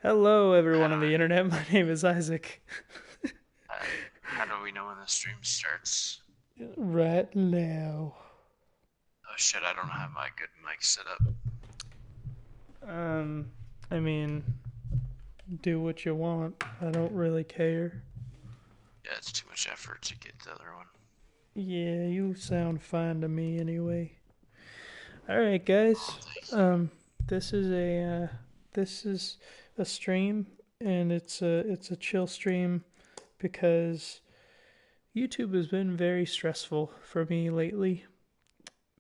Hello, How everyone do on the internet. My name is Isaac. how do we know when the stream starts? Right now. Oh shit, I don't have my good mic set up. Um, I mean, do what you want. I don't really care. Yeah, it's too much effort to get the other one. Yeah, you sound fine to me anyway. All right, Oh, guys. thank you. Um, this is a stream, and it's a chill stream because YouTube has been very stressful for me lately.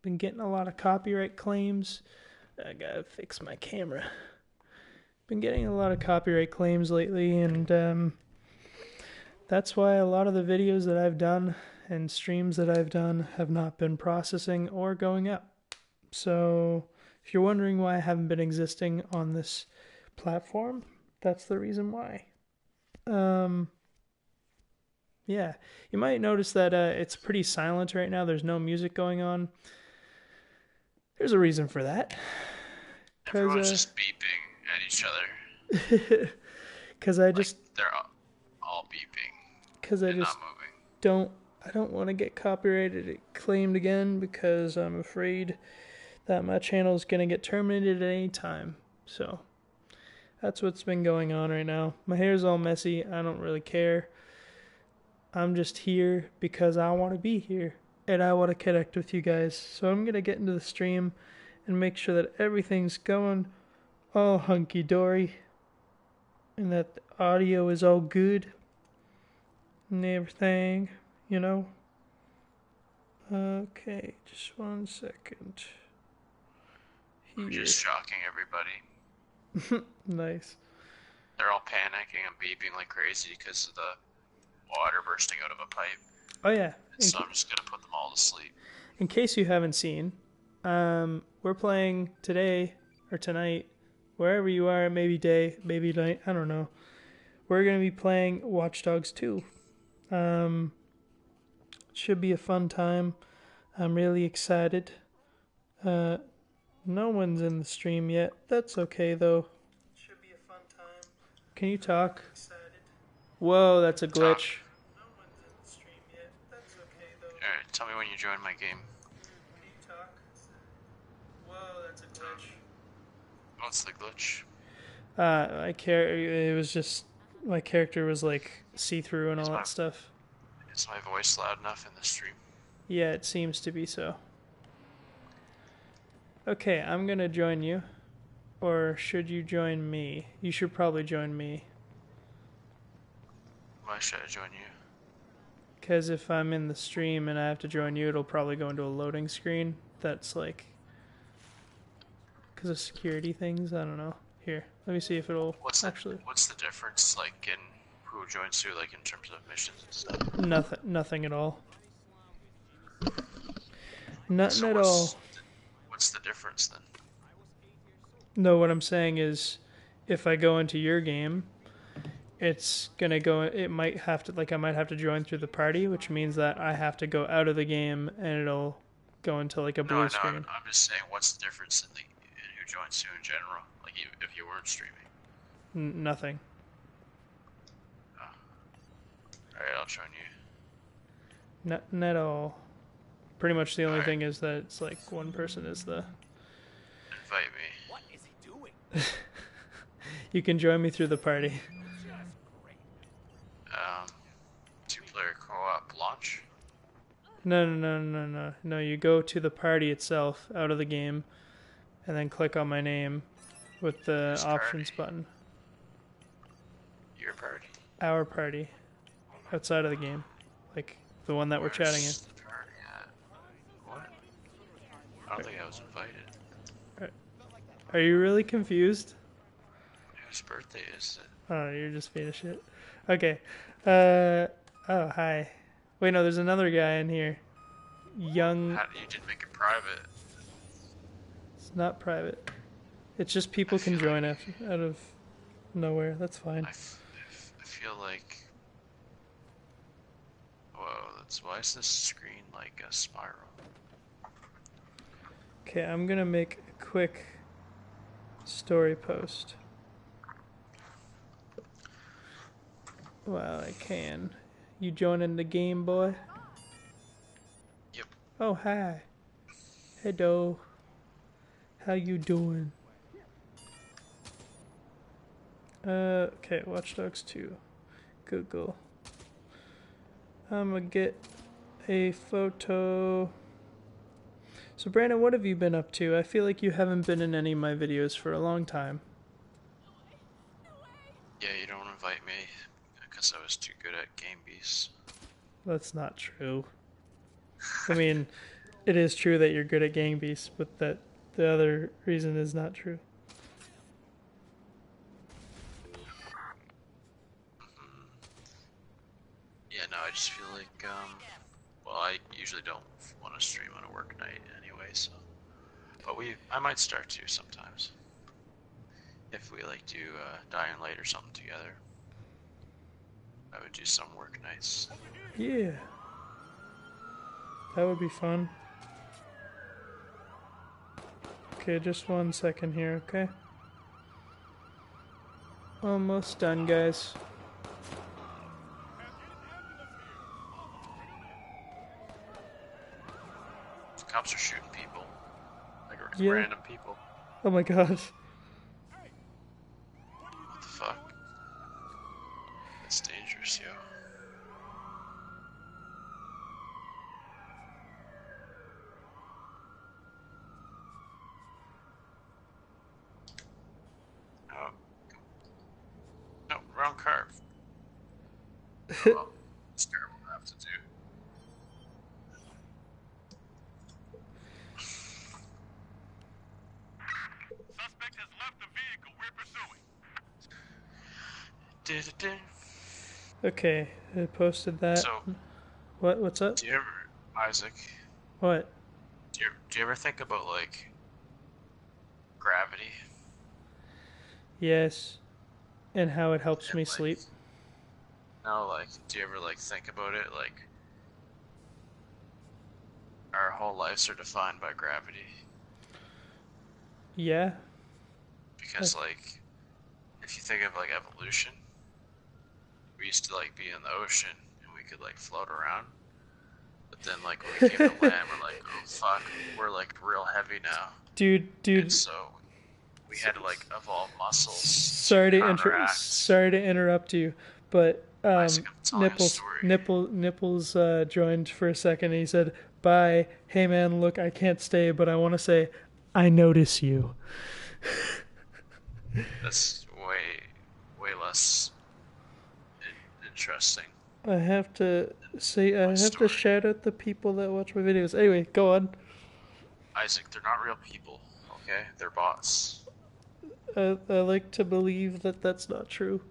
Been getting a lot of copyright claims. I gotta fix my camera. Been getting a lot of copyright claims lately, and that's why a lot of the videos that I've done and streams that I've done have not been processing or going up. So, if you're wondering why I haven't been existing on this platform, that's the reason why. Um, yeah, you might notice that it's pretty silent right now. There's no music going on. There's a reason for that, cause Everyone's just beeping at each other. cause I Like just they're all beeping cause I and not just moving. don't I don't want to get copyrighted claimed again because I'm afraid that my channel is going to get terminated at any time. So that's what's been going on right now. My hair's all messy. I don't really care. I'm just here because I want to be here and I want to connect with you guys. So I'm going to get into the stream and make sure that everything's going all hunky dory and that the audio is all good and everything, you know? Okay, just 1 second. We're Here. just shocking everybody. Nice. They're all panicking and beeping like crazy because of the water bursting out of a pipe. Oh yeah. And so I'm just gonna put them all to sleep. In case you haven't seen, we're playing today or tonight, wherever you are, maybe day, maybe night, I don't know. We're gonna be playing Watch Dogs 2. Um, should be a fun time. I'm really excited. Uh, no one's in the stream yet. That's okay though. Should be a fun time. Can you talk? Whoa, that's a Talk. glitch. No one's in the stream yet. That's okay though. Alright, tell me when you join my game. Can you talk? Whoa, that's a glitch. What's the glitch? It was just my character was like see through and Is all my that stuff. is my voice loud enough in the stream? Yeah, it seems to be so. Okay, I'm gonna join you. Or should you join me? You should probably join me. Why should I join you? Because if I'm in the stream and I have to join you, it'll probably go into a loading screen that's like. Because of security things? I don't know. Here, let me see if it'll What's the actually. what's the difference like in who joins who like in terms of missions and stuff? Nothing at all. Nothing So at all. what's the difference then? No, what I'm saying is if I go into your game, it's gonna go. It might have to I might have to join through the party, which means that I have to go out of the game and it'll go into like a No, I blue know. screen. I'm just saying, what's the difference in the in who joins who in general? Like if you weren't streaming. Nothing. Oh, all right, I'll join you. Nothing at all. Pretty much the All only right, thing is that it's like one person is the. invite me. What is he doing? You can join me through the party. Just great. Um, two-player co-op launch. No. You go to the party itself out of the game, and then click on my name with the Whose party? options button. Your party. Our party outside of the game, like the one that we're chatting in. Where's the party at? What? I don't think I was invited. Are you really confused? Whose birthday is it? Oh, you're just being a shit. Okay. Oh, hi. Wait, no, there's another guy in here. Young. How you didn't make it private? It's not private. It's just I people can feel join like out of nowhere. That's fine. I feel like. Whoa, that's why is this screen like a spiral? Okay, I'm gonna make a quick story post. Well, I can. You joining the game, boy? Yep. Oh, hi. Hello. How you doing? Okay, Watch Dogs 2. Google. I'm gonna get a photo. So, Brandon, what have you been up to? I feel like you haven't been in any of my videos for a long time. Yeah, you don't invite me because I was too good at Game Beasts. That's not true. I mean, it is true that you're good at Gang Beasts, but that the other reason is not true. Yeah, no, I just feel like, well, I usually don't want to stream on a work night anyway, so. But I might start to sometimes. If we like do Dying Light or something together. I would do some work nights. Yeah. That would be fun. Okay, just 1 second here, okay? Almost done, guys. The cops are shooting people. Like Yeah. random people. Oh my god. What the fuck? That's dangerous, yo. Oh. No, wrong car. Oh, well, it's terrible to have to do. Suspect has left the vehicle. We're pursuing. Okay, I posted that. So, What's up? do you ever, Isaac, What? do you ever think about, like, gravity? Yes. And how it helps me like, sleep. No, like, do you ever, like, think about it, like, our whole lives are defined by gravity? Yeah. Because, like, if you think of, like, evolution, we used to, like, be in the ocean, and we could, like, float around. But then, like, when we came to land, we're like, oh, fuck, we're, like, real heavy now. Dude. And so, we had to, like, evolve muscles Sorry to interrupt you, but Isaac, I'm telling a story. Nipples joined for a second. And he said, "Bye, hey man, look, I can't stay, but I want to say, I notice you." That's way less interesting. I have to say, I have to shout out the people that watch my videos. Anyway, go on. Isaac, they're not real people, okay? They're bots. I like to believe that that's not true.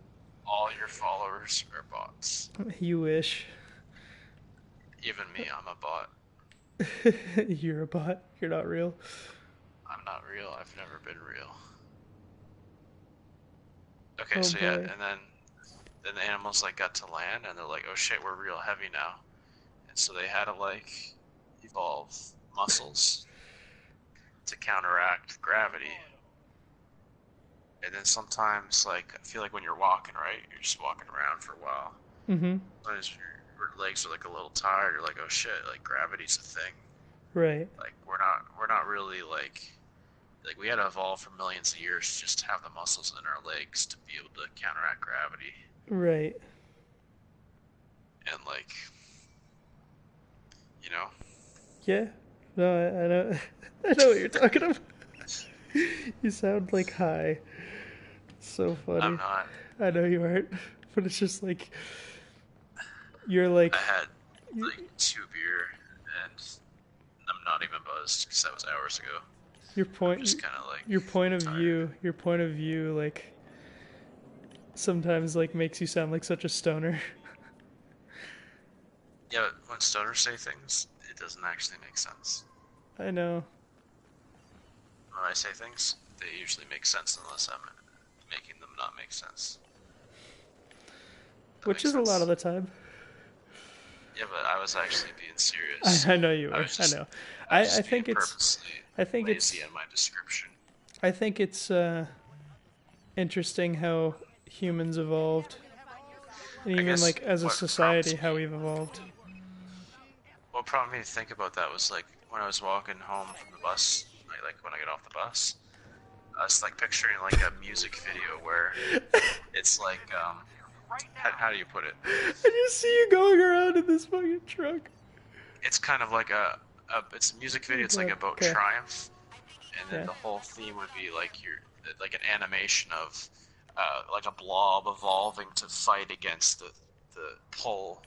All your followers are bots. You wish. Even me, I'm a bot. You're a bot. You're not real. I'm not real. I've never been real. Okay, Oh, so yeah, boy. and then the animals like got to land, and they're like, "Oh shit, we're real heavy now," and so they had to like evolve muscles to counteract gravity. And then sometimes, like, I feel like when you're walking, right, you're just walking around for a while. Mm-hmm. Sometimes your legs are like a little tired. You're like, "Oh shit, like gravity's a thing." Right. Like we're not really like we had to evolve for millions of years just to have the muscles in our legs to be able to counteract gravity. Right. And like, you know. Yeah. No, I know. I know what you're talking about. You sound like high. It's so funny. I'm not. I know you aren't, but it's just like you're like. I had like 2 beer and I'm not even buzzed because that was hours ago. Your point. I'm just kind of like your point of tired. view. Your point of view, like sometimes like makes you sound like such a stoner. Yeah, but when stoners say things, it doesn't actually make sense. I know. When I say things, they usually make sense unless I'm making them not make sense. That Which makes is sense? a lot of the time. Yeah, but I was actually being serious. I know you are. I know. I think it's. Purposely I think lazy it's. in my description. I think it's interesting how humans evolved. And I even guess like as a what society, prompts how me- we've evolved. What prompted me to think about that was like when I was walking home from the bus, like when I get off the bus, I was like picturing like a music video where it's like how do you put it? I just see you going around in this fucking truck. It's kind of like it's a music video. It's like about Okay. triumph, and then Yeah. the whole theme would be like like an animation of like a blob evolving to fight against the pull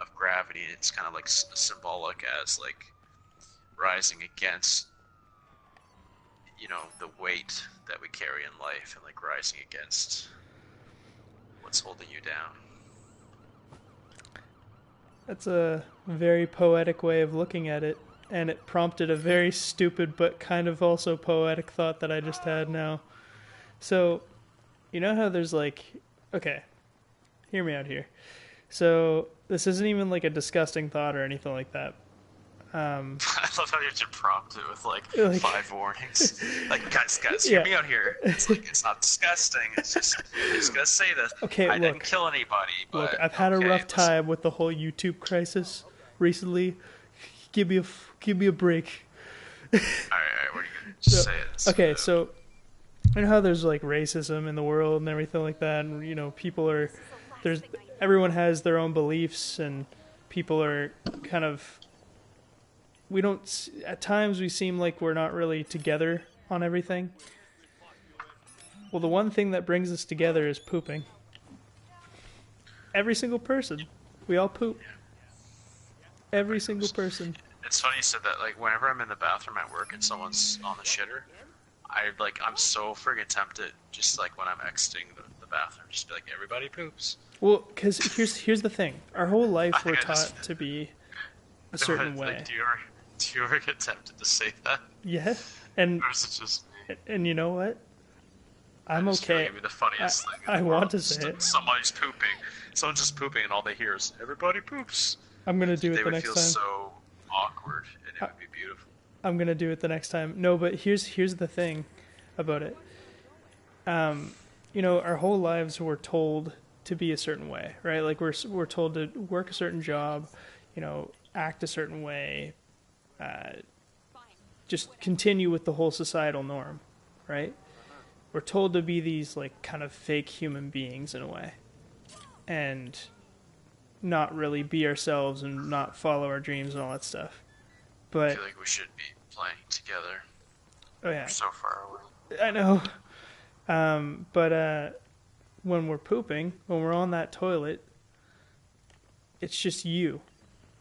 of gravity. It's kind of like symbolic as like rising against the weight that we carry in life, and like rising against what's holding you down. That's a very poetic way of looking at it, and it prompted a very stupid but kind of also poetic thought that I just had now. So, you know how there's like, okay, hear me out here. So, this isn't even like a disgusting thought or anything like that. I love how you have to prompt it with like 5 warnings. Like, guys, hear me out here. It's like, it's not disgusting. It's just gonna say this. Okay, I look. didn't kill anybody. But, Look, I've had a okay, rough listen. time with the whole YouTube crisis recently. Give me a break. All right, what are you gonna just say it? Okay, so you know how there's like racism in the world and everything like that, and everyone has their own beliefs, and people are kind of at times we seem like we're not really together on everything. Well, the one thing that brings us together is pooping. Every single person, we all poop. Every single person. It's funny you said that. Like, whenever I'm in the bathroom at work and someone's on the shitter, I'm so friggin' tempted, just like when I'm exiting the bathroom, just be like, everybody poops. Well, because here's the thing. Our whole life I we're think I taught just- to be a certain way. Like, do you ever get tempted to say that? Yeah, and Or is it just me? you know what? I'm I just feel okay. like it'd be the funniest thing. in I the want world. to say Just it. Somebody's pooping. Someone's just pooping, and all they hear is "everybody poops." I'm gonna do They it the would next feel time. so awkward, and it would be beautiful. I'm gonna do it the next time. No, but here's the thing about it. Our whole lives we're told to be a certain way, right? Like we're told to work a certain job, act a certain way, just continue with the whole societal norm, right? We're told to be these like kind of fake human beings in a way, and not really be ourselves and not follow our dreams and all that stuff. I But feel like we should be playing together. oh yeah, We're so far away. I know. But when we're pooping, when we're on that toilet, it's just you,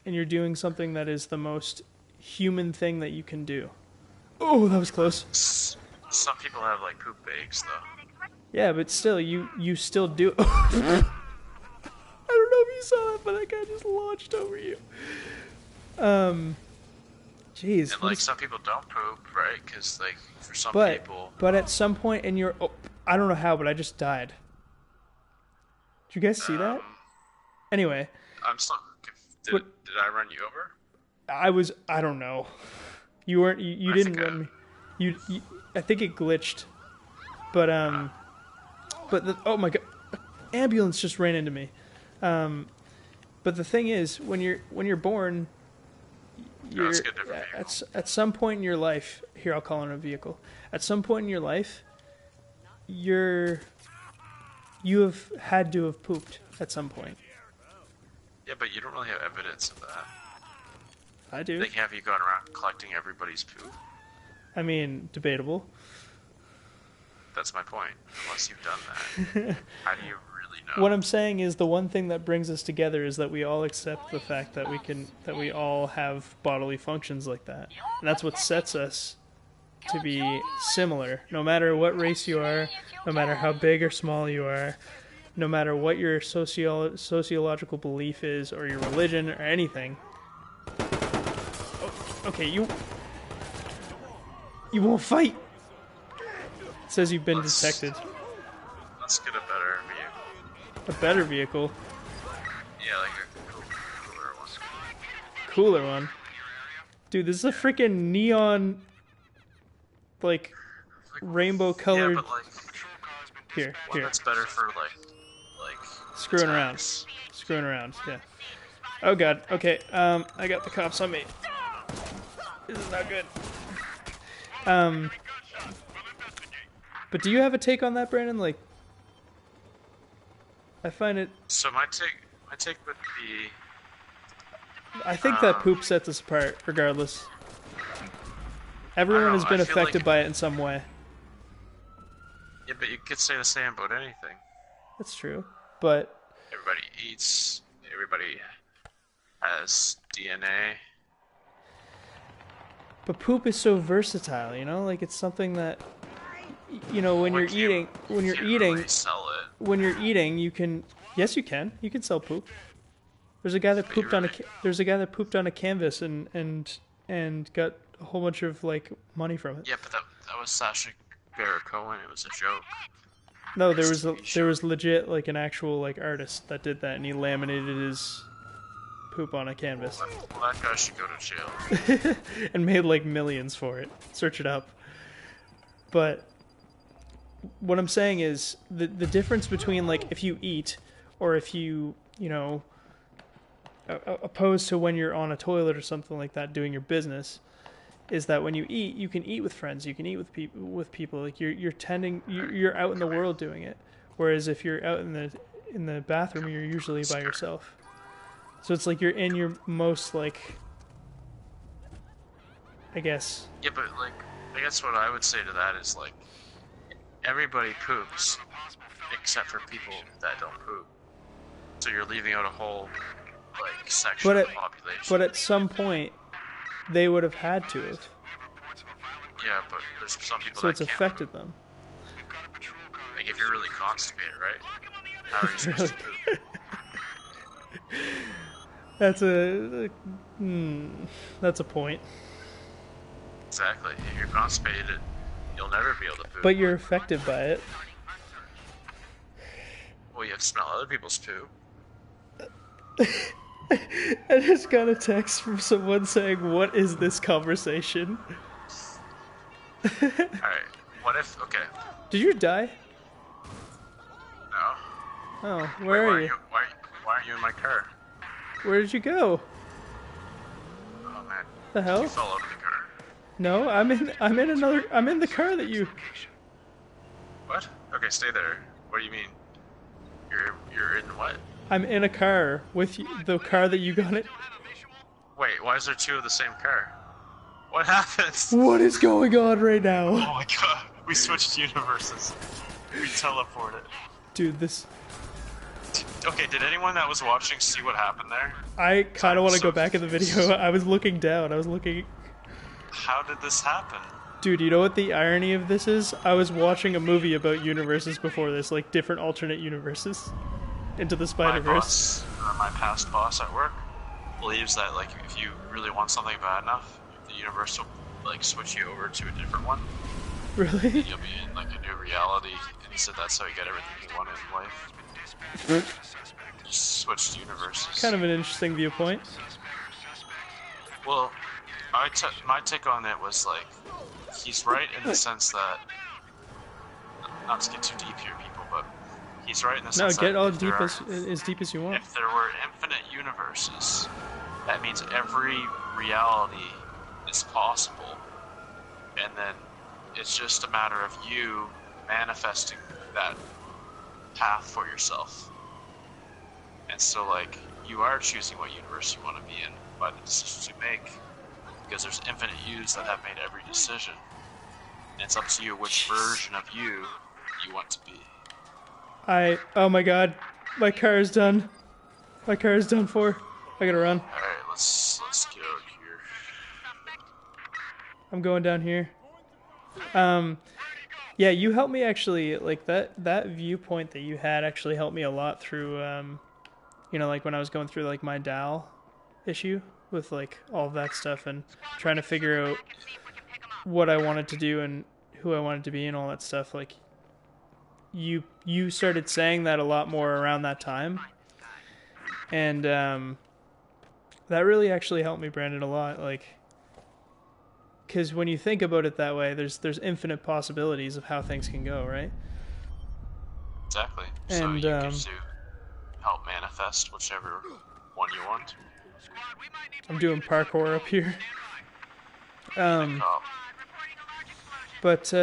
and you're doing something that is the most human thing that you can do. Oh, that was close. Some people have like poop bags, though. Yeah, but still, you still do. I don't know if you saw that, but that guy just launched over you. Jeez. And like some people don't poop, right? Because like for some But people, at some point in your, I don't know how, but I just died. Did you guys see that? Anyway, I'm still. Did I run you over? I don't know. You weren't. You I didn't think run me. You. I think it glitched. But oh my god, ambulance just ran into me. But the thing is, when you're born, you're let's get a different vehicle. at some point in your life. Here, I'll call it a vehicle. At some point in your life, you have had to have pooped at some point. Yeah, but you don't really have evidence of that. I do. Like, have you gone around collecting everybody's poop? I mean, debatable. That's my point. Unless you've done that, how do you really know? What I'm saying is the one thing that brings us together is that we all accept the fact that we all have bodily functions like that. And that's what sets us to be similar. No matter what race you are, no matter how big or small you are, no matter what your sociological belief is or your religion or anything. Oh, okay, you won't fight. It says you've been detected. Let's get a better view. A better vehicle. Yeah, like a cooler one. Cooler one. Dude, this is a freaking neon, like, rainbow colored. Yeah, but like Here. one that's better for like Screwing around. attacks. Screwing around, yeah. Oh god, okay, I got the cops on me. This is not good. But do you have a take on that, Brandon? Like, I find it... So my take would be... I think that poop sets us apart, regardless. Everyone has been affected by it in some way. Yeah, but you could say the same about anything. That's true, but... Everybody eats, everybody has DNA. But poop is so versatile, you know? Like, it's something that... You know, when you're eating... When you're eating... Really sell it. When you're eating, you can... Yes, you can. You can sell poop. There's a guy that pooped on a... There's a guy that pooped on a canvas and got a whole bunch of, like, money from it. Yeah, but that was Sacha Baron Cohen. It was a joke. No, there was legit, like, an actual, like, artist that did that, and he laminated his poop on a canvas. Well, that guy should go to jail. And made, like, millions for it. Search it up. But what I'm saying is the difference between, like, if you eat or if you know, opposed to when you're on a toilet or something like that doing your business, is that when you eat, you can eat with friends, you can eat with people. Like, you're out in the world doing it. Whereas if you're out in the bathroom, you're usually by yourself. So it's like you're in your most, like, I guess. Yeah, but, like, I guess what I would say to that is, like, everybody poops except for people that don't poop. So you're leaving out a whole, like, section of the population. But at some point, they would have had to have. Yeah, but there's some people so that it's can't affected poop. them. Like, if you're really constipated, right? How are you supposed to poop? That's a point. Exactly. If you're constipated, you'll never be able to poop. But you're affected by it. Well, you have to smell other people's poop. I just got a text from someone saying, "What is this conversation?" Alright, what if... Okay. Did you die? No. Oh, where are you? Why aren't you in my car? Where did you go? Oh, man. The hell? You fell out of the car. No, I'm in the car that you... What? Okay, stay there. What do you mean? You're in what? I'm in a car with you, the car that you got it. Wait, why is there two of the same car? What happened? What is going on right now? Oh my god, we switched universes. We teleported. Dude, this... Okay, did anyone that was watching see what happened there? I kind of want to go back in the video. I was looking down. I was looking... How did this happen? Dude, you know what the irony of this is? I was watching a movie about universes before this, like different alternate universes. Into the Spider-Verse. My past boss at work believes that, like, if you really want something bad enough, the universe will, like, switch you over to a different one. Really? And you'll be in, like, a new reality. And he said that's how you get everything you wanted in life. Just switched universes. Kind of an interesting viewpoint. Well, my take on it was, like, he's right in the sense that, not to get too deep here, people, but he's right in the sense that... No, get all deep as deep as you want. If there were infinite universes, that means every reality is possible. And then it's just a matter of you manifesting that path for yourself. And so, like, you are choosing what universe you want to be in by the decisions you make. Because there's infinite yous that have made every decision. And it's up to you which version of you want to be. Oh my god, my car is done. My car is done for. I gotta run. Alright, let's get out of here. I'm going down here. Yeah, you helped me actually, like, that viewpoint that you had actually helped me a lot through, you know, like when I was going through, like, my DAL issue with, like, all of that stuff and trying to figure out what I wanted to do and who I wanted to be and all that stuff. Like, you started saying that a lot more around that time, and that really actually helped me, Brandon, a lot. Like, because when you think about it that way, there's infinite possibilities of how things can go, right? Exactly. And so you get to help manifest whichever one you want. Squad, we might need I'm doing parkour up here. But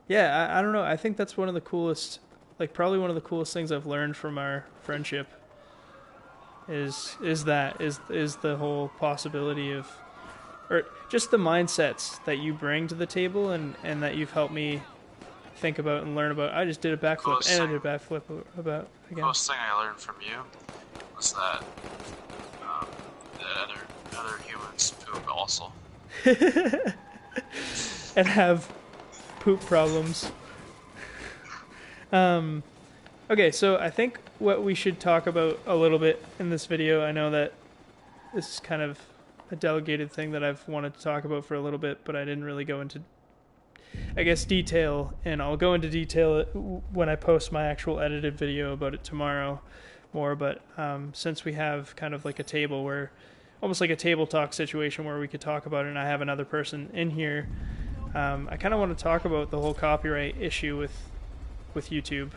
yeah, I don't know. I think that's one of the coolest, like probably one of the coolest things I've learned from our friendship. Is the whole possibility of, or just the mindsets that you bring to the table and that you've helped me think about and learn about. I just did a backflip and I did a backflip about again. The most thing I learned from you was that other humans poop also. And have poop problems. Okay, so I think what we should talk about a little bit in this video, I know that this is kind of a delegated thing that I've wanted to talk about for a little bit, but I didn't really go into, I guess, detail, and I'll go into detail when I post my actual edited video about it tomorrow more, but since we have kind of like a table where, almost like a table talk situation where we could talk about it, and I have another person in here, I kind of want to talk about the whole copyright issue with YouTube.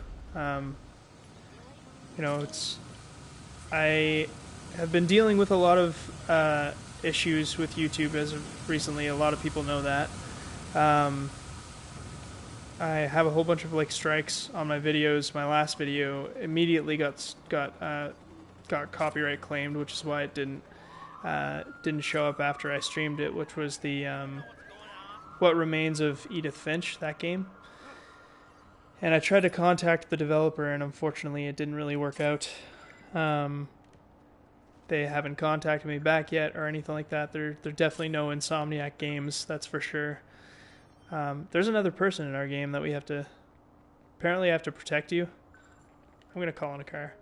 You know, I have been dealing with a lot of issues with YouTube as of recently. A lot of people know that. I have a whole bunch of like strikes on my videos. My last video immediately got copyright claimed, which is why it didn't show up after I streamed it, which was the What Remains of Edith Finch, that game. And I tried to contact the developer, and unfortunately it didn't really work out. They haven't contacted me back yet or anything like that. They're definitely no Insomniac games, that's for sure. There's another person in our game that we have to... Apparently I have to protect you. I'm going to call in a car.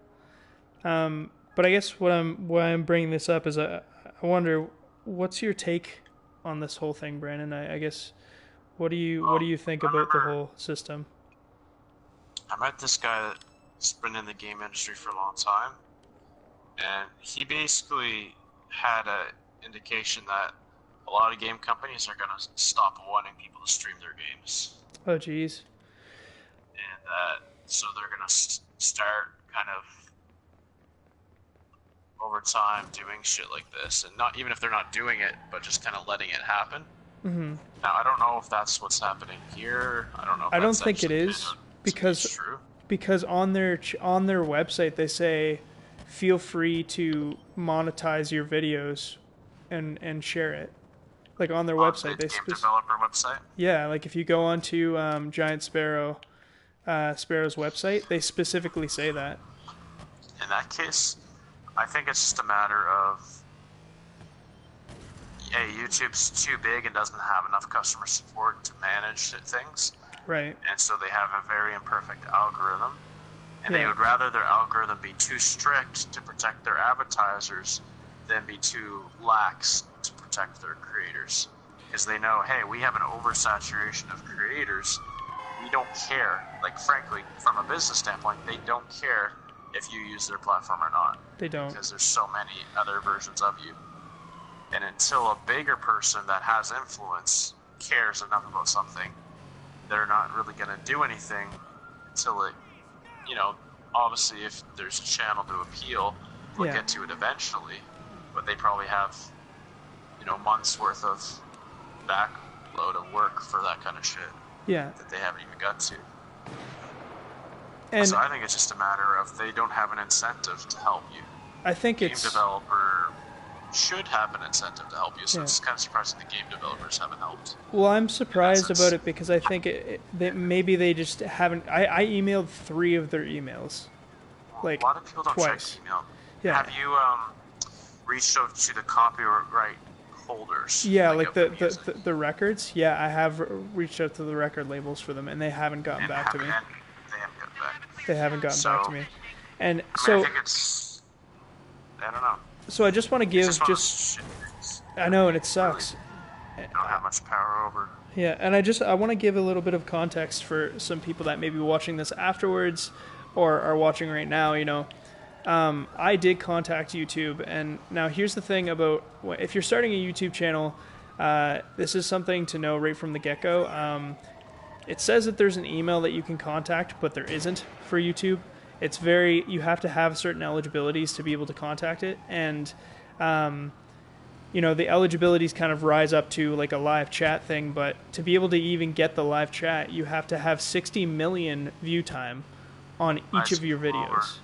But I guess why I'm bringing this up is I wonder, what's your take on this whole thing, Brandon? I guess, what do you think about the whole system? I met this guy that's been in the game industry for a long time, and he basically had an indication that a lot of game companies are going to stop wanting people to stream their games. Oh, geez. And so they're going to start kind of over time doing shit like this, and not even if they're not doing it, but just kind of letting it happen. Mm-hmm. Now, I don't know if that's what's happening here. I don't know. If I don't that's think it is. Kind of, Because on their website they say, feel free to monetize your videos and share it. Like on their website, the game developer website. Yeah, like if you go onto Giant Sparrow's website, they specifically say that. In that case, I think it's just a matter of, YouTube's too big and doesn't have enough customer support to manage things. Right. And so they have a very imperfect algorithm. And they would rather their algorithm be too strict to protect their advertisers than be too lax to protect their creators. Because they know, hey, we have an oversaturation of creators. We don't care. Like, frankly, from a business standpoint, they don't care if you use their platform or not. They don't. Because there's so many other versions of you. And until a bigger person that has influence cares enough about something, they're not really going to do anything until it, obviously if there's a channel to appeal, they'll get to it eventually. But they probably have, months worth of backload of work for that kind of shit. Yeah. That they haven't even got to. And so I think it's just a matter of they don't have an incentive to help you. I think Game developer should have an incentive to help you, so it's kind of surprising the game developers haven't helped. Well, I'm surprised about it because I think maybe they just haven't. I emailed 3 of their emails, like a lot of people don't twice. check email. Yeah. Have you reached out to the copyright holders? Yeah, like the records. Yeah, I have reached out to the record labels for them, and they haven't gotten back to me. They haven't gotten back. They haven't gotten back to me, and I think it's. I don't know. So I just want to give I know, and it sucks. Really don't have much power over. Yeah, and I want to give a little bit of context for some people that may be watching this afterwards or are watching right now, I did contact YouTube, and now here's the thing about, if you're starting a YouTube channel, this is something to know right from the get-go. It says that there's an email that you can contact, but there isn't for YouTube. it's very, you have to have certain eligibilities to be able to contact it, and you know, the eligibilities kind of rise up to like a live chat thing, but to be able to even get the live chat, you have to have 60 million view time on each of your videos.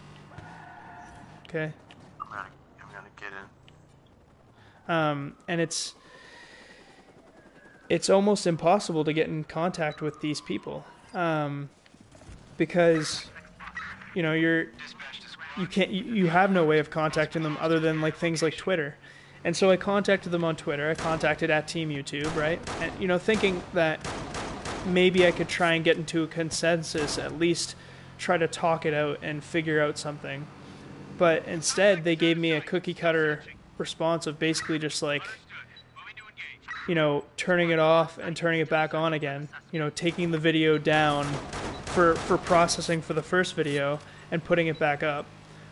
Okay. I'm gonna get in. And it's almost impossible to get in contact with these people, because you know you have no way of contacting them other than like things like Twitter. And so I contacted them on Twitter. I contacted at Team YouTube, right? And you know, thinking that maybe I could try and get into a consensus, at least try to talk it out and figure out something. But instead, they gave me a cookie cutter response of basically just like, you know, turning it off and turning it back on again. You know, taking the video down for processing for the first video and putting it back up,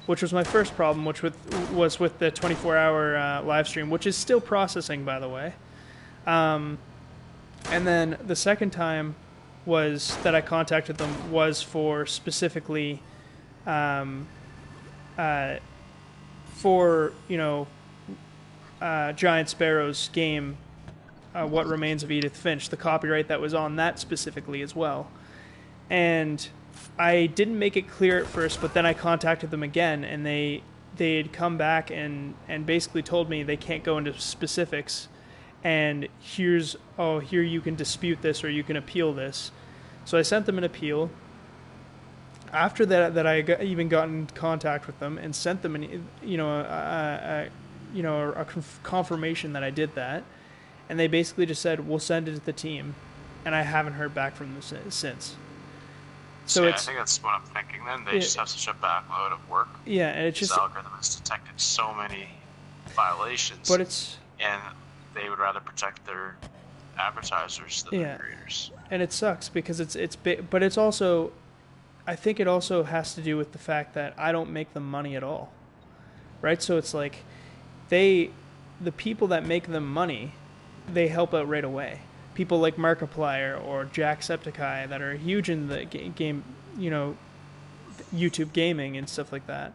which was my first problem, which was with the 24-hour live stream, which is still processing, by the way. And then the second time was that I contacted them was for specifically for, you know, Giant Sparrow's game, What Remains of Edith Finch, the copyright that was on that specifically as well. And I didn't make it clear at first, but then I contacted them again, and they'd come back and basically told me they can't go into specifics, and here you can dispute this or you can appeal this. So I sent them an appeal. After that I even got in contact with them and sent them a confirmation that I did that, and they basically just said, we'll send it to the team, and I haven't heard back from them since. So yeah, I think that's what I'm thinking then. They just have such a backload of work. Yeah, and it's just... This algorithm has detected so many violations. But it's... And they would rather protect their advertisers than their creators. And it sucks because but it's also... I think it also has to do with the fact that I don't make them money at all. Right? So it's like the people that make them money, they help out right away. People like Markiplier or Jacksepticeye that are huge in the game, you know, YouTube gaming and stuff like that.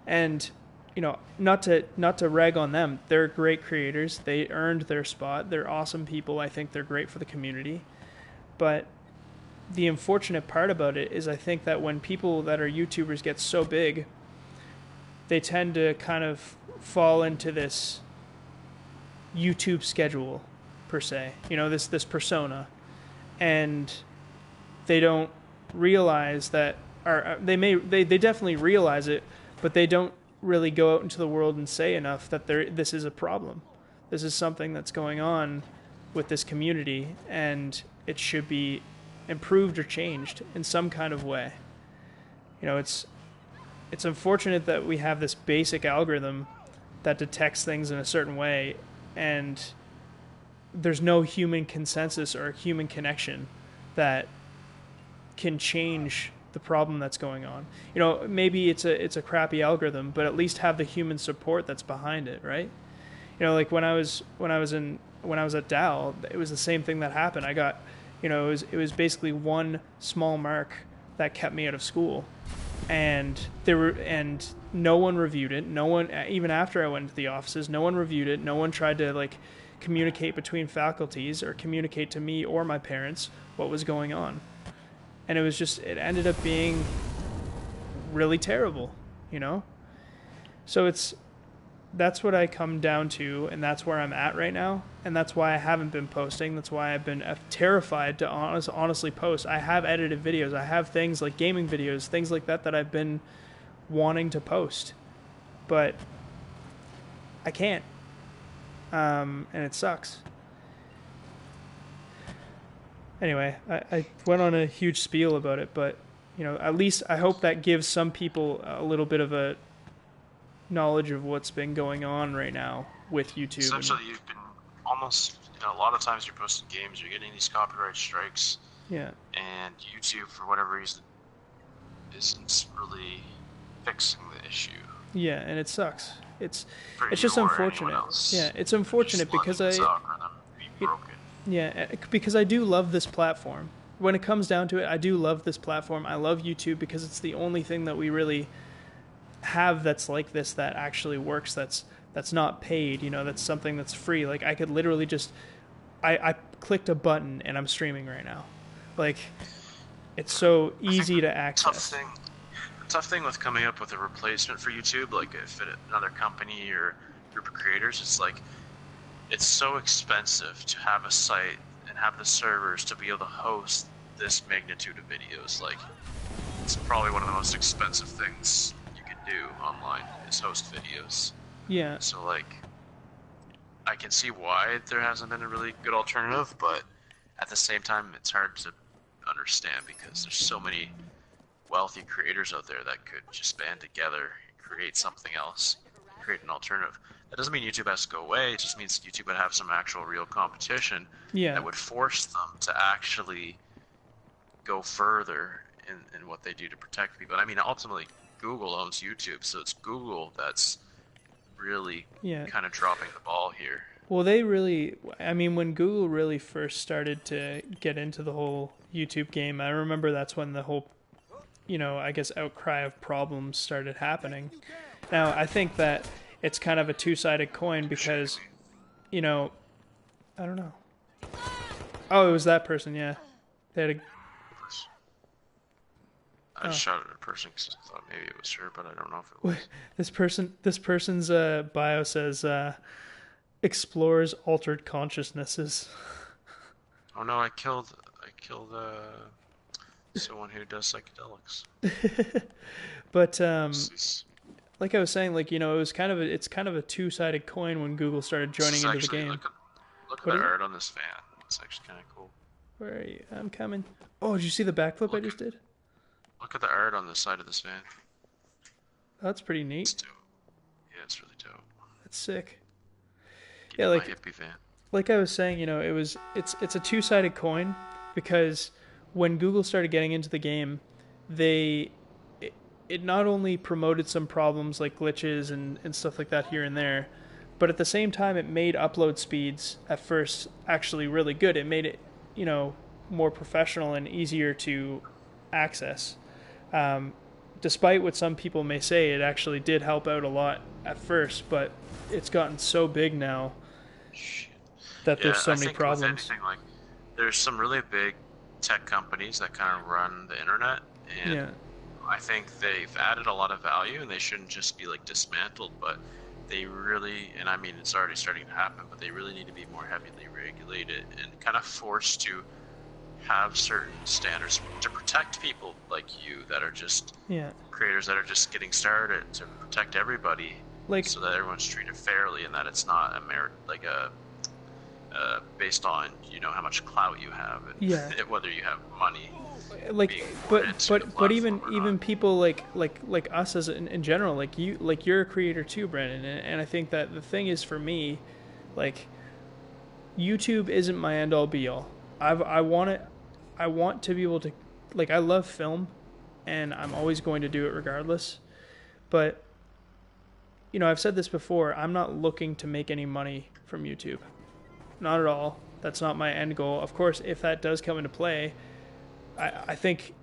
And, you know, not to rag on them, they're great creators. They earned their spot. They're awesome people. I think they're great for the community. But the unfortunate part about it is I think that when people that are YouTubers get so big, they tend to kind of fall into this YouTube schedule, per se, you know, this persona, and they don't realize that, or they definitely realize it, but they don't really go out into the world and say enough that this is a problem. This is something that's going on with this community, and it should be improved or changed in some kind of way. You know, it's unfortunate that we have this basic algorithm that detects things in a certain way, and there's no human consensus or human connection that can change the problem that's going on. You know, maybe it's a crappy algorithm, but at least have the human support that's behind it, right? You know, like when I was at Dow, it was the same thing that happened. I got, you know, it was basically one small mark that kept me out of school, and no one reviewed it. No one, even after I went to the offices, no one reviewed it. No one tried to like communicate between faculties or communicate to me or my parents what was going on. And it ended up being really terrible, you know? So that's what I come down to, and that's where I'm at right now, and that's why I haven't been posting. That's why I've been terrified to honestly post. I have edited videos. I have things like gaming videos, things like that I've been wanting to post, but I can't. And it sucks. Anyway, I went on a huge spiel about it, but, you know, at least I hope that gives some people a little bit of a knowledge of what's been going on right now with YouTube. Essentially, you've been almost, you know, a lot of times you're posting games, you're getting these copyright strikes. Yeah. And YouTube, for whatever reason, isn't really fixing the issue. Yeah, and it sucks. It's just unfortunate. Yeah, it's unfortunate because because I do love this platform. when it comes down to it, I do love this platform. I love YouTube because it's the only thing that we really have that's like this, that actually works, that's not paid, that's something that's free. Like, I could literally just I clicked a button and I'm streaming right now. Like, it's so easy to access. Tough thing with coming up with a replacement for YouTube, like if another company or group of creators, it's so expensive to have a site and have the servers to be able to host this magnitude of videos. Like, it's probably one of the most expensive things you can do online is host videos. Yeah. So, like, I can see why there hasn't been a really good alternative, but at the same time, it's hard to understand because there's so many wealthy creators out there that could just band together and create something else, create an alternative. That doesn't mean YouTube has to go away. It just means YouTube would have some actual real competition that would force them to actually go further in what they do to protect people. I mean, ultimately, Google owns YouTube, so it's Google that's really kind of dropping the ball here. Well, when Google really first started to get into the whole YouTube game, I remember that's when the whole, I guess, outcry of problems started happening. Now, I think that it's kind of a two-sided coin because, I don't know. Oh, it was that person, yeah. They had I shot at a person because I thought maybe it was her, but I don't know if it was. This person's bio says, explores altered consciousnesses. Oh no, I killed someone who does psychedelics. But like I was saying, like, it's kind of a two-sided coin when Google started joining into the game. Look at the art on this van. It's actually kind of cool. Where are you? I'm coming. Oh, did you see the backflip I just did? Look at the art on the side of this van. That's pretty neat. It's dope. Yeah, it's really dope. That's sick. Get my hippie van. Like I was saying, it's a two-sided coin because when Google started getting into the game, it not only promoted some problems like glitches and stuff like that here and there, but at the same time it made upload speeds at first actually really good. It made it, more professional and easier to access. Despite what some people may say, it actually did help out a lot at first, but it's gotten so big now that there's so many problems. With anything, like, there's some really big tech companies that kind of run the internet, and I think they've added a lot of value, and they shouldn't just be like dismantled, but they really, and I mean it's already starting to happen, but they really need to be more heavily regulated and kind of forced to have certain standards to protect people like you that are just creators that are just getting started, to protect everybody, so that everyone's treated fairly and that it's not a merit, like a based on how much clout you have and whether you have money. Like, but even people like us as in general, like you're a creator too, Brandon, and I think that the thing is, for me, like, YouTube isn't my end all be all. I want to be able to, like, I love film, and I'm always going to do it regardless. But I've said this before. I'm not looking to make any money from YouTube, not at all. That's not my end goal. Of course, if that does come into play, I think,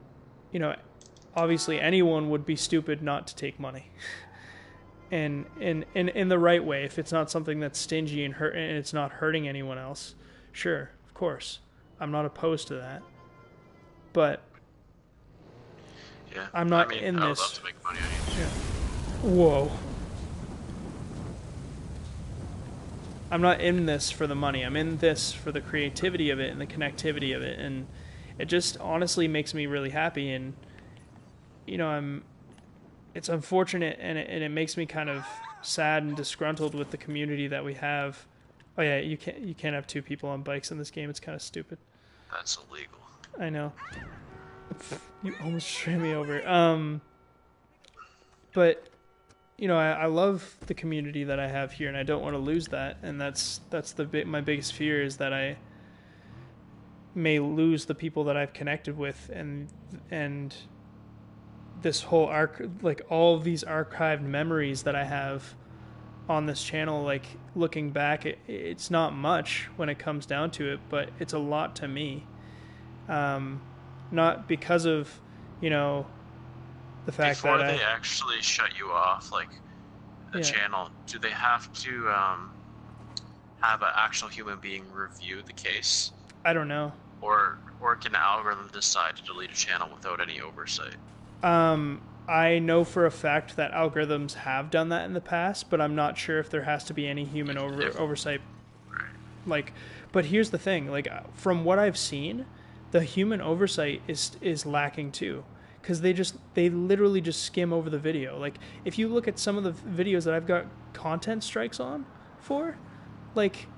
obviously anyone would be stupid not to take money, and in the right way. If it's not something that's stingy and it's not hurting anyone else, sure, of course, I'm not opposed to that. But I'm not in this. I would love to make money on YouTube. Whoa. I'm not in this for the money. I'm in this for the creativity of it and the connectivity of it, and it just honestly makes me really happy. And it's unfortunate, and it makes me kind of sad and disgruntled with the community that we have. Oh yeah, you can't have two people on bikes in this game. It's kind of stupid. That's illegal. I know. You almost ran me over. But I love the community that I have here, and I don't want to lose that. And that's my biggest fear, is that I may lose the people that I've connected with, and this whole all of these archived memories that I have on this channel. Like, looking back, it's not much when it comes down to it, but it's a lot to me. not because of, you know, the fact Before that they actually shut you off, like a channel, do they have to have an actual human being review the case, I don't know. or can the algorithm decide to delete a channel without any oversight? I know for a fact that algorithms have done that in the past, but I'm not sure if there has to be any human oversight. Right. Like, but here's the thing: like, from what I've seen, the human oversight is lacking too, because they literally just skim over the video. Like, if you look at some of the videos that I've got content strikes on for, like,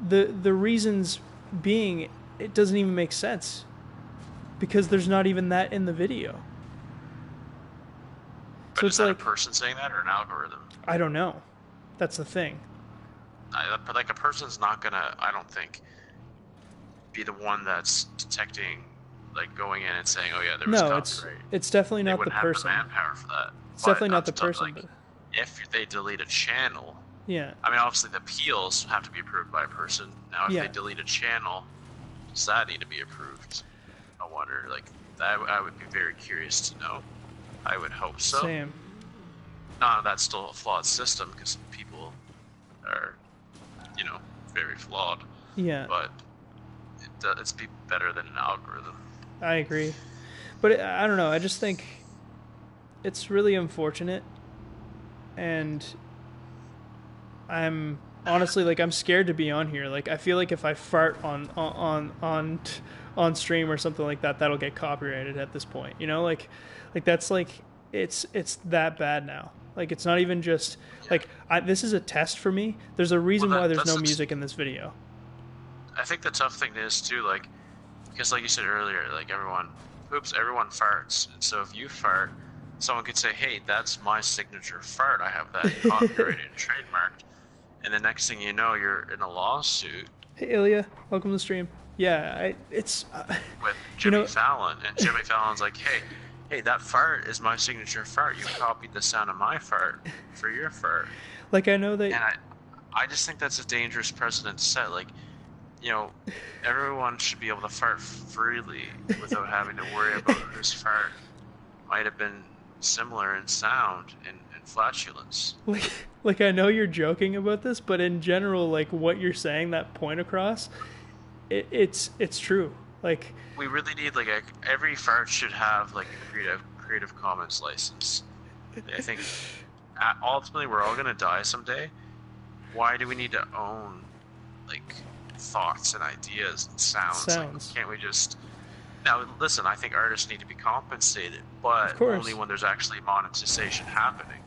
the reasons being, it doesn't even make sense, because there's not even that in the video. But is that a person saying that or an algorithm? I don't know. That's the thing. Like, a person's not gonna, I don't think, be the one that's detecting, like, going in and saying, "Oh yeah, there was copyright." It's definitely not the person. They wouldn't have the manpower for that. It's definitely not the person. Like, if they delete a channel, yeah. I mean, obviously the appeals have to be approved by a person. Now, if they delete a channel, does that need to be approved? I wonder. Like, that, I would be very curious to know. I would hope so. Same. No, that's still a flawed system because people are, you know, very flawed. Yeah. But it's be better than an algorithm. I agree. But I don't know. I just think it's really unfortunate. And I'm honestly, like, I'm scared to be on here. Like, I feel like if I fart on stream or something like that, that'll get copyrighted at this point. You know, like that's like it's that bad now. Like, it's not even just like this is a test for me. There's a reason why there's no music in this video. I think the tough thing is too, like, because like you said earlier, like everyone farts, and so if you fart, someone could say, "Hey, that's my signature fart. I have that copyrighted and trademarked." And the next thing you know, you're in a lawsuit. Hey, Ilya, welcome to the stream. Yeah, it's with Jimmy Fallon, and Jimmy Fallon's like, "Hey, that fart is my signature fart. You copied the sound of my fart for your fart." Like, I know that, and I just think that's a dangerous precedent to set. Like, you know, everyone should be able to fart freely without having to worry about whose fart might have been similar in sound and flatulence. Like, I know you're joking about this, but in general, like, what you're saying, that point across, it's true. Like, we really need, like, every fart should have, like, a Creative Commons license. I think ultimately we're all gonna die someday. Why do we need to own, like, thoughts and ideas and sounds? Like, can't we just... Now, listen, I think artists need to be compensated, but only when there's actually monetization happening.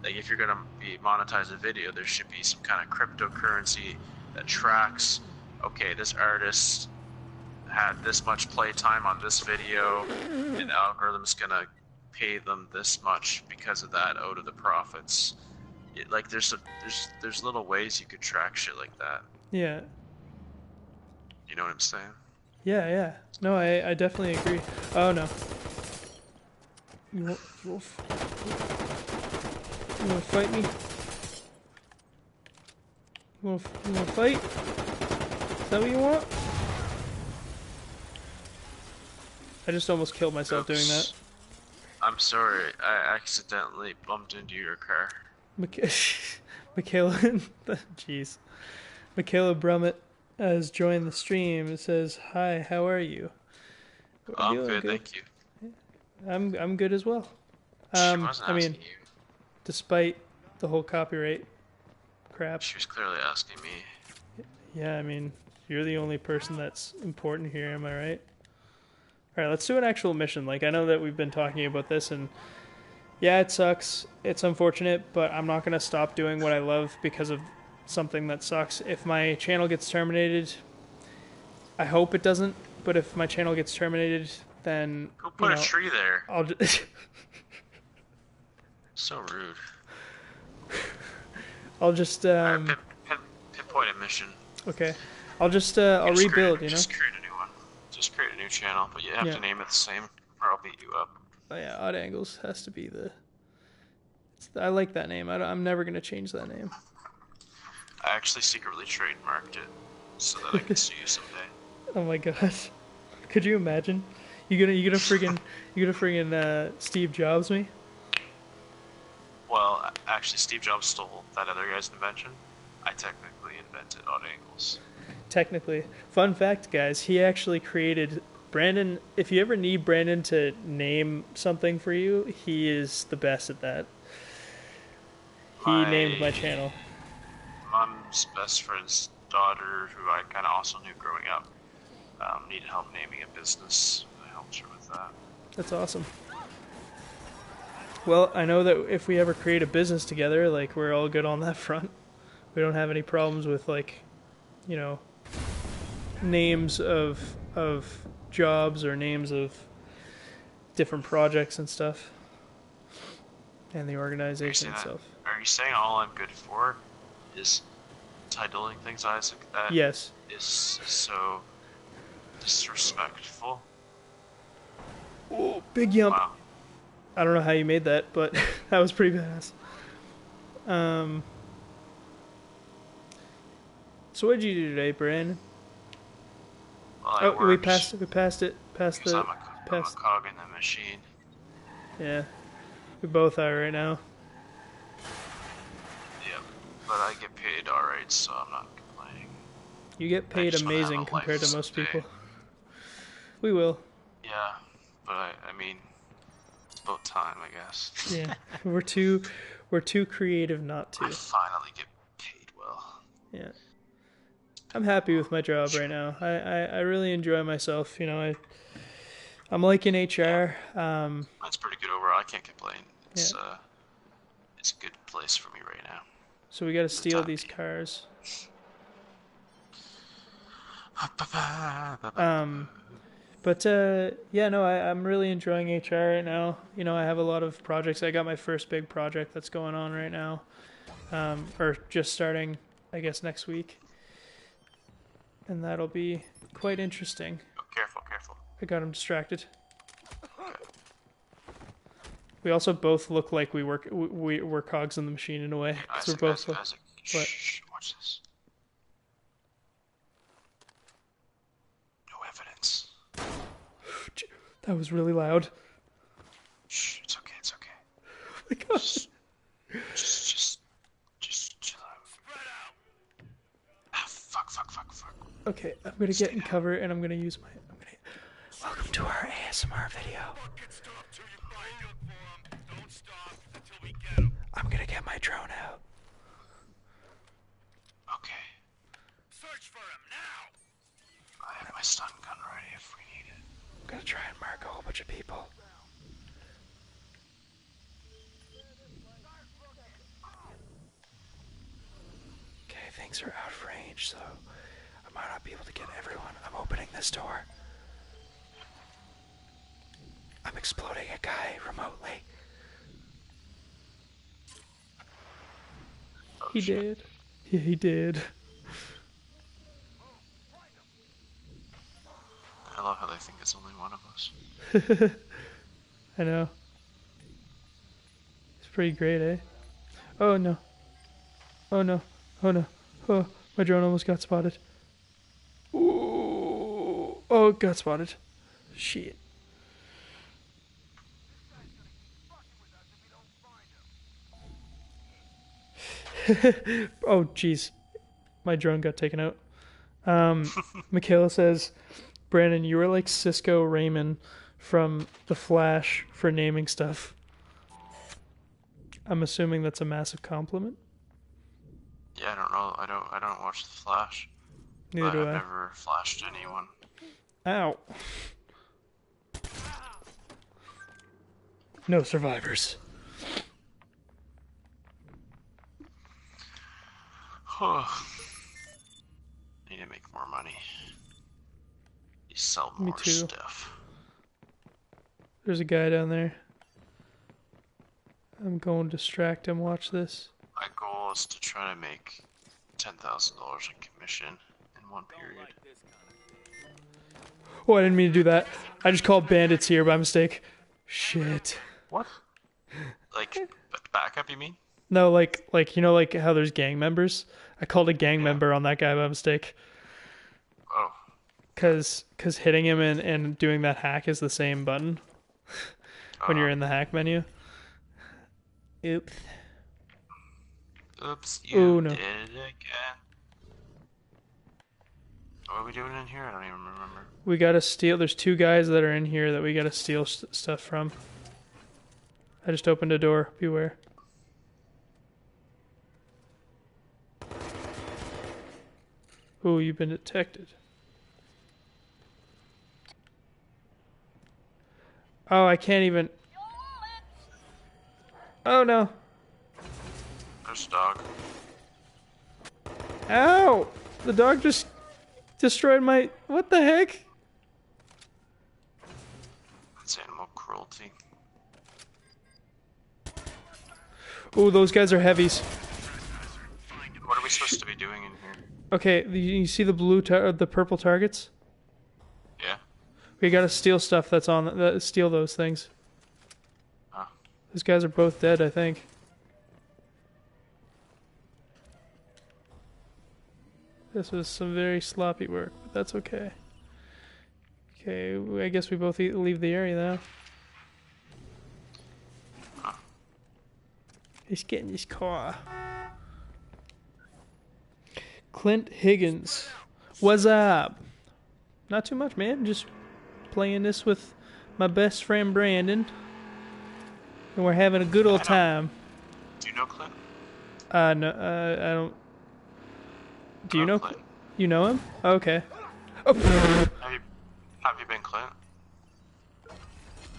Like, if you're going to monetize a video, there should be some kind of cryptocurrency that tracks, okay, this artist had this much playtime on this video, and the algorithm's going to pay them this much because of that out of the profits. Like, there's little ways you could track shit like that. Yeah. You know what I'm saying? Yeah. No, I definitely agree. Oh, no. You want to fight me? You want to fight? Is that what you want? I just almost killed myself doing that. I'm sorry. I accidentally bumped into your car. Michaela, jeez. Michaela Brummett has joined the stream. It says, "Hi, how are you?" I'm good, thank you. I'm good as well. She wasn't asking you. Despite the whole copyright crap. She was clearly asking me. Yeah, I mean, you're the only person that's important here, am I right? Alright, let's do an actual mission. Like, I know that we've been talking about this, and yeah, it sucks. It's unfortunate, but I'm not going to stop doing what I love because of something that sucks. If my channel gets terminated, I hope it doesn't, but if my channel gets terminated, then... Go put a tree there. I'll just... So rude. I'll just... pinpoint a mission. Okay. I'll just, I'll rebuild, you know? Just create a new one. Just create a new channel, but you have to name it the same, or I'll beat you up. Oh yeah, OddAngles has to be the... I like that name. I'm never going to change that name. I actually secretly trademarked it so that I can sue you someday. Oh my god. Could you imagine? You gonna friggin' Steve Jobs me? Well, actually, Steve Jobs stole that other guy's invention. I technically invented OddAngles. Technically. Fun fact, guys, he actually created Brandon. If you ever need Brandon to name something for you, he is the best at that. He named my channel. Mom's best friend's daughter, who I kind of also knew growing up, needed help naming a business. I helped her with that. That's awesome. Well, I know that if we ever create a business together, like, we're all good on that front. We don't have any problems with, like, you know, names of jobs or names of different projects and stuff, and the organization itself. Are you saying all I'm good for is titling things, Isaac? That Yes. is so disrespectful. Oh, big yump. Wow. I don't know how you made that, but that was pretty badass. So what did you do today, Brandon? Well, We passed it. Past I'm a past. cog in the machine. Yeah, we both are right now. Yep. But I get paid alright, so I'm not complaining. You get paid just wanna have amazing a compared to life most someday. people. We will. Yeah, but I mean, it's about time, I guess. Yeah, we're too creative not I to. finally get paid well. Yeah, I'm happy with my job right now. I really enjoy myself. You know, I'm liking HR. That's pretty good overall. I can't complain. It's it's a good place for me right now. So we got to steal these cars. But yeah, no, I'm really enjoying HR right now. You know, I have a lot of projects. I got my first big project that's going on right now, or just starting, I guess, next week, and that'll be quite interesting. Oh, careful, careful. I got him distracted. We also both look like we're cogs in the machine in a way. 'Cause we're both. Isaac. What? Shh, watch this. No evidence. That was really loud. Shh, it's okay, it's okay. Oh my gosh. Just chill out. Ah, fuck. Okay, I'm gonna get in cover and I'm gonna use my. Welcome to our ASMR video. I'm gonna get my drone out. Okay. Search for him now! I have my stun gun ready if we need it. I'm gonna try and mark a whole bunch of people. Okay, things are out of range, so I might not be able to get everyone. I'm opening this door. I'm exploding a guy remotely. Oh, He shit. did. Yeah, he did. I love how they think it's only one of us. I know. It's pretty great, eh? Oh no. Oh no. Oh no. Oh, my drone almost got spotted. Ooh. Oh, it got spotted. Shit. Oh, jeez. My drone got taken out. Michaela says, Brandon, you were like Cisco Raymond from The Flash for naming stuff. I'm assuming that's a massive compliment. Yeah, I don't know. I don't watch The Flash. Neither do I've I. never flashed anyone. Ow. No survivors. Need to make more money. You sell Me more too. stuff. There's a guy down there. I'm going to distract him. Watch this. My goal is to try to make $10,000 in commission in one period. Oh, I didn't mean to do that. I just called bandits here by mistake. Shit. What? Like, backup, you mean? No, like you know, like how there's gang members. I called a gang member on that guy by mistake. Oh. Cause hitting him and doing that hack is the same button when you're in the hack menu. Oops. Oops, you Ooh, no. did it again. What are we doing in here? I don't even remember. We gotta steal. There's 2 guys that are in here that we gotta steal stuff from. I just opened a door. Beware. Ooh, you've been detected. Oh, I can't even... Oh, no. There's a dog. Ow! The dog just destroyed my... What the heck? That's animal cruelty. Ooh, those guys are heavies. What are we supposed to be doing in here? Okay, you see the the purple targets? Yeah. We gotta steal stuff that's on... steal those things. Huh. Those guys are both dead, I think. This was some very sloppy work, but that's okay. Okay, I guess we both leave the area now. Huh. Let's get in this car. Clint Higgins. What's up? Not too much, man. Just playing this with my best friend Brandon. And we're having a good old time. Do you know Clint? No, I don't. Do you know Clint? You know him? Okay. Oh. Have you been Clint?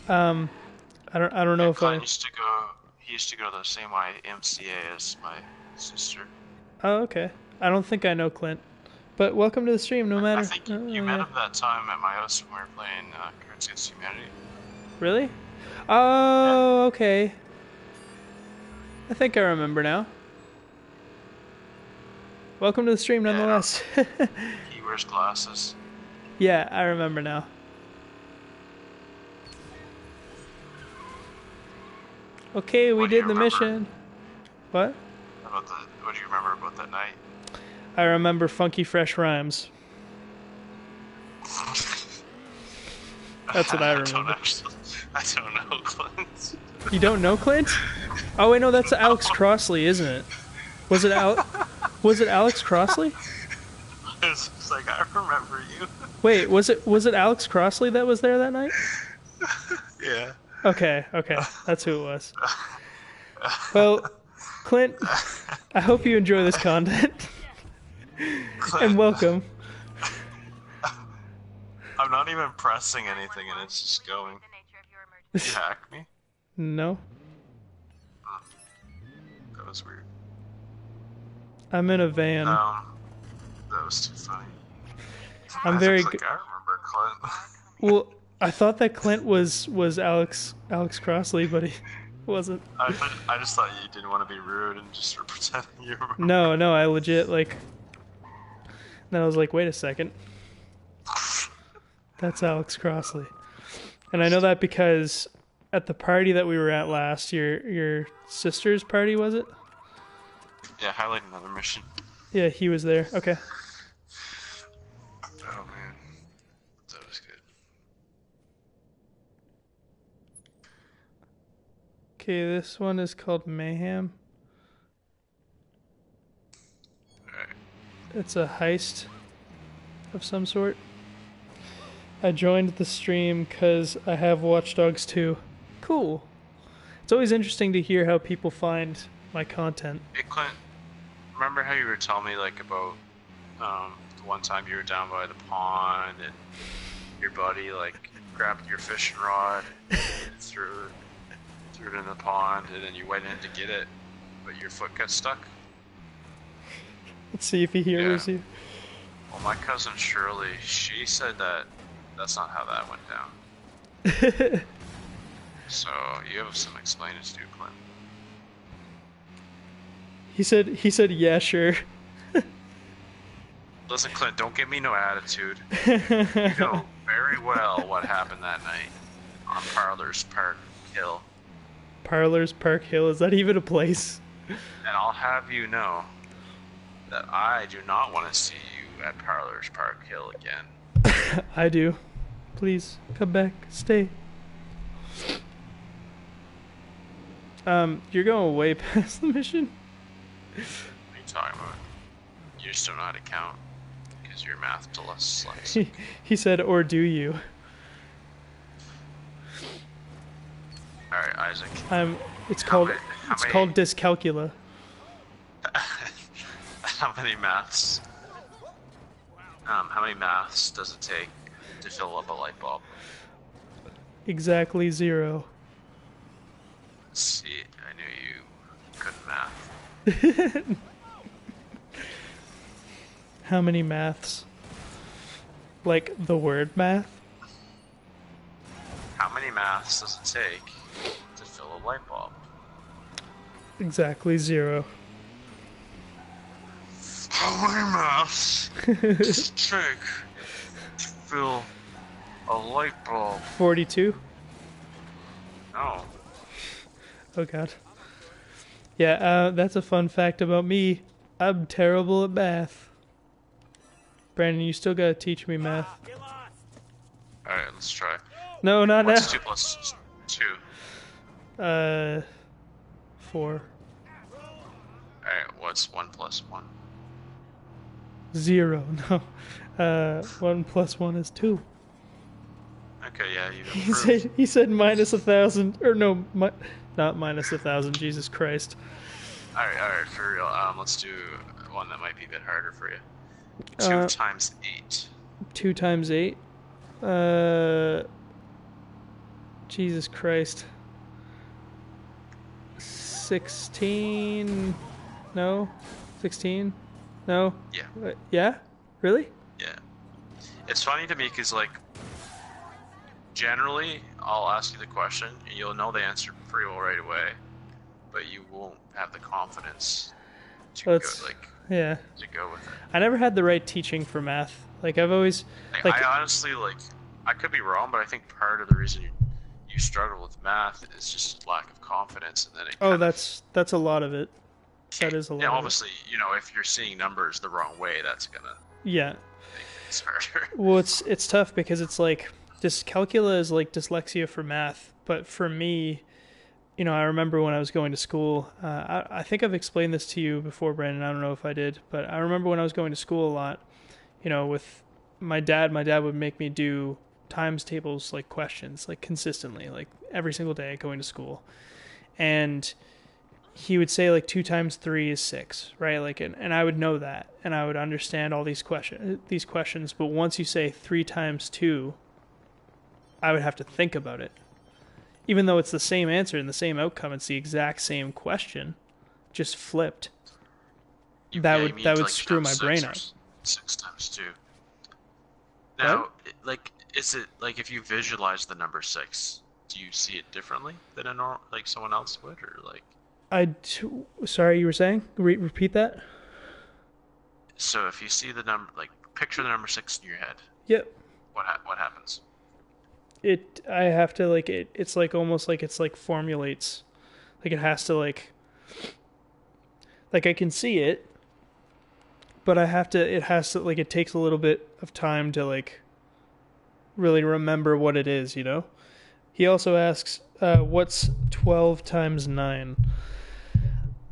I don't know if Clint used to go. He used to go to the same YMCA as my sister. Oh, okay. I don't think I know Clint. But welcome to the stream, no matter. I think you met him that time at my house when we were playing Cards Against Humanity. Really? Oh, okay. I think I remember now. Welcome to the stream, nonetheless. He wears glasses. Yeah, I remember now. Okay, we did the mission. What? What do you remember about that night? I remember funky fresh rhymes. That's what I remember. I don't know Clint. You don't know Clint? Oh wait, no, that's Alex Crossley, isn't it? Was it Alex Crossley? It's just like I remember you. Wait, was it Alex Crossley that was there that night? Yeah. Okay, that's who it was. Well, Clint, I hope you enjoy this content. And welcome. I'm not even pressing anything and it's just going. You hacked me? No. That was weird. I'm in a van. That was too funny. I'm very good. I remember Clint. Well, I thought that Clint was Alex Crossley, but he wasn't. I just thought you didn't want to be rude and just were pretending you were. No, I legit like. Then I was like, wait a second. That's Alex Crossley. And I know that because at the party that we were at last, your sister's party, was it? Yeah, highlight another mission. Yeah, he was there. Okay. Oh man, that was good. Okay, this one is called Mayhem. Alright. It's a heist of some sort. I joined the stream because I have Watch Dogs 2. Cool. It's always interesting to hear how people find my content. Hey Clint, remember how you were telling me like about the one time you were down by the pond and your buddy like grabbed your fishing rod and threw it in the pond and then you went in to get it, but your foot got stuck? Let's see if he hears you. Well, my cousin Shirley, she said that that's not how that went down. So you have some explaining to do, Clint. He said, yeah, sure. Listen, Clint, don't give me no attitude. You know very well what happened that night on Parlors Park Hill. Parlors Park Hill, is that even a place? And I'll have you know that I do not want to see you at Parlors Park Hill again. I do. Please come back. Stay. You're going way past the mission. What are you talking about? You just don't know how to count because your math dyslexic. He said, or do you? All right, Isaac. It's How called dyscalculia. How many maths? How many maths does it take to fill up a light bulb? Exactly 0. See, I knew you couldn't math. How many maths? Like the word math? How many maths does it take to fill a light bulb? Exactly 0. How many maths does it take to fill a light bulb? 42? No. Oh god. Yeah, that's a fun fact about me. I'm terrible at math. Brandon, you still gotta teach me math. Alright, let's try. No, not What's now. 2 plus 2? 4. Alright, what's 1 plus 1? 0. No. 1 plus 1 is 2. Okay, yeah, you improved. He said minus 1,000. Or no, not minus 1,000. Jesus Christ. Alright, for real. Let's do one that might be a bit harder for you. 2 times 8. 2 times 8? Jesus Christ. 16? No? 16? No? Yeah. Yeah? Really? Yeah. It's funny to me because, like, generally, I'll ask you the question, and you'll know the answer pretty well right away, but you won't have the confidence to go, yeah. to go with it. I never had the right teaching for math. Like, I've always... I honestly, I could be wrong, but I think part of the reason you struggle with math is just lack of confidence, and then it that's a lot of it. That is a lot. Yeah, of obviously, if you're seeing numbers the wrong way, that's gonna make things harder. Well, it's tough because it's like dyscalculia is like dyslexia for math, but for me, I remember when I was going to school. I think I've explained this to you before, Brandon. I don't know if I did, but I remember when I was going to school a lot. With my dad would make me do times tables, like questions, like consistently, like every single day going to school, and he would say like 2 times 3 is 6, right? Like, and I would know that, and I would understand all these questions. But once you say 3 times 2, I would have to think about it, even though it's the same answer and the same outcome. It's the exact same question, just flipped. That would screw my brain up. 6 times 2. Now, is it like if you visualize the number 6, do you see it differently than someone else would, or like? Sorry, you were saying? Repeat that? So if you see the number, picture the number 6 in your head. Yep. What happens? I have to it's like almost like it's like formulates. Like it has to like I can see it, but it takes a little bit of time to like really remember what it is, He also asks, what's 12 times 9?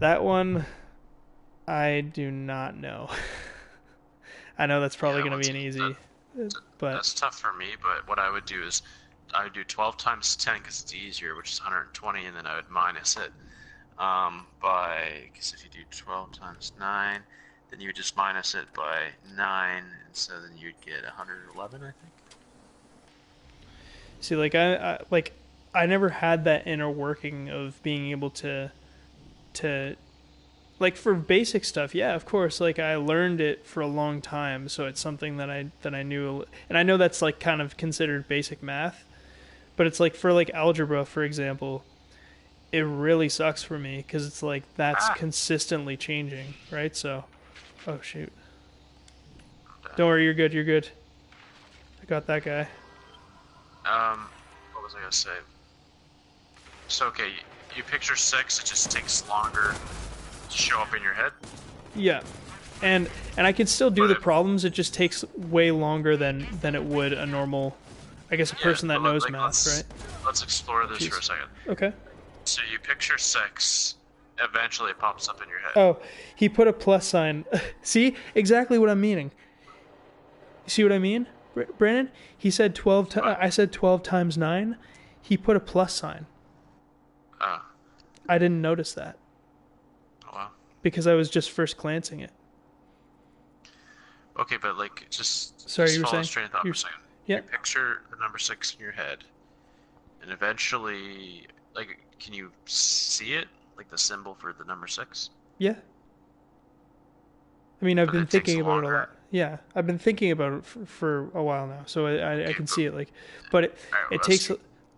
That one, I do not know. I know that's probably going to be an easy, but... That's tough for me, but what I would do is, I would do 12 times 10 because it's easier, which is 120, and then I would minus it because if you do 12 times 9, then you would just minus it by 9, and so then you'd get 111, I think. See, I never had that inner working of being able to for basic stuff. Yeah, of course. I learned it for a long time, so it's something that I knew, and I know that's kind of considered basic math. But it's for algebra, for example, it really sucks for me because it's that's consistently changing, right? So, oh shoot! Don't worry, you're good. You're good. I got that guy. What was I gonna say? So, okay, you picture 6, it just takes longer to show up in your head? Yeah. and I can still do But the problems. It just takes way longer than it would a normal, I guess, a person that knows math, right? Let's explore this for a second. Okay. So you picture 6, eventually it pops up in your head. Oh, he put a plus sign. See? Exactly what I'm meaning. See what I mean, Brandon? He said 12. I said 12 times 9. He put a plus sign. I didn't notice that. Oh, wow. Because I was just first glancing it. Okay, but like, just Sorry, just you were follow saying? straight thought for a second. Yeah. You picture the number 6 in your head, and eventually, like, can you see it? Like the symbol for the number 6? Yeah. I mean, I've But been it takes thinking about it a longer. lot. Yeah, I've been thinking about it for a while now, so I can see it. Like, but Alright, well, it takes.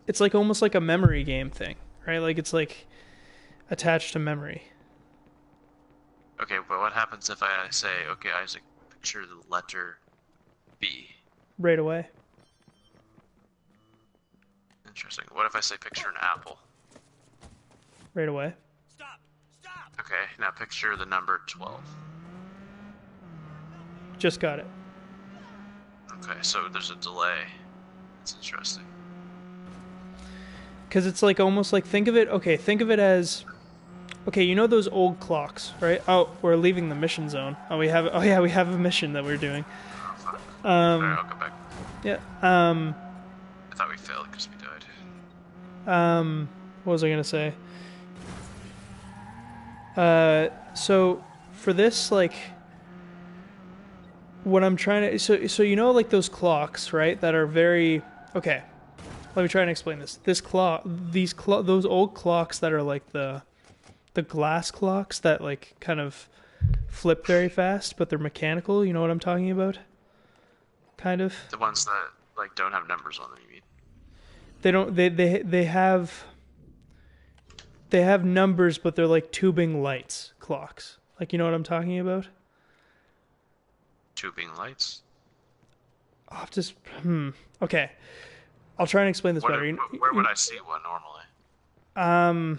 It's like almost like a memory game thing, right? Like it's like attached to memory. Okay, but what happens if I say, okay, Isaac, picture the letter B? Right away. Interesting. What if I say picture an apple? Right away. Stop! Stop! Okay, now picture the number 12. Just got it. Okay, so there's a delay. That's interesting. Because it's like almost like think of it. Okay, think of it as. Okay, you know those old clocks, right? Oh, we're leaving the mission zone. Oh, we have. Oh yeah, we have a mission that we're doing. Oh, fuck. Alright, I'll go back. Yeah. I thought we failed because we died. What was I gonna say? So for this, like, what I'm trying to, so you know, like those clocks, right? That are very okay. Let me try and explain this. Those old clocks that are like the glass clocks that like kind of flip very fast, but they're mechanical. You know what I'm talking about? Kind of. The ones that like don't have numbers on them, you mean? They don't. They have numbers, but they're like tubing lights clocks. Like, you know what I'm talking about? Tubing lights? I'll just okay. I'll try and explain this better. Where would I see one normally?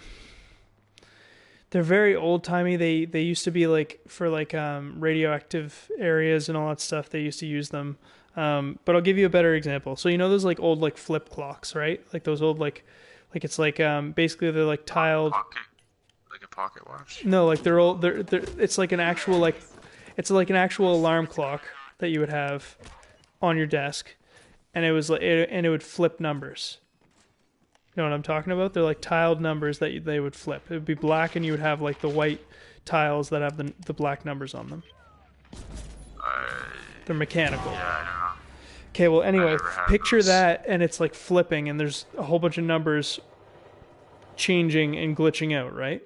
They're very old timey. They used to be like for like radioactive areas and all that stuff. They used to use them. But I'll give you a better example. So you know those like old like flip clocks, right? Like those old like it's like basically they're like tiled. Like a pocket watch? No, like they're old. They're it's like an actual like it's like an actual alarm clock that you would have on your desk, and it was like and it would flip numbers. You know what I'm talking about? They're like tiled numbers that they would flip. It would be black, and you would have like the white tiles that have the black numbers on them. They're mechanical. Yeah, I don't know. Okay, well, anyway, never had picture those. that, and it's like flipping, and there's a whole bunch of numbers changing and glitching out, right?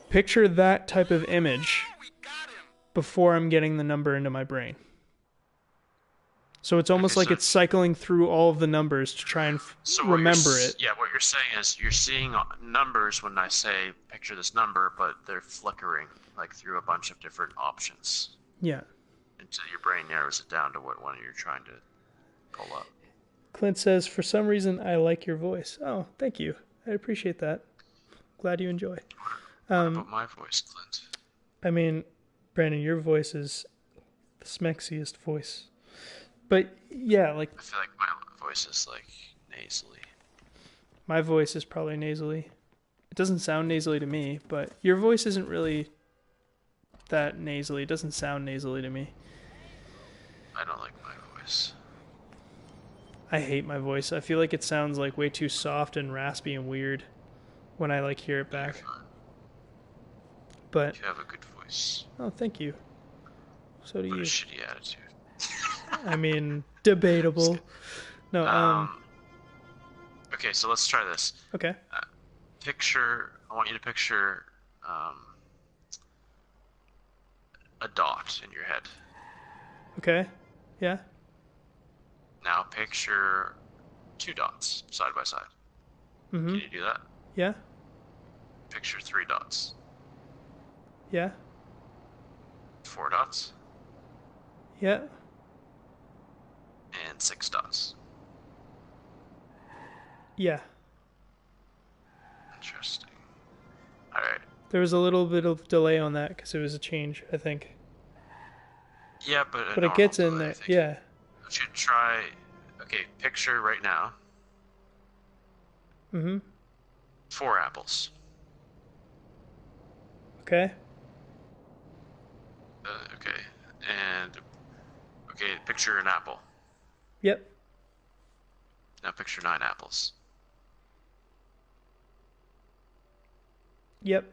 Picture that type of image before I'm getting the number into my brain. So it's almost Okay, like so- it's cycling through all of the numbers to try and So what remember you're, it. Yeah, what you're saying is you're seeing numbers when I say picture this number, but they're flickering like through a bunch of different options Yeah. until your brain narrows it down to what one you're trying to pull up. Clint says, for some reason, I like your voice. Oh, thank you. I appreciate that. Glad you enjoy. What about my voice, Clint? I mean, Brandon, your voice is the smexiest voice. But yeah, like I feel like my voice is like nasally. my voice is probably nasally. It doesn't sound nasally to me, but your voice isn't really that nasally. It doesn't sound nasally to me. I don't like my voice. I hate my voice. I feel like it sounds like way too soft and raspy and weird when I like hear it You're back. fine. But You have a good voice. oh, thank you. So do But a you. shitty attitude. I mean, debatable. No, Okay, so let's try this. okay. I want you to picture a dot in your head. Okay. Yeah. Now picture 2 dots side by side. Mhm. Can you do that? Yeah. Picture 3 dots. Yeah. 4 dots. Yeah. And 6 dots. Yeah. Interesting. Alright. There was a little bit of delay on that because it was a change, I think. Yeah, but But it gets in there. Yeah. You should try. Okay, picture right now. Mm-hmm. 4 apples. Okay. Okay, and okay, picture an apple. Yep. Now picture 9 apples. Yep.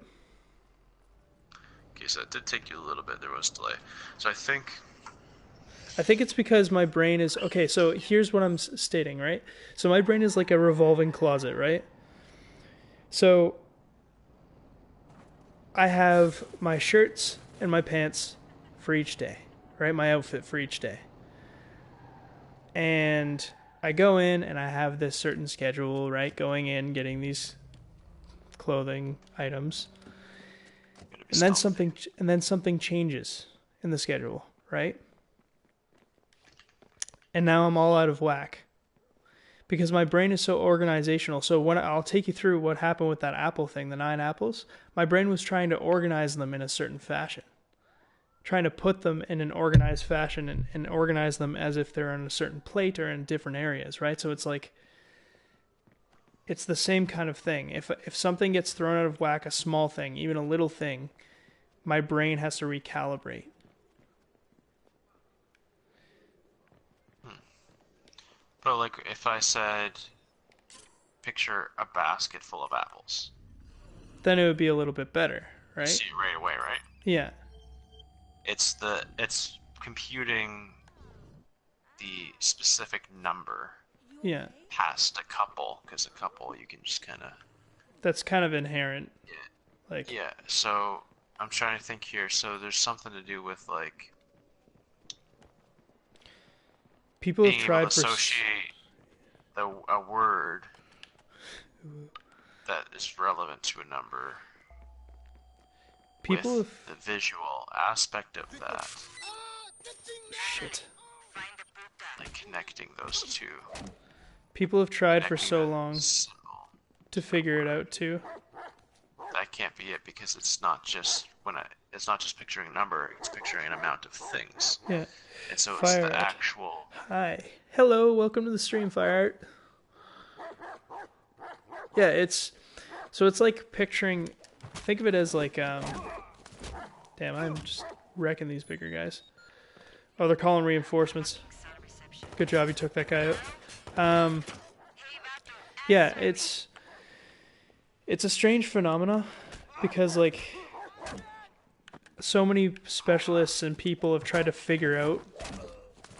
Okay, so it did take you a little bit. There was delay. So I think it's because my brain is... Okay, so here's what I'm stating, right? So my brain is like a revolving closet, right? So I have my shirts and my pants for each day, right? My outfit for each day. And I go in and I have this certain schedule, right? Going in, getting these clothing items. And then something changes in the schedule, right? And now I'm all out of whack. Because my brain is so organizational. So when I'll take you through what happened with that apple thing, the 9 apples, my brain was trying to organize them in a certain fashion. Trying to put them in an organized fashion and organize them as if they're on a certain plate or in different areas, right? So it's like, it's the same kind of thing. If something gets thrown out of whack, a small thing, even a little thing, my brain has to recalibrate. But like if I said picture a basket full of apples. Then it would be a little bit better, right? See it right away, right? Yeah. It's computing the specific number. Yeah. Past a couple, because a couple you can just kind of. That's kind of inherent. Yeah. Like. Yeah. So I'm trying to think here. So there's something to do with like. People have tried to associate a word that is relevant to a number. People with the visual aspect of that. Shit. Like connecting those two. People have tried for so long to figure it out too. That can't be it because it's not just it's not just picturing a number, it's picturing an amount of things. Yeah. And so Fire it's the art. actual. Hi. Hello, welcome to the stream, Fire Art. Yeah, it's like picturing, think of it as like damn, I'm just wrecking these bigger guys. Oh, they're calling reinforcements. Good job, you took that guy out. Yeah, it's a strange phenomena because like so many specialists and people have tried to figure out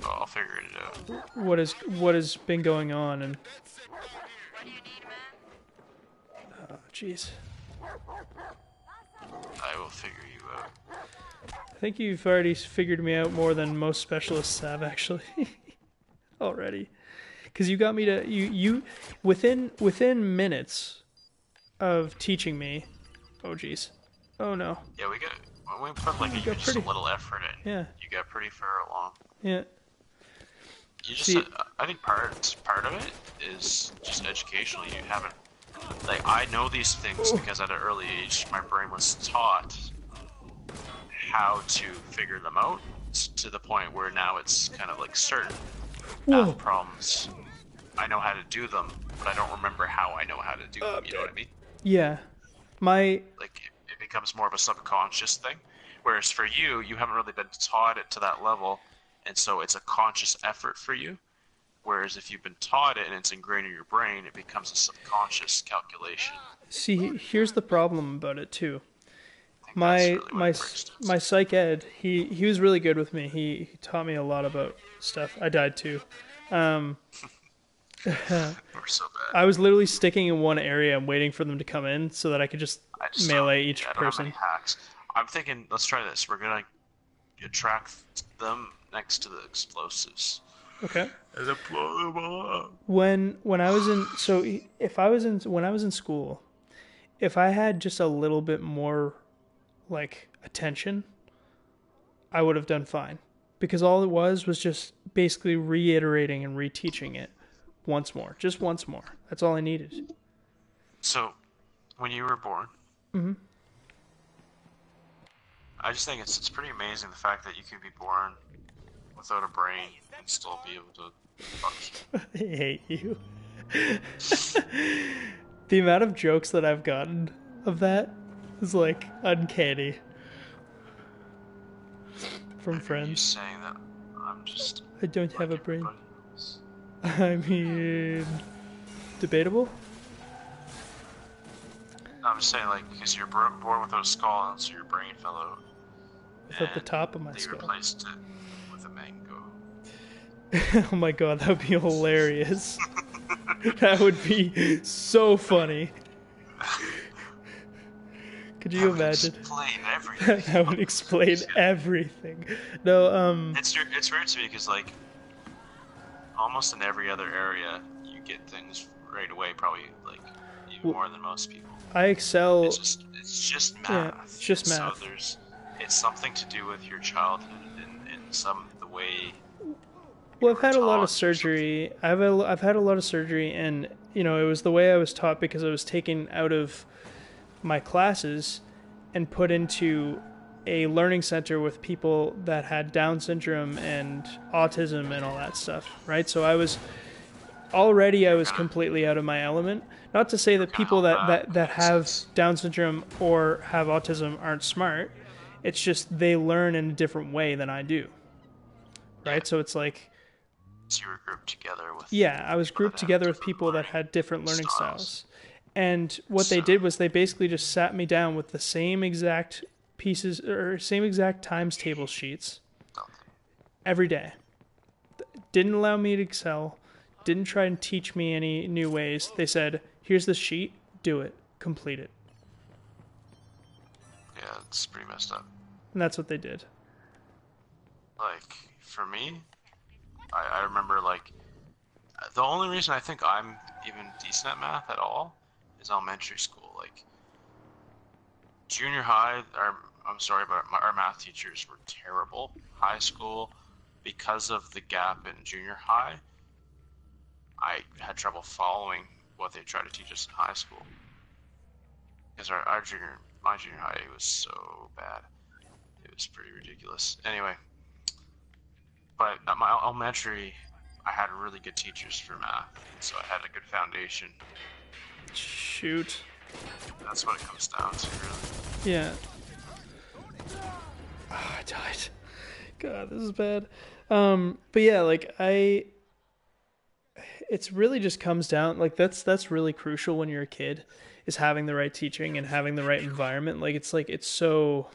I'll figure it out. what has been going on, and oh jeez, I will figure you out. I think you've already figured me out more than most specialists have actually already, because you got me to you within minutes of teaching me. Oh jeez, oh no. Yeah, we put like just a little effort in. Yeah. You got pretty far along. Yeah. You just, I think part of it is just educational. You haven't, like, I know these things because at an early age, my brain was taught how to figure them out to the point where now it's kind of like certain math problems. I know how to do them, but I don't remember how I know how to do them. You know what I mean? Yeah. Like, it becomes more of a subconscious thing. Whereas for you, you haven't really been taught it to that level. And so it's a conscious effort for you. Whereas if you've been taught it and it's ingrained in your brain, it becomes a subconscious calculation. See, here's the problem about it too. My psych ed, he was really good with me. He taught me a lot about stuff. I died too. We're so bad. I was literally sticking in one area and waiting for them to come in so that I could just melee each person. I don't have any hacks. I'm thinking, let's try this. We're gonna track them next to the explosives. Okay. And then blow them all up. When I was in school, if I had just a little bit more like attention, I would have done fine. Because all it was just basically reiterating and reteaching it once more. Just once more. That's all I needed. So, when you were born, I just think it's pretty amazing the fact that you can be born without a brain and still be able to function. I hate you. The amount of jokes that I've gotten of that is like uncanny from You friends. saying that I'm just I don't have a like brain. everybody else. I mean, debatable. I'm just saying, like, because you're born without a skull, and so your brain fell out. Without the and top of my they skull. replaced it with a mango. Oh my god, that would be hilarious. That would be so funny. Could you imagine? Explain everything. That would explain everything. No, It's weird to me because, like, almost in every other area, you get things right away, probably, like, even more than most people. I excel. It's just math. Yeah, it's just math. So it's something to do with your childhood in the way. Well, I've had a lot taught or of surgery. I've had a lot of surgery, and it was the way I was taught because I was taken out of my classes and put into a learning center with people that had Down syndrome and autism and all that stuff, right? So I was completely out of my element. Not to say that people that have Down syndrome or have autism aren't smart. It's just they learn in a different way than I do, right? Yeah. So it's like, So you were grouped together with. yeah, I was grouped together with people that had different learning styles. And what they did was they basically just sat me down with the same exact pieces or same exact times table sheets every day. Didn't allow me to excel. Didn't try and teach me any new ways. They said, here's the sheet, do it, complete it. Yeah, it's pretty messed up. And that's what they did. Like, for me, I remember, like, the only reason I think I'm even decent at math at all is elementary school. Like, junior high, I'm sorry, but our math teachers were terrible. High school, because of the gap in junior high, I had trouble following what they tried to teach us in high school. Because my junior high was so bad. It was pretty ridiculous. Anyway, but at my elementary, I had really good teachers for math, so I had a good foundation. Shoot. That's what it comes down to, really. Yeah. Oh, I died. God, this is bad. But yeah, like it's really just comes down, like that's really crucial when you're a kid, is having the right teaching and having the right environment. It's so.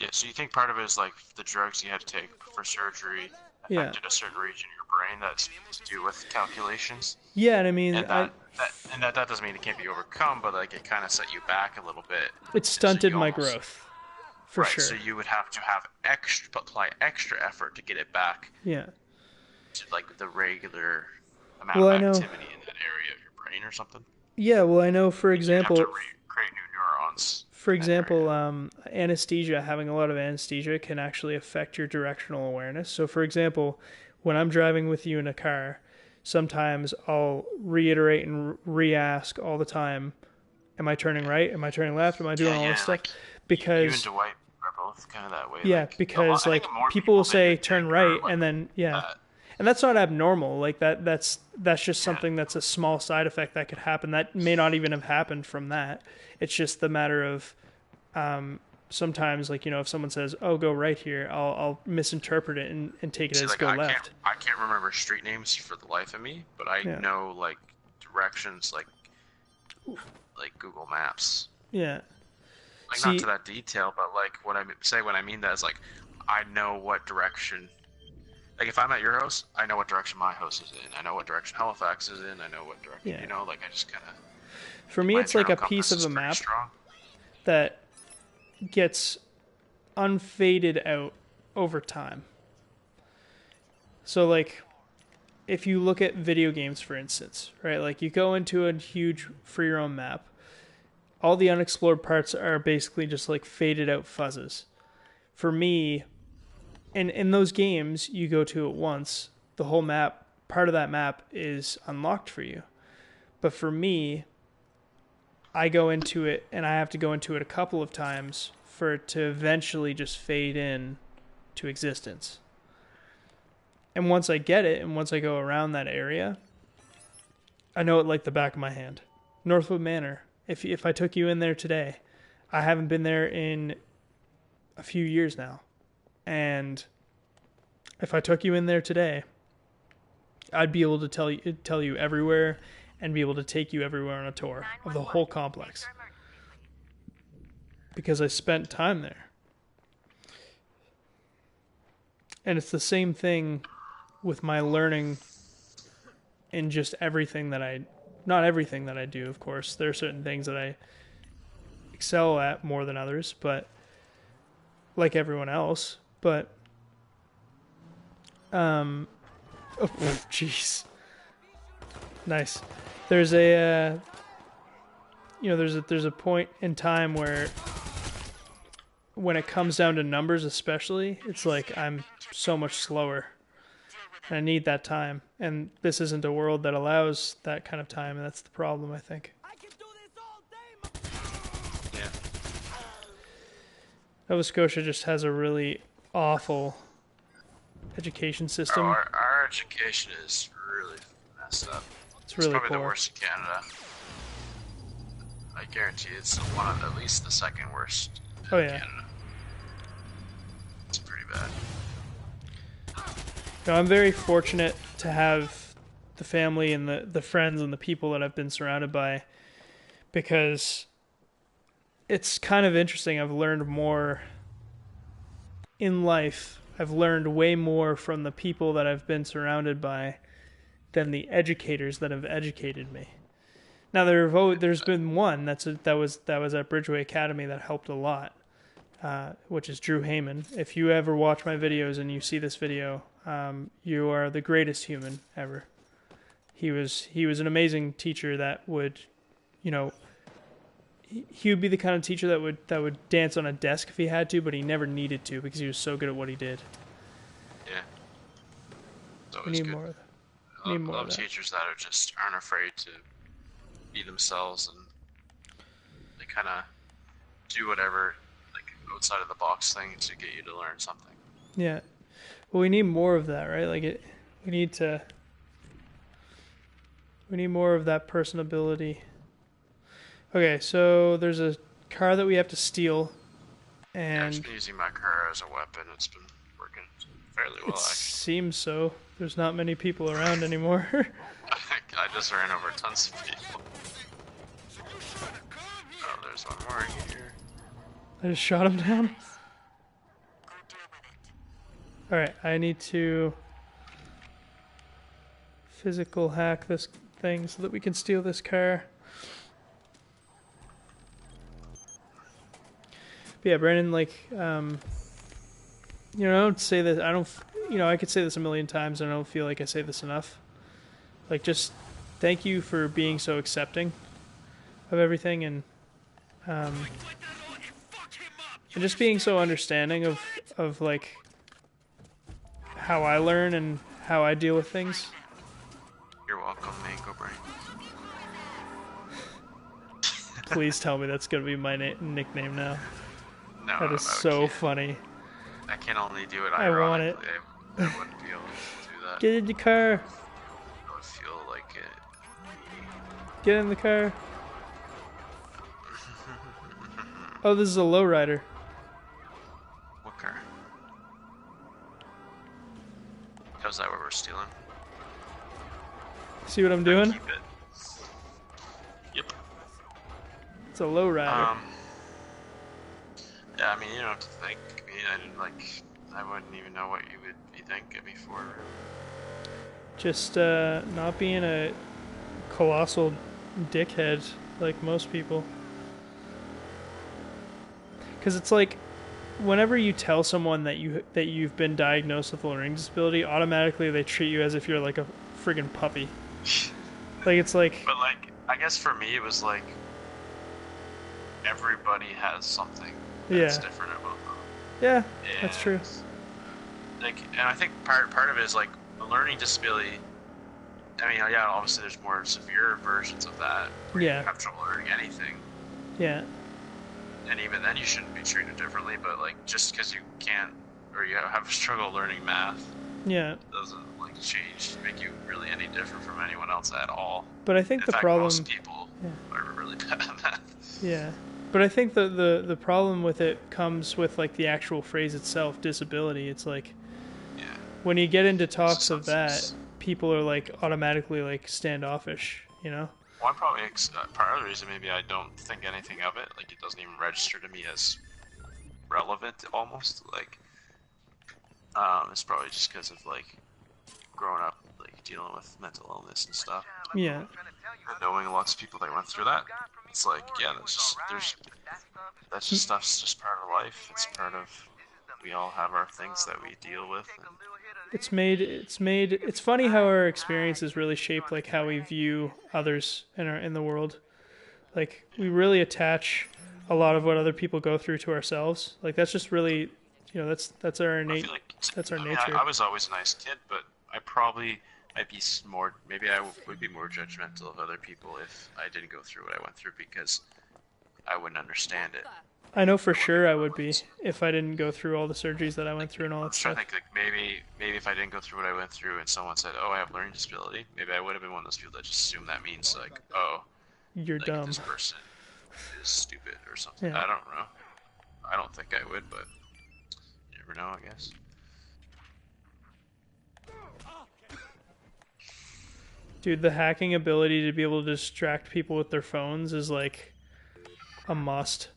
Yeah, so you think part of it is like the drugs you had to take for surgery affected a certain region in your brain that's to do with calculations? Yeah, and I mean, that doesn't mean it can't be overcome, but like it kind of set you back a little bit. It stunted my growth, for sure. So you would have to have apply extra effort to get it back. Yeah. To like the regular amount of activity in that area of your brain or something. Yeah, well, I know, for example, you have to create new neurons. For example, anesthesia, having a lot of anesthesia can actually affect your directional awareness. So, for example, when I'm driving with you in a car, sometimes I'll reiterate and re-ask all the time, am I turning right? Am I turning left? Am I doing all this stuff? Like, because you and Dwight are both kind of that way. Yeah, like, because like people will say turn right, and then and that's not abnormal. Like that's just something that's a small side effect that could happen. That may not even have happened from that. It's just the matter of sometimes, like, if someone says, "Oh, go right here," I'll misinterpret it and take it as go left. I can't remember street names for the life of me, but I know like directions like Google Maps. Yeah. Like, not to that detail, but like what I mean that is like I know what direction. Like, if I'm at your house, I know what direction my house is in. I know what direction Halifax is in. I know what direction, like, I just kind of... For me, it's like a piece of a map that gets unfaded out over time. So, like, if you look at video games, for instance, right? Like, you go into a huge free roam map. All the unexplored parts are basically just, like, faded out fuzzes. For me... And in those games, you go to it once, the whole map, part of that map is unlocked for you. But for me, I go into it, and I have to go into it a couple of times for it to eventually just fade in to existence. And once I get it, and once I go around that area, I know it like the back of my hand. Northwood Manor. If I took you in there today, I haven't been there in a few years now. And if I took you in there today, I'd be able to tell you everywhere and be able to take you everywhere on a tour of the whole complex. Because I spent time there. And it's the same thing with my learning in just everything that not everything that I do, of course. There are certain things that I excel at more than others, but like everyone else, but oh jeez. Nice. There's a there's a point in time where when it comes down to numbers especially, it's like I'm so much slower. And I need that time. And this isn't a world that allows that kind of time, and that's the problem, I think. Yeah. Nova Scotia just has a really awful education system. Our education is really messed up. It's really probably poor. the worst in Canada. I guarantee it's one of, at least the second worst in Canada. It's pretty bad. No, I'm very fortunate to have the family and the friends and the people that I've been surrounded by, because it's kind of interesting. I've learned more in life. I've learned way more from the people that I've been surrounded by than the educators that have educated me. Now there's been one that was at Bridgeway Academy that helped a lot, which is Drew Heyman. If you ever watch my videos and you see this video, you are the greatest human ever. He was an amazing teacher that would, he would be the kind of teacher that would dance on a desk if he had to, but he never needed to because he was so good at what he did. Yeah. We need more of that. I love teachers that aren't afraid to be themselves, and they kind of do whatever, like, outside of the box thing to get you to learn something. Yeah. Well, we need more of that, right? Like we need more of that personability. Okay, so there's a car that we have to steal, and I've been using my car as a weapon. It's been working fairly well, actually. Seems so. There's not many people around anymore. I just ran over tons of people. Oh, there's one more here. I just shot him down. Alright, I need to physical hack this thing so that we can steal this car. But yeah, Brandon, like, I don't say this, I could say this a million times and I don't feel like I say this enough. Like, just thank you for being so accepting of everything, and just being so understanding of like how I learn and how I deal with things. You're welcome, Mango Brain. Please tell me that's gonna be my nickname now. No, that is so funny. I can only do it I want it. I wouldn't be able to do that. Get in the car. I would feel like it. Get in the car. Oh, this is a lowrider. What car? How's that what we're stealing? See what I'm doing? Keep it. Yep. It's a lowrider. Yeah, I mean, you don't have to thank me. I wouldn't even know what you would be thanking me for. Just not being a colossal dickhead like most people. Because it's like, whenever you tell someone that you've been diagnosed with a learning disability, automatically they treat you as if you're like a friggin' puppy. Like, it's like... But, like, I guess for me it was like, everybody has something that's different about them. Yeah, that's true. Like, and I think part of it is, like, a learning disability. I mean, yeah, obviously there's more severe versions of that where you have trouble learning anything. Yeah. and even then you shouldn't be treated differently. But like, just because you can't or you have a struggle learning math, Yeah. doesn't like make you really any different from anyone else at all. But I think In the fact, problem. most people are really bad at math. Yeah. But I think the problem with it comes with like the actual phrase itself, disability. It's like when you get into talks of that, people are like automatically like standoffish, you know? Well, I'm probably part of the reason maybe I don't think anything of it. Like it doesn't even register to me as relevant almost. Like it's probably just because of like growing up like dealing with mental illness and stuff. Yeah. And knowing lots of people that went through that, it's like that's just stuff's just part of life. It's part of we all have our things that we deal with. And It's funny how our experiences really shape like how we view others in the world. Like we really attach a lot of what other people go through to ourselves. Like that's just really, you know, that's our innate, that's our nature. I was always a nice kid, but I probably might be more. Maybe I would be more judgmental of other people if I didn't go through what I went through because I wouldn't understand it. I know for sure I would be if I didn't go through all the surgeries that I went through and all that stuff. I'm trying to think, like maybe if I didn't go through what I went through and someone said, "Oh, I have learning disability," maybe I would have been one of those people that just assume that means like, "Oh, you're like, dumb. This person is stupid or something." Yeah. I don't know. I don't think I would, but you never know, I guess. Dude, the hacking ability to be able to distract people with their phones is like a must.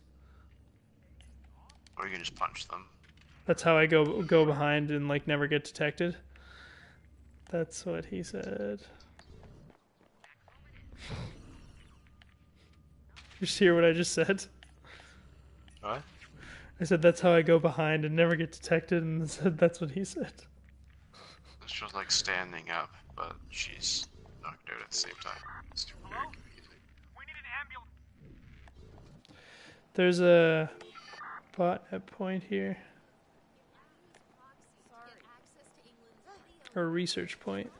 Or you can just punch them. That's how I go behind and like never get detected. That's what he said. You just hear what I just said? What? I said that's how I go behind and never get detected, and said that's what he said. She was like standing up, but she's knocked out at the same time. It's very confusing. We need an ambulance. There's a botnet point here. Or a research point.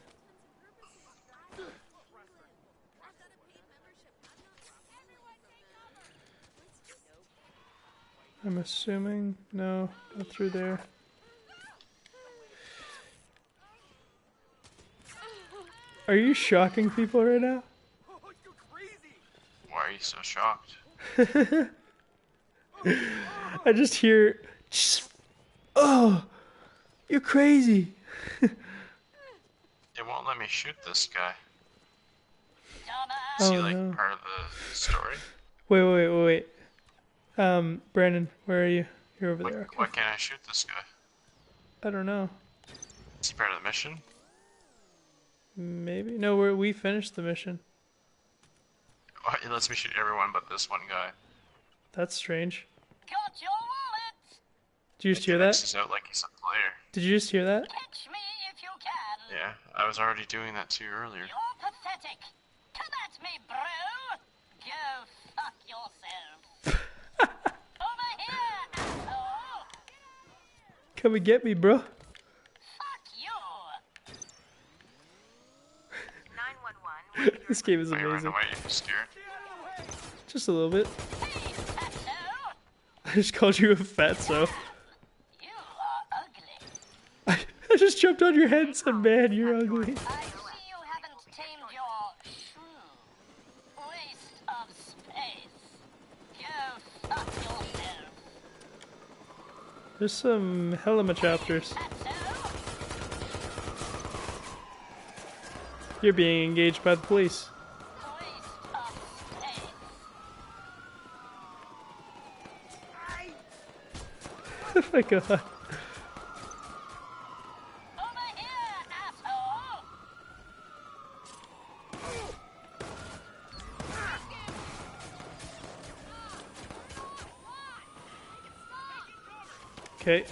I'm assuming, no, not through there. Are you shocking people right now? Why are you so shocked? I just hear, oh, you're crazy. It won't let me shoot this guy. Oh, Is he like no. part of the story? Wait. Brandon, where are you? You're over there. Why can't I shoot this guy? I don't know. Is he part of the mission? Maybe. No, we finished the mission. Oh, it lets me shoot everyone but this one guy. That's strange. Got your wallet. Did you just hear that? He's out like he's a player. Did you just hear that? Catch me if you can. Yeah, I was already doing that to you earlier. You're pathetic. Come at me, bro. Go fuck yourself. Over here, asshole. Come and get me, bro. Fuck you. 911. This game is Why you running amazing. away? You scared? Just a little bit. Hey, fatso. I just called you a fatso. You are ugly. I just jumped on your head and said, man, you're ugly. I see you haven't tamed your shrew. Waste of space. Go fuck yourself. There's some hella chapters. Fatso. You're being engaged by the police. Waste of space. Oh my god. Over here, asshole. Okay.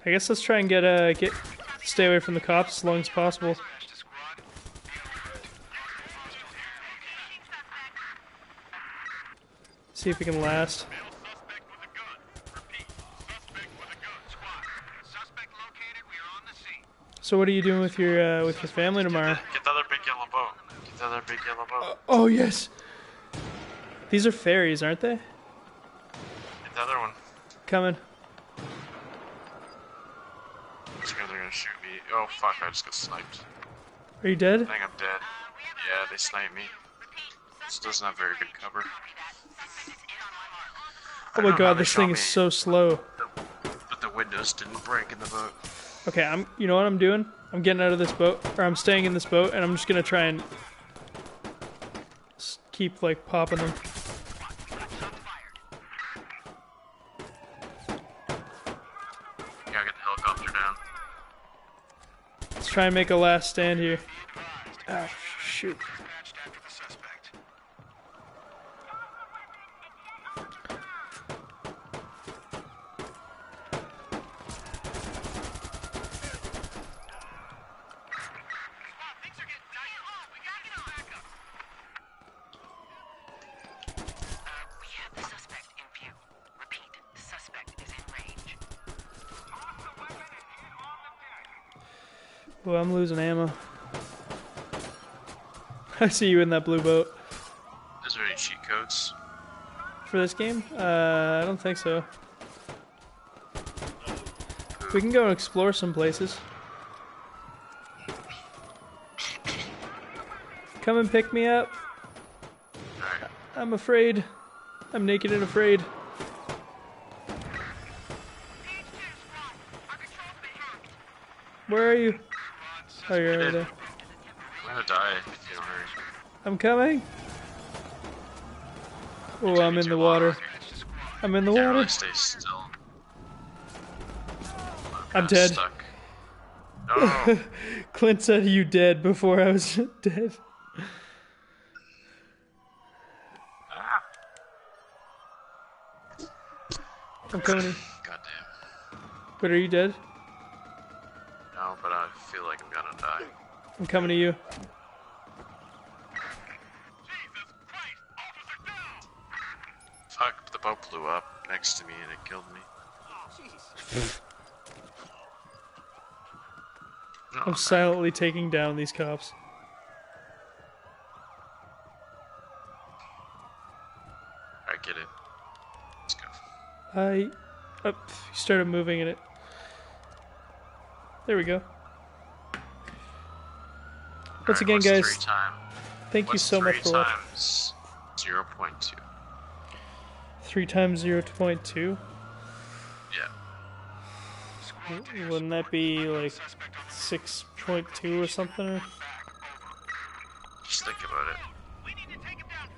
I guess let's try and stay away from the cops as long as possible. See if we can last. Suspect with a gun. Repeat. Suspect with a gun. Squad. Suspect located. We are on the scene. So what are you doing with your family tomorrow? Get the other big yellow boat. Get the other big yellow boat. Oh yes. These are ferries, aren't they? Coming. I'm scared they're gonna shoot me. Oh fuck, I just got sniped. Are you dead? I think I'm dead. Yeah, they sniped me. This doesn't have very good cover. Oh my god, this thing is so slow. But the windows didn't break in the boat. Okay, you know what I'm doing? I'm getting out of this boat, or I'm staying in this boat, and I'm just gonna try and keep, like, popping them. Gotta get the helicopter down. Let's try and make a last stand here. Ah, shoot. Oh, I'm losing ammo. I see you in that blue boat. Is there any cheat codes? For this game? I don't think so. We can go and explore some places. Come and pick me up. Alright. I'm afraid. I'm naked and afraid. Where are you? Oh, you're over there. I'm gonna die if you don't hurry. I'm coming. Oh, I'm in the water. I'm in the Can't water. really stay still. I'm kinda dead. Stuck. No. Clint said you dead before I was dead. I'm coming in. Goddamn. But are you dead? No, but I feel like I'm gonna die. I'm coming to you. Fuck, the boat blew up next to me and it killed me. No, I'm silently taking down these cops. Alright, get it. Let's go. You started moving in it. There we go. Once again, What's guys, 3 times? thank you What's so much 3 for watching. times 0.2? 3 times 0.2? Yeah. Wouldn't that be like 6.2 or something? Just think about it. We need to take him down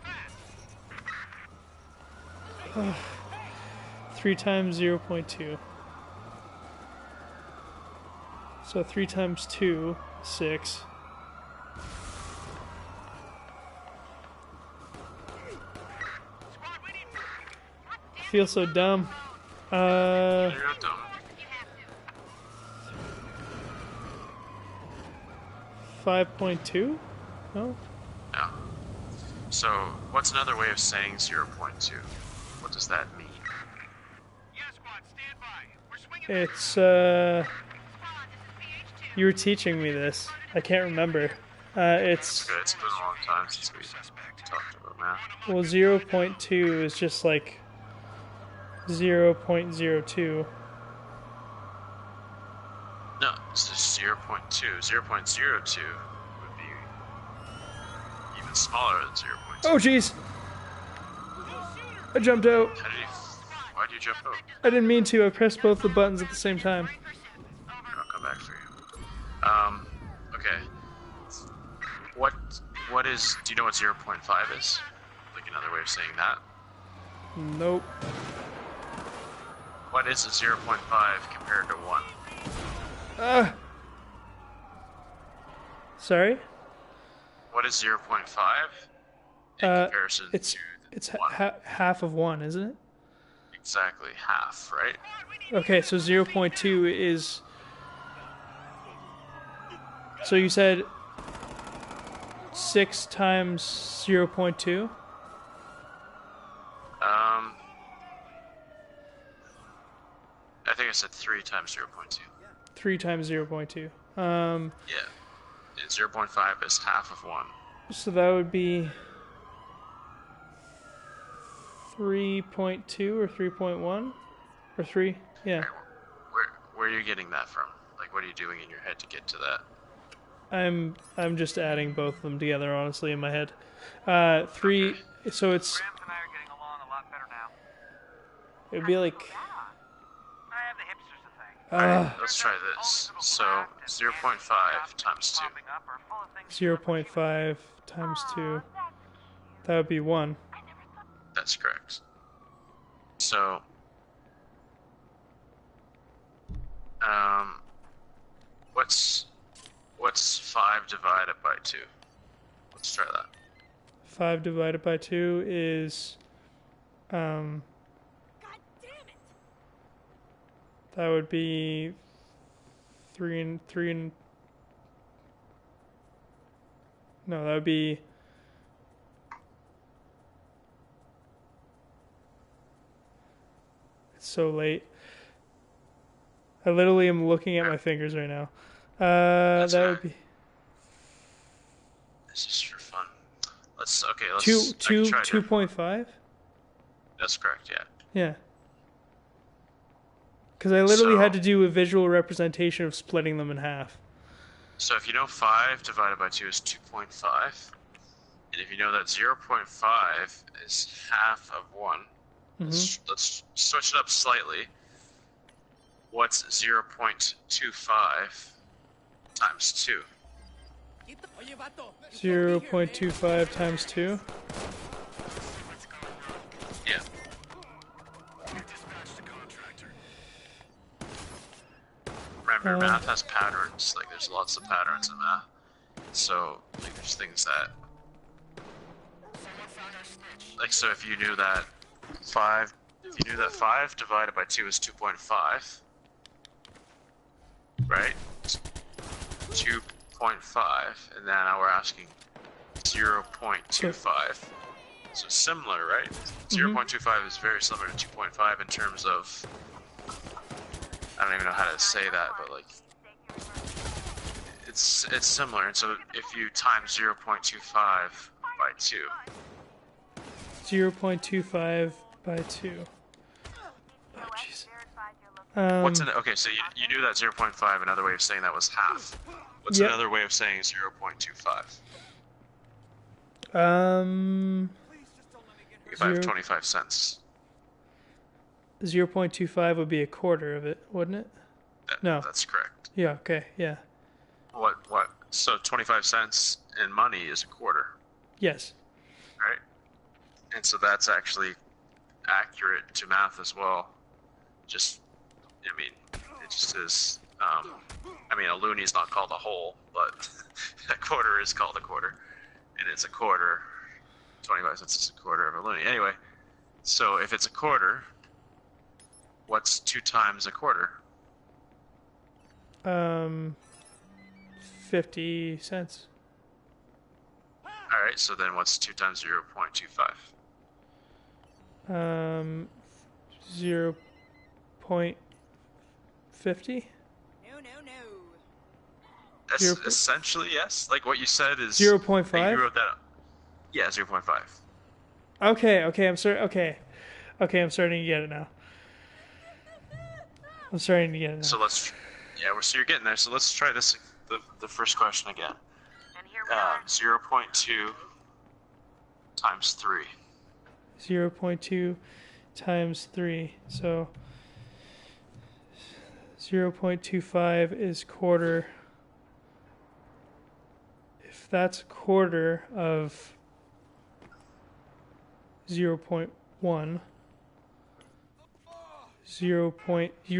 fast. 3 times 0.2. So 3 times 2, 6. I feel so dumb. You're dumb. 5.2? No? No. So, what's another way of saying 0.2? What does that mean? Yeah, squad, stand by. We're swinging. It's, you were teaching me this. I can't remember. It's, Good, it's been a long time since we talked about math. well, 0.2 is just like 0.02. No, it's just 0.2. 0.02 would be even smaller than 0.2. Oh, jeez! I jumped out. How did you... Why'd you jump out? I didn't mean to. I pressed both the buttons at the same time. I'll come back for you. Okay. What is... Do you know what 0.5 is? Like another way of saying that? Nope. What is a 0.5 compared to 1? Sorry? What is 0.5 in comparison It's to 1? half of 1, isn't it? Exactly, half, right? Okay, so 0.2 is... So you said 6 times 0.2? I think I said 3 times 0.2. 3 times 0.2. Yeah. And 0.5 is half of 1. So that would be 3.2 or 3.1? Or 3? Yeah. Where are you getting that from? Like, what are you doing in your head to get to that? I'm just adding both of them together, honestly, in my head. 3, so it's... Grams and I are getting along a lot better now. It would be like... I have the hipsters to thank. Alright, let's try this. So, 0.5 times 2. 0.5 times 2. That would be 1. That's correct. So, what's 5 divided by 2? Let's try that. 5 divided by 2 is... God damn it! That would be 3 and... No, that would be... It's so late. I literally am looking at my fingers right now. That would be... It's just for fun. Let's 2.5? That's correct, yeah. Yeah. Because I literally had to do a visual representation of splitting them in half. So if you know 5 divided by 2 is 2.5, and if you know that 0.5 is half of 1, let's switch it up slightly. What's 0.25 times 2? 0.25 times 2? Yeah. Remember, math has patterns. Like, there's lots of patterns in math. So, like, there's things that... Like, so if you knew that 5 divided by 2 is 2.5, right? 2.5, and then now we're asking 0.25. So similar, right? 0.25 is very similar to 2.5 in terms of... I don't even know how to say that, but like... It's similar, and so if you times 0.25 by 2... 0.25 by 2. Oh, jeez. Okay, so you knew that 0.5, another way of saying that was half. What's another way of saying 0.25? If I have 25 cents. 0.25 would be a quarter of it, wouldn't it? No. That's correct. Yeah, okay, yeah. What? So 25 cents in money is a quarter. Yes. Right? And so that's actually accurate to math as well. Just, I mean, it just is, I mean, a loonie is not called a whole, but a quarter is called a quarter. And it's a quarter. 25 cents is a quarter of a loonie. Anyway, so if it's a quarter, what's 2 times a quarter? 50 cents. Alright, so then what's 2 times 0.25? 0.50? No. Essentially, yes. Like what you said is... 0.5? You wrote that up. Yeah, 0.5. Okay, I'm sorry. Okay, I'm starting to get it now. So let's... Yeah, so you're getting there. So let's try this, the first question again. And here we are. 0.2 times 3. 0.2 times 3. So 0.25 is quarter. If that's a quarter of 0.1, you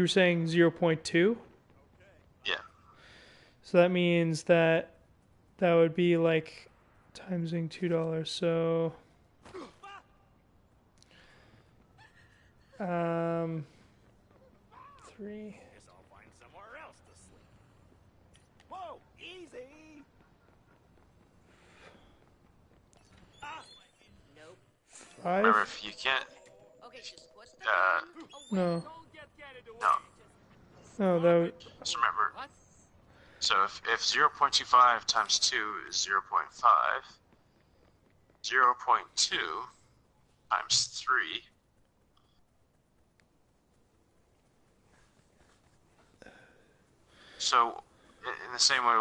were saying 0.2? Yeah. So that means that would be like timesing $2. So 3. Guess I'll find somewhere else to sleep. Whoa, easy. Nope. 5? Remember, if you can't... Okay, just push the No. Don't get it away. No. No, that would... Just remember. So if 0.25 times 2 is 0.5, 0.2 times 3 So, in the same way,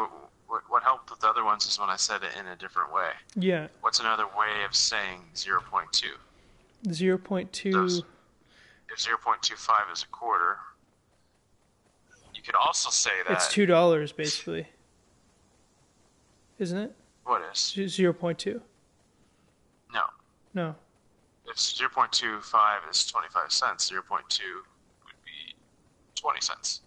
what helped with the other ones is when I said it in a different way. Yeah. What's another way of saying 0.2? 0.2. If 0.25 is a quarter, you could also say that... It's $2, basically. Isn't it? What is? 0.2. No. No. If 0.25 is 25 cents, 0.2 would be 20 cents.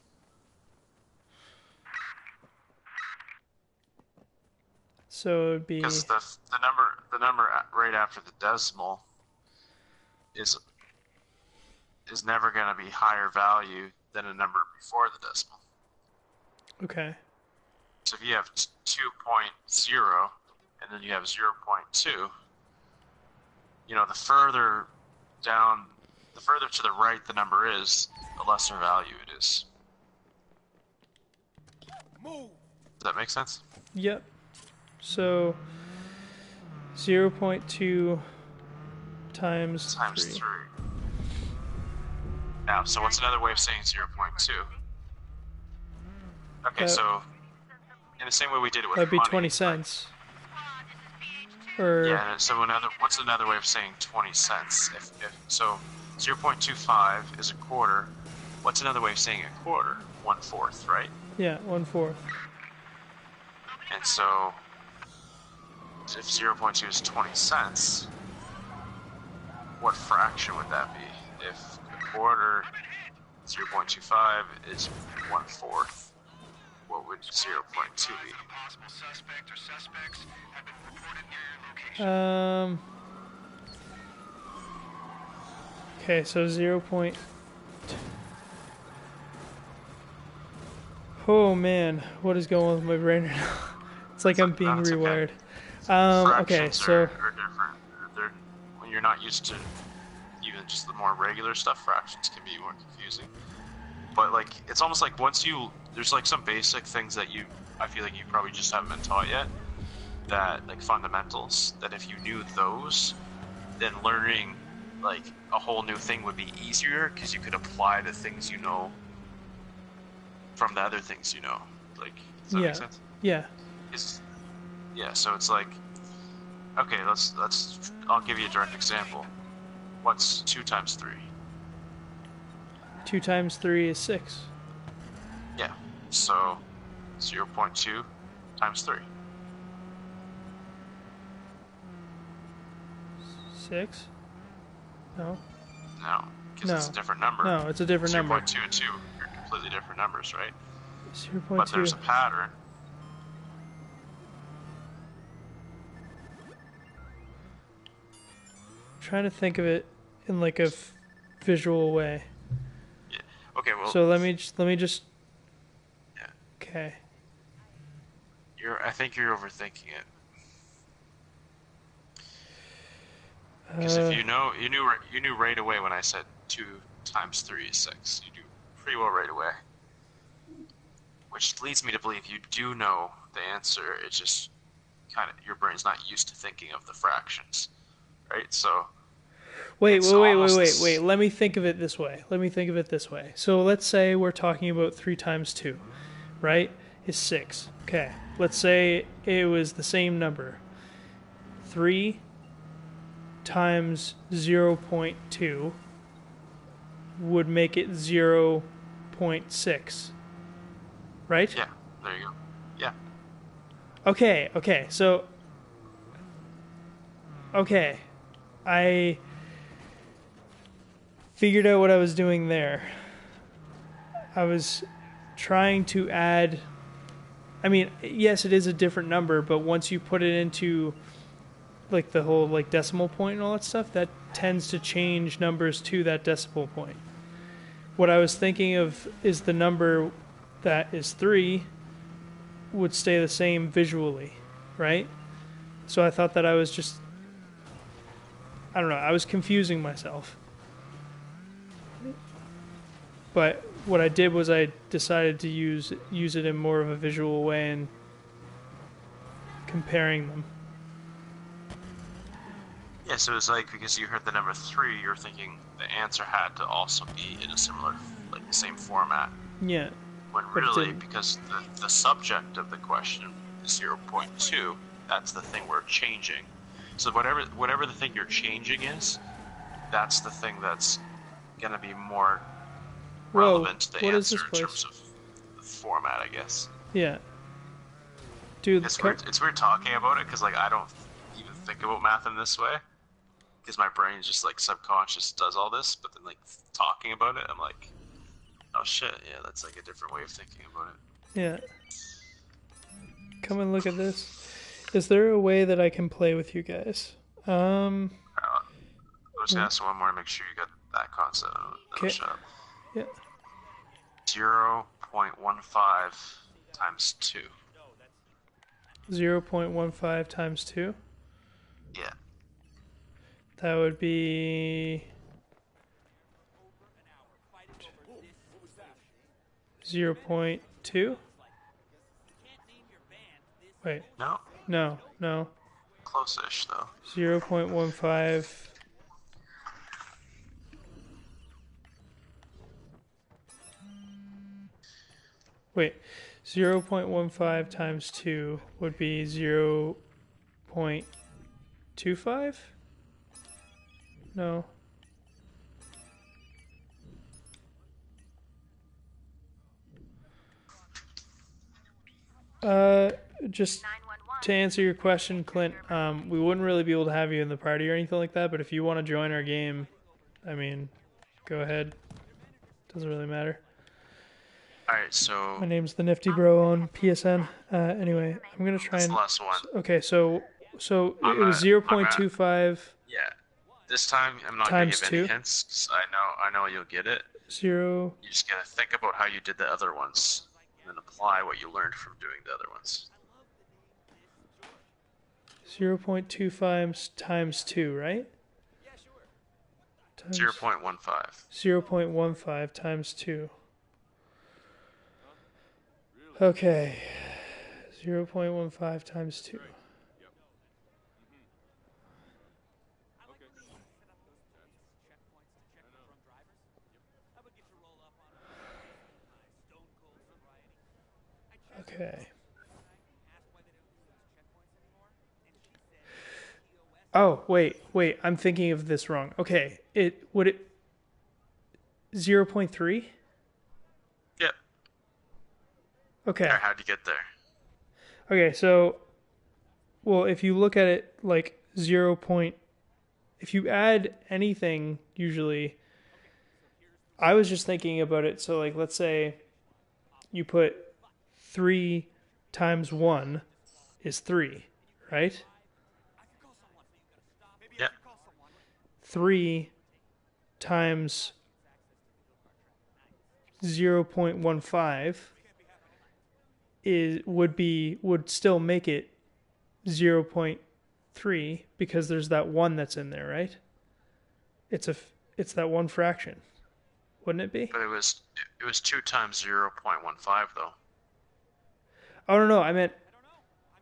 So it would be... Because the number right after the decimal is never going to be higher value than a number before the decimal. Okay. So if you have 2.0 and then you have 0.2, you know, the further to the right the number is, the lesser value it is. Move. Does that make sense? Yep. So 0.2 times 3. Now, so what's another way of saying 0.2? Okay, so in the same way we did it with That'd be money, 20 cents. Or Yeah, so what's another way of saying 20 cents? So 0.25 is a quarter. What's another way of saying a quarter? 1/4, right? yeah, 1/4. And so if 0.2 is 20 cents, what fraction would that be? If a quarter, 0.25 is 1/4, what would 0.2 be? Possible suspect or suspects have been reported near your location. Okay, so 0. Oh man, what is going on with my brain right now? It's like I'm being That's okay. rewired. Okay, Fractions so are different. When you're not used to even just the more regular stuff, fractions can be more confusing. But like, it's almost like there's like some basic things that I feel like you probably just haven't been taught yet, that like fundamentals, that if you knew those, then learning like a whole new thing would be easier because you could apply the things you know from the other things you know. Like, does that make sense? Yeah. Yeah, so it's like, okay, I'll give you a direct example. What's 2 times 3? 2 times 3 is 6. Yeah, so 0.2 times 3. 6? No. No, because No. it's a different number. No, it's a different number. 0.2 and 2 are completely different numbers, right? 0.2. But there's a pattern. I'm trying to think of it in like a visual way. Yeah. Okay, well. So let me just. Yeah. Okay. I think you're overthinking it. Because if you knew right away when I said 2 times 3 is 6. You knew pretty well right away. Which leads me to believe you do know the answer. It's just kind of your brain's not used to thinking of the fractions, right? So. Wait. Let me think of it this way. So let's say we're talking about 3 times 2, right? Is 6. Okay. Let's say it was the same number. 3 times 0.2 would make it 0.6. Right? Yeah, there you go. Yeah. Okay, so... Okay. I figured out what I was doing there. I was trying to add... I mean, yes, it is a different number, but once you put it into like the whole like decimal point and all that stuff, that tends to change numbers to that decimal point. What I was thinking of is the number that is 3 would stay the same visually, right? So I thought that I was just, I don't know, I was confusing myself. But what I did was I decided to use it in more of a visual way and comparing them. Yeah, so it's like because you heard the number 3, you're thinking the answer had to also be in a similar, like the same format. Yeah. When But it really, didn't. because the subject of the question is 0.2, that's the thing we're changing. So whatever the thing you're changing is, that's the thing that's gonna be more Whoa, relevant to the what is answer this in place? terms of the format, I guess. Yeah. Dude, It's weird talking about it because like I don't even think about math in this way because my brain just like subconscious does all this, but then like talking about it, I'm like, oh shit, yeah, that's like a different way of thinking about it. yeah. Come and look at this. Is there a way that I can play with you guys? I'm just gonna ask one more to make sure you got that concept. Okay. Shut up. Yeah. 0.15 times 2. 0.15 times 2. Yeah. That would be 0.2. Wait, No. no. Close-ish though. 0.15. Wait, 0.15 times 2 would be 0.25? No. Just to answer your question, Clint, we wouldn't really be able to have you in the party or anything like that, but if you want to join our game, I mean, go ahead. Doesn't really matter. Alright, so My name's the Nifty Bro on PSN. Anyway, I'm gonna try that's and. the last one. Okay, so I'm it was gonna- 0.25 Yeah. This time I'm not gonna Times give any 2? hints 'cause I know you'll get it. 0. You just gotta think about how you did the other ones and then apply what you learned from doing the other ones. 0.25 times 2, right? Times 0.15. 0.15 times 2. Okay. 0.15 times 2. Okay. Oh, wait. I'm thinking of this wrong. Okay. 0.3? Yep. Okay. Alright, how'd you get there? Okay, so, well, if you look at it like 0. If you add anything, usually, I was just thinking about it. So, like, let's say you put 3 times 1 is 3, right? Yep. 3 times 0.15 would still make it 0.3 because there's that 1 that's in there, right? It's that one fraction, wouldn't it be? But it was 2 times 0.15 though. Oh no, I meant.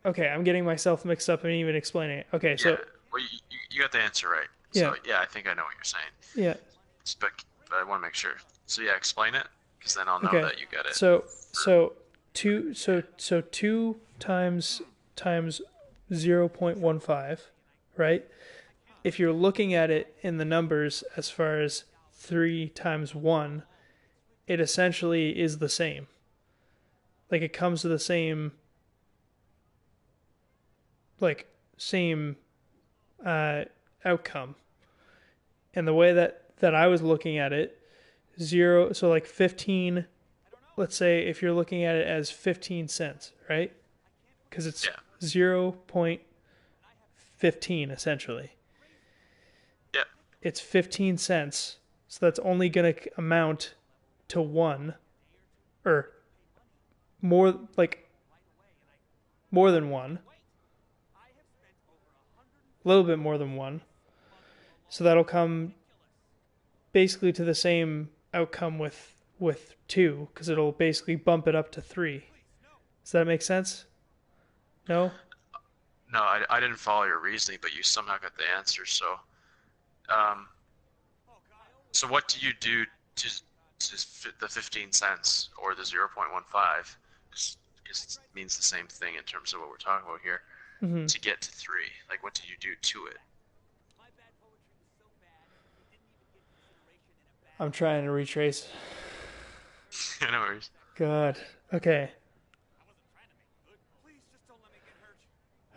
Okay, I'm getting myself mixed up and even explaining it. Okay, so Yeah. Well, you got the answer right. So yeah, I think I know what you're saying. yeah. But I want to make sure. So yeah, explain it, because then I'll know Okay. that you get it. So 2 times 0.15, right? If you're looking at it in the numbers as far as 3 times 1, it essentially is the same. Like it comes to the same outcome. And the way that I was looking at it, 0, so like 15, let's say if you're looking at it as 15 cents, right? Because it's 0.15 essentially. Yeah. It's 15 cents, so that's only going to amount to 1, or more than 1. A little bit more than 1. So that'll come basically to the same outcome with 2, because it'll basically bump it up to 3. Does that make sense? No? No, I didn't follow your reasoning, but you somehow got the answer. So, so what do you do just the 15 cents or the 0.15, because it means the same thing in terms of what we're talking about here. Mm-hmm. To get to 3, like what did you do to it? I'm trying to retrace. No worries. God. Okay.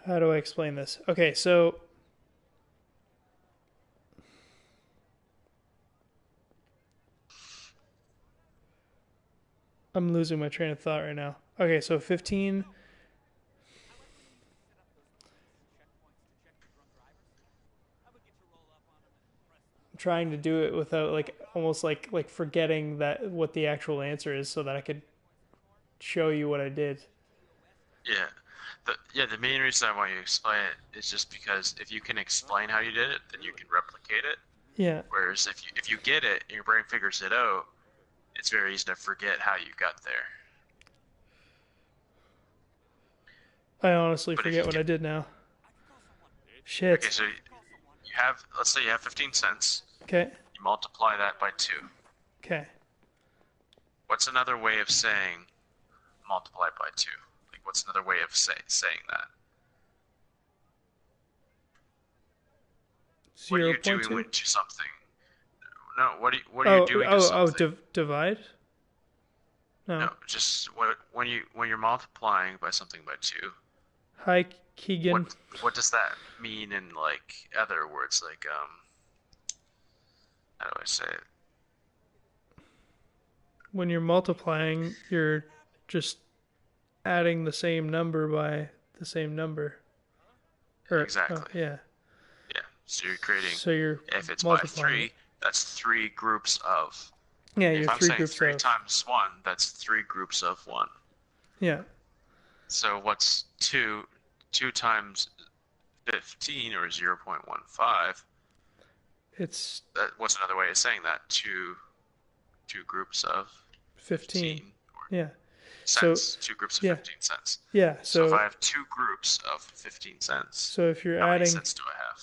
How do I explain this? Okay, so I'm losing my train of thought right now. Okay, so 15. I'm trying to do it without almost like forgetting that what the actual answer is so that I could show you what I did. Yeah. The main reason I want you to explain it is just because if you can explain how you did it, then you can replicate it. Yeah. Whereas if you get it and your brain figures it out, it's very easy to forget how you got there. I honestly forget what I did now. Shit. Okay, so you have, let's say you have 15 cents. Okay. You multiply that by 2. Okay. What's another way of saying multiply by 2? Like, what's another way of saying that? What are you doing with something? No, what are you doing to something? Divide? No, just when you're multiplying by something by 2. Hi, Keegan. What does that mean in like other words? Like how do I say it? When you're multiplying, you're just adding the same number by the same number. Exactly. Yeah. Yeah. So you're creating. So you're if it's multiplying. by 3, that's 3 groups of. Yeah, if you're I'm 3 saying groups 3 of. times 1, that's 3 groups of 1. Yeah. So what's 2 times 15 or 0.15? It's what's another way of saying that? Two groups of 15. Yeah. Cents. So 2 groups of yeah. 15 cents. Yeah. So if I have 2 groups of 15 cents, so if you're how adding many cents do I have?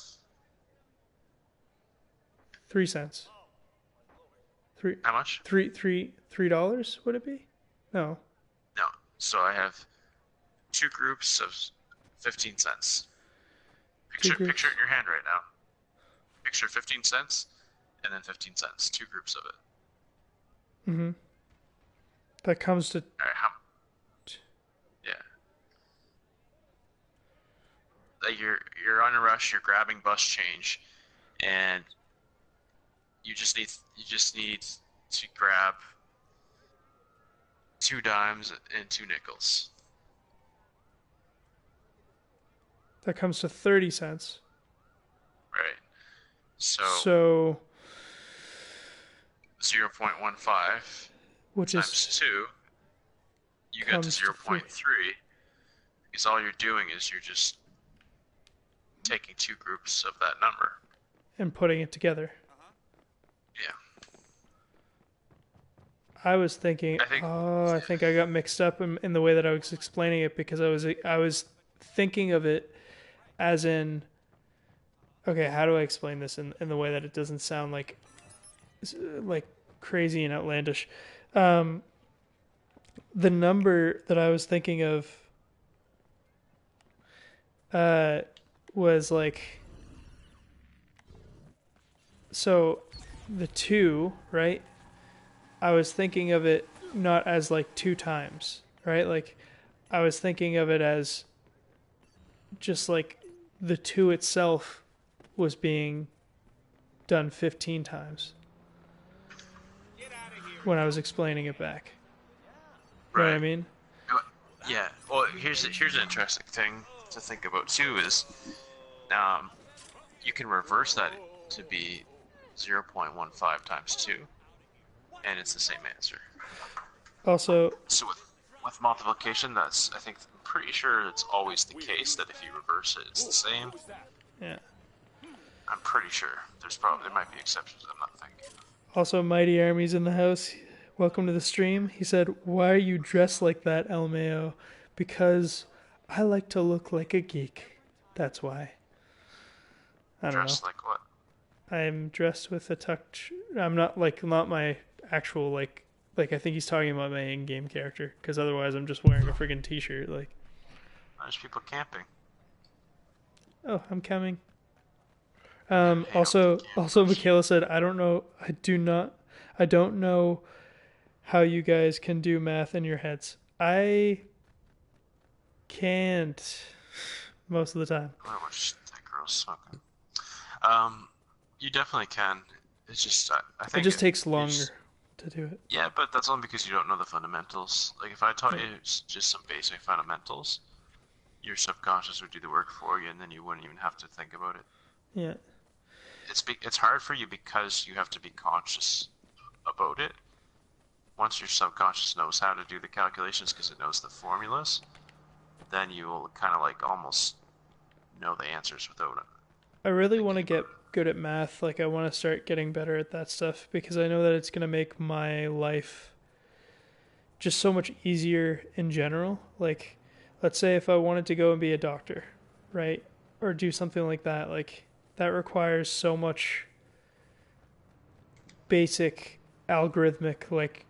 3 cents. How much? $3 would it be? No. No. So I have 2 groups of 15 cents. Picture it in your hand right now. Picture 15 cents and then 15 cents. 2 groups of it. Mm-hmm. That comes to. All right, yeah. Like you're on a rush. You're grabbing bus change, and you just need to grab 2 dimes and 2 nickels. That comes to 30 cents. Right. So 0.15 which times is 2, you get to 0.3, because all you're doing is you're just taking 2 groups of that number. And putting it together. Yeah. I was thinking, I think I got mixed up in the way that I was explaining it, because I was thinking of it as in, okay, how do I explain this in the way that it doesn't sound like crazy and outlandish? The number that I was thinking of was like, so the 2, right? I was thinking of it not as like 2 times, right? Like I was thinking of it as just like the 2 itself was being done 15 times when I was explaining it back. Right. You know what I mean? Yeah. Well, here's an interesting thing to think about too is, you can reverse that to be 0.15 times 2, and it's the same answer. Also, so with multiplication, I'm pretty sure it's always the case that if you reverse it, it's the same. Yeah. I'm pretty sure. There might be exceptions I'm not thinking of. Also, Mighty Army's in the house. Welcome to the stream. He said, "Why are you dressed like that, LMAO?" Because I like to look like a geek. That's why. I don't know. Dressed like what? I'm dressed with a tucked. I'm not my actual like I think he's talking about my in-game character, because otherwise I'm just wearing a friggin' t-shirt. Like, There's people camping. oh, I'm coming. Hey, Also, campers. Michaela said, I don't know how you guys can do math in your heads. I can't most of the time. I wish that girl's smoking. You definitely can. It's just I It think just takes you longer to do it. yeah, but that's only because you don't know the fundamentals. Like if I taught you just some basic fundamentals, your subconscious would do the work for you, and then you wouldn't even have to think about it. Yeah. It's hard for you because you have to be conscious about it. Once your subconscious knows how to do the calculations because it knows the formulas, then you will kind of like almost know the answers without it. I really want to get good at math. Like, I want to start getting better at that stuff, because I know that it's going to make my life just so much easier in general. Like, let's say if I wanted to go and be a doctor, right? Or do something like that. Like, that requires so much basic algorithmic, like,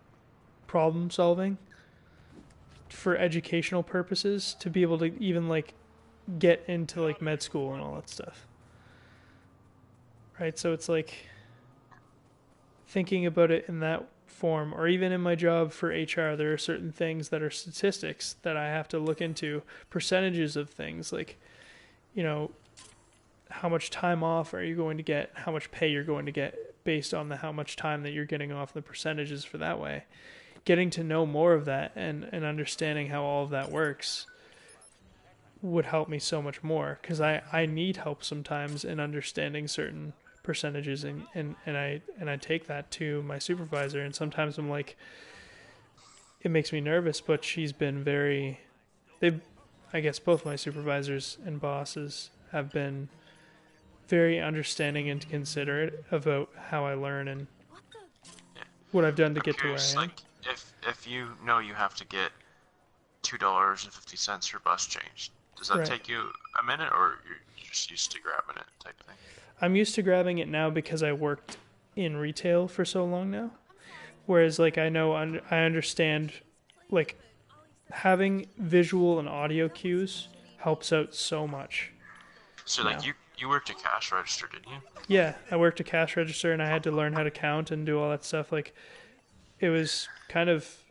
problem solving for educational purposes to be able to even, like, get into, like, med school and all that stuff. Right? So it's like thinking about it in that form, or even in my job for HR, there are certain things that are statistics that I have to look into, percentages of things, like, you know, how much time off are you going to get, how much pay you're going to get based on how much time that you're getting off, the percentages for that way. Getting to know more of that and understanding how all of that works would help me so much more, because I need help sometimes in understanding certain percentages, and I take that to my supervisor, and sometimes I'm like, it makes me nervous, but she's been I guess both my supervisors and bosses have been very understanding and considerate about how I learn and what I've done to get to where I am. Like if you know you have to get $2.50 for bus change, does that take you a minute, or you're just used to grabbing it type thing? I'm used to grabbing it now because I worked in retail for so long now. Whereas, like, I understand, like, having visual and audio cues helps out so much. So, like, you worked a cash register, didn't you? Yeah, I worked a cash register, and I had to learn how to count and do all that stuff. Like, it was kind of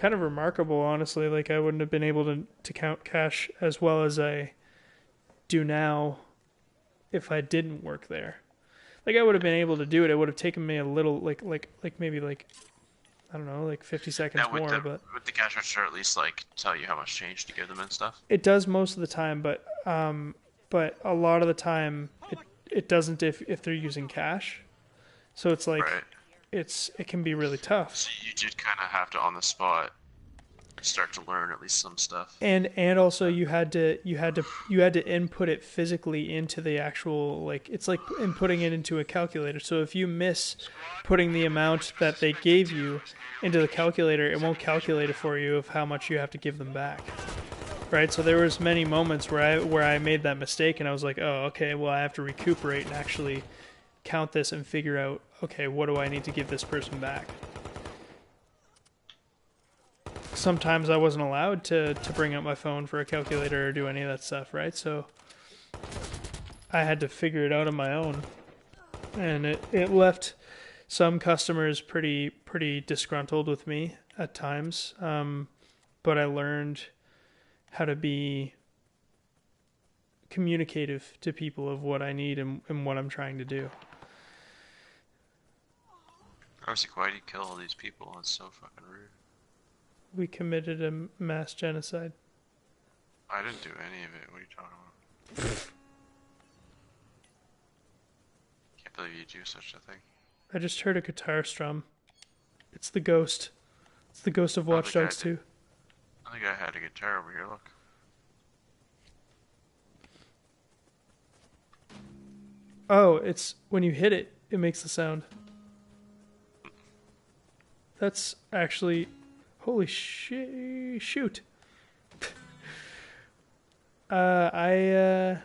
remarkable, honestly. Like, I wouldn't have been able to count cash as well as I do now if I didn't work there. Like, I would have been able to do it. It would have taken me a little, like maybe, like, I don't know, like 50 seconds more. But would the cash register at least, like, tell you how much change to give them and stuff? It does most of the time, but a lot of the time it doesn't if they're using cash. So it's like, right. It can be really tough. So you did kind of have to on the spot start to learn at least some stuff. And also you had to input it physically into the actual, like, it's like inputting it into a calculator. So if you miss putting the amount that they gave you into the calculator, it won't calculate it for you of how much you have to give them back. Right? So there was many moments where I made that mistake, and I was like, oh, okay, well, I have to recuperate and actually count this and figure out, okay, what do I need to give this person back? Sometimes I wasn't allowed to bring up my phone for a calculator or do any of that stuff, right? So I had to figure it out on my own. And it left some customers pretty disgruntled with me at times. But I learned how to be communicative to people of what I need and what I'm trying to do. I was like, why do you kill all these people? It's so fucking rude. We committed a mass genocide. I didn't do any of it. What are you talking about? Can't believe you do such a thing. I just heard a guitar strum. It's the ghost. It's the ghost of Watch Dogs 2. I think I had a guitar over here, look. Oh, it's when you hit it, it makes the sound. That's actually... Holy shoot. That's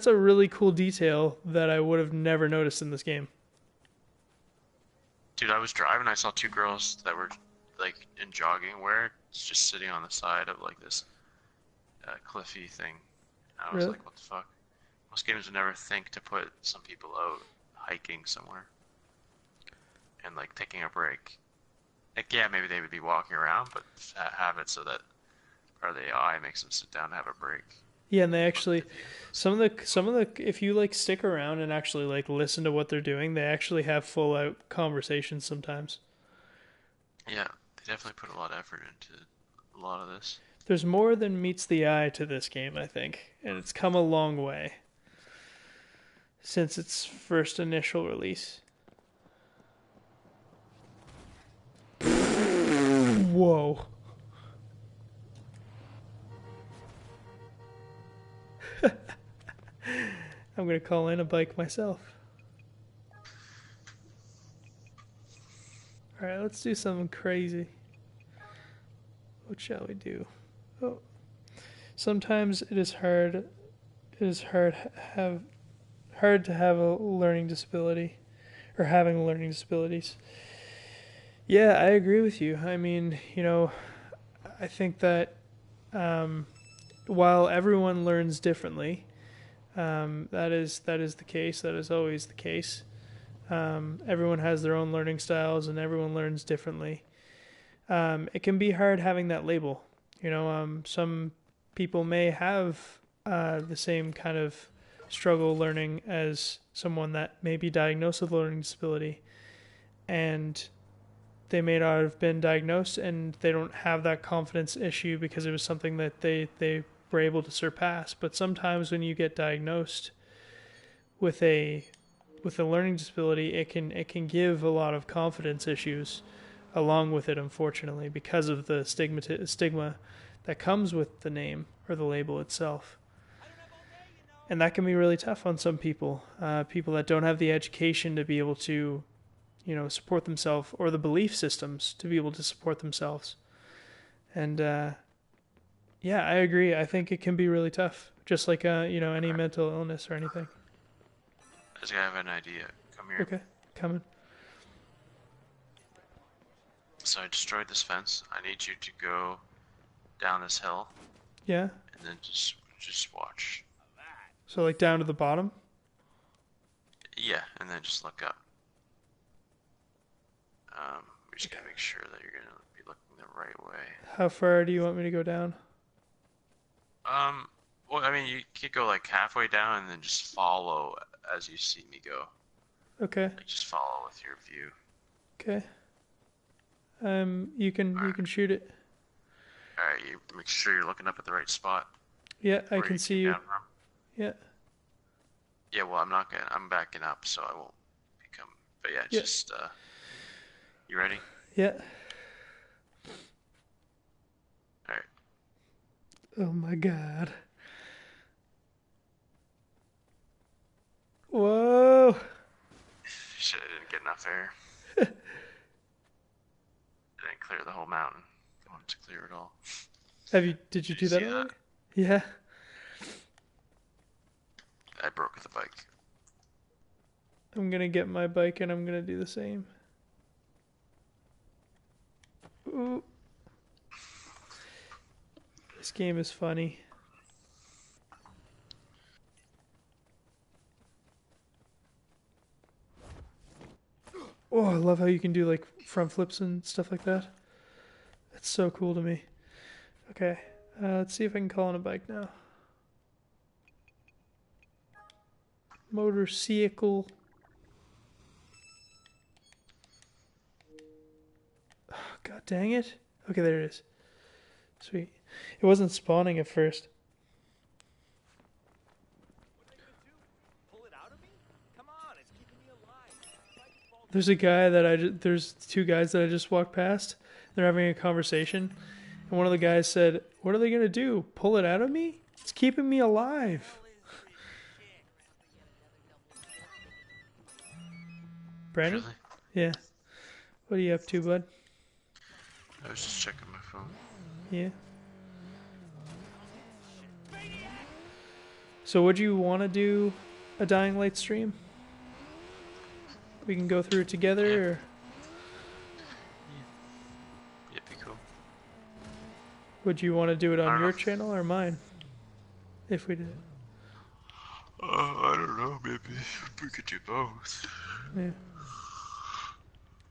a really cool detail that I would have never noticed in this game. Dude, I was driving. I saw two girls that were like in jogging wear, just sitting on the side of like this cliffy thing. I was Really? like, what the fuck? Most games would never think to put some people out hiking somewhere and like taking a break. Like, yeah, maybe they would be walking around, but have it so that part of the AI makes them sit down and have a break. Yeah, and they actually some of the if you like stick around and actually like listen to what they're doing, they actually have full out conversations sometimes. Yeah, they definitely put a lot of effort into a lot of this. There's more than meets the eye to this game, I think, and it's come a long way since its first initial release. Whoa. I'm gonna call in a bike myself. Alright, let's do something crazy. What shall we do? Oh. Sometimes it is hard hard to have a learning disability or having learning disabilities. Yeah, I agree with you. I mean, I think that while everyone learns differently, that is the case. That is always the case. Everyone has their own learning styles, and everyone learns differently. It can be hard having that label. Some people may have the same kind of struggle learning as someone that may be diagnosed with a learning disability, and they may not have been diagnosed, and they don't have that confidence issue because it was something that they were able to surpass. But sometimes when you get diagnosed with a learning disability, it can give a lot of confidence issues along with it, unfortunately, because of the stigma that comes with the name or the label itself. And that can be really tough on some people, people that don't have the education to be able to, support themselves, or the belief systems to be able to support themselves. And yeah, I agree. I think it can be really tough, just like any mental illness or anything. I just have an idea. Come here. Okay, coming. So I destroyed this fence. I need you to go down this hill Yeah. and then just watch. So like down to the bottom. Yeah, and then just look up. We just gotta make sure that you're gonna be looking the right way. How far do you want me to go down? Well, I mean, you could go like halfway down and then just follow as you see me go. Okay. Like just follow with your view. Okay. You can shoot it. All right, you make sure you're looking up at the right spot. Yeah, I where can see came you. down from. Yeah. Yeah, well, I'm backing up, so I won't become. But yeah, Yeah. just you ready? Yeah. All right. Oh my god. Whoa. Shit, I didn't get enough air. I didn't clear the whole mountain. I wanted to clear it all. Did you Did do you that see that? already? Yeah. I broke the bike. I'm gonna get my bike and I'm gonna do the same. Ooh. This game is funny. Oh, I love how you can do like front flips and stuff like that. That's so cool to me. Okay, let's see if I can call on a bike now. Motorcycle. Oh, God dang it. Okay, there it is. Sweet. It wasn't spawning at first. There's a guy that there's two guys that I just walked past. They're having a conversation. And one of the guys said, "What are they going to do? Pull it out of me? It's keeping me alive." Brandon? Really? Yeah. What are you up to, bud? I was just checking my phone. Yeah. So would you want to do a Dying Light stream? We can go through it together, or Would you want to do it I on don't your know. channel or mine? If we did it. I don't know, maybe we could do both. Yeah.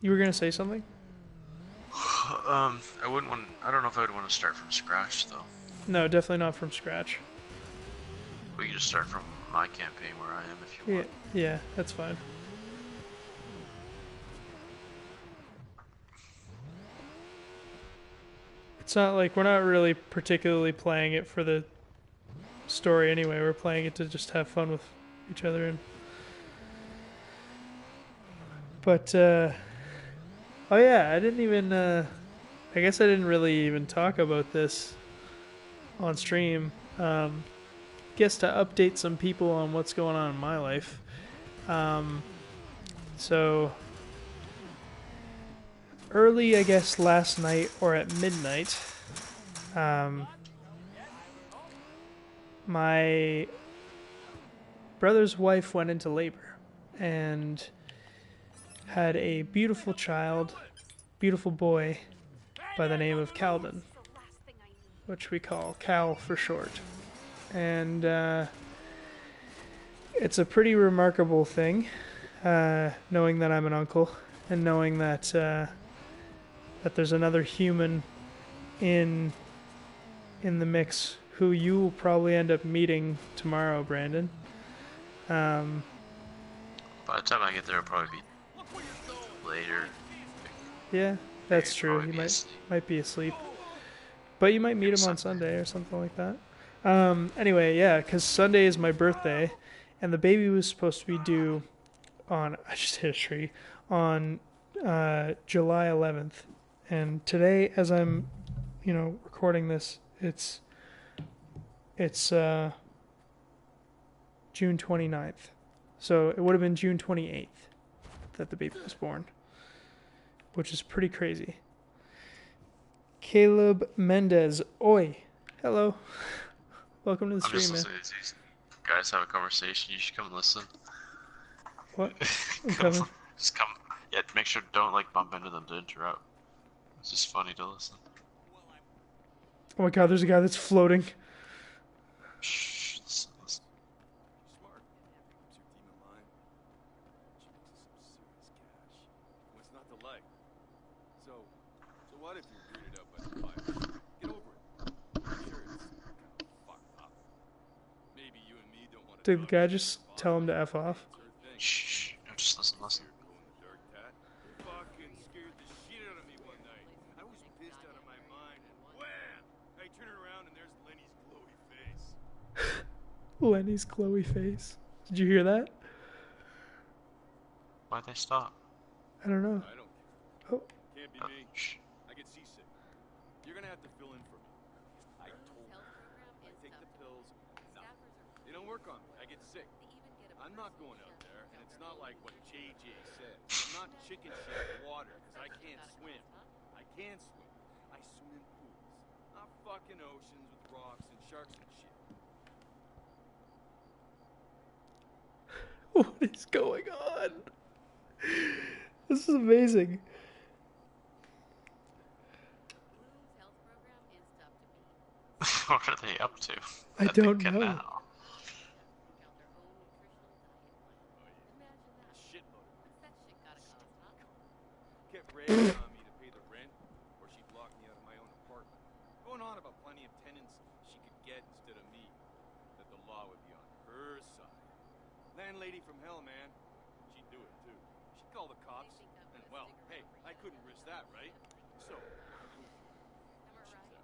You were gonna say something? I wouldn't want. I don't know if I would want to start from scratch though. No, definitely not from scratch. We can just start from my campaign where I am if you Yeah, want. yeah, that's fine. It's not like we're not really particularly playing it for the story anyway. We're playing it to just have fun with each other. But oh yeah, I didn't even. I guess I didn't really even talk about this on stream. Guess to update some people on what's going on in my life. So early, I guess last night or at midnight, my brother's wife went into labor and had a beautiful child, beautiful boy by the name of Calvin, which we call Cal for short. And it's a pretty remarkable thing, knowing that I'm an uncle and knowing that that there's another human in the mix who you will probably end up meeting tomorrow, Brandon. By the time I get there, it'll probably be later. Yeah, that's You'd true. probably He be might asleep. be asleep, but you might meet him on Sunday or something like that. Anyway, yeah, because Sunday is my birthday, and the baby was supposed to be due on, I just hit a tree, on July 11th. And today, as I'm, recording this, it's June 29th. So it would have been June 28th that the baby was born, which is pretty crazy. Caleb Mendez. Oi. Hello. Welcome to the I'm just stream, man. listening to these guys have a conversation. You should come and listen. What? I'm coming. Just come. Yeah, make sure don't like bump into them to interrupt. It's just funny to listen. Oh my god, there's a guy that's floating. Shh. Listen, listen. Smart. It's your team of mine. She makes us some serious cash. What's not to like? So what if you're weirded out by the fire? Get over it. I'm sure it's kind of fucked up. Maybe you and me don't want to. Did the guy just tell him to F off? Shh. No, just listen, listen. Glow in the dark tat. Fucking scared the shit out of me one night. I was pissed out of my mind, and wham! I turn around and there's Lenny's glowy face. Lenny's glowy face. Did you hear that? Why'd they stop? I don't know. I don't care. Oh, Can't be me. Shh. I get seasick. You're gonna have to fill in for me. I told you. I take the pills. Nothing. They don't work on me. I get sick. I'm not going out there, and it's not like what JJ said. I'm not chicken shit in water, because I can't swim. I can swim. I swim in pools. Not fucking oceans with rocks and sharks and shit. what is going on? This is amazing. What are they up to? I At the don't know. canal? Shitload of kept ragging on me to pay the rent, or she'd lock me out of my own apartment. Going on about plenty of tenants she could get instead of me. That the law would be on her side. Landlady from hell, man. She'd do it too. She'd call the cops, and well, hey, I couldn't risk that, right? So, I moved here. She's out.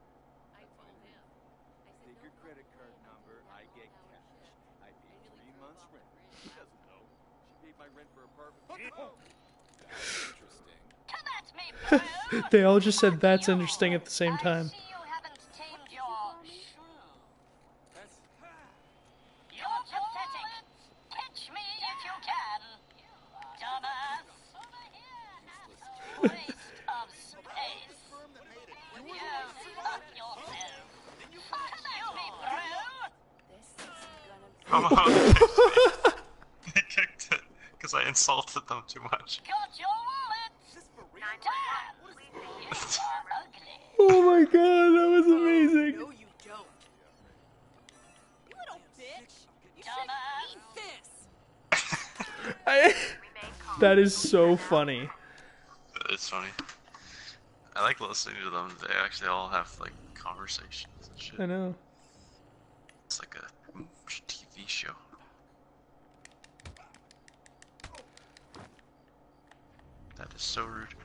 Take your credit card number, I get cash. I pay 3 months rent. She doesn't know. She paid my rent for apartment. That's interesting. Come at me, bro! They all just said that's interesting at the same time. I see you haven't tamed your shrew. That's You're pathetic. Catch me if you can. Dumbass. Waste of space. You fuck yourself. Come at me, bro! Come on. They kicked it because I insulted them too much. Got your wallet. Damn. You are ugly. Oh my god, that was amazing. No, you don't. You little bitch. You should eat this. That is so funny. It's funny. I like listening to them. They actually all have like conversations and shit. I know. It's like a TV show. That is so rude.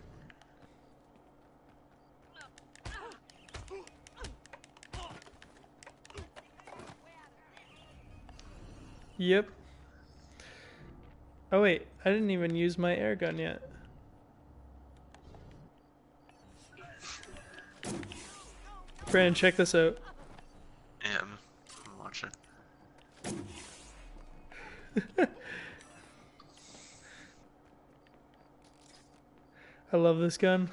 Yep. Oh wait, I didn't even use my air gun yet. Brandon, check this out. Yeah, I'm watching. I love this gun.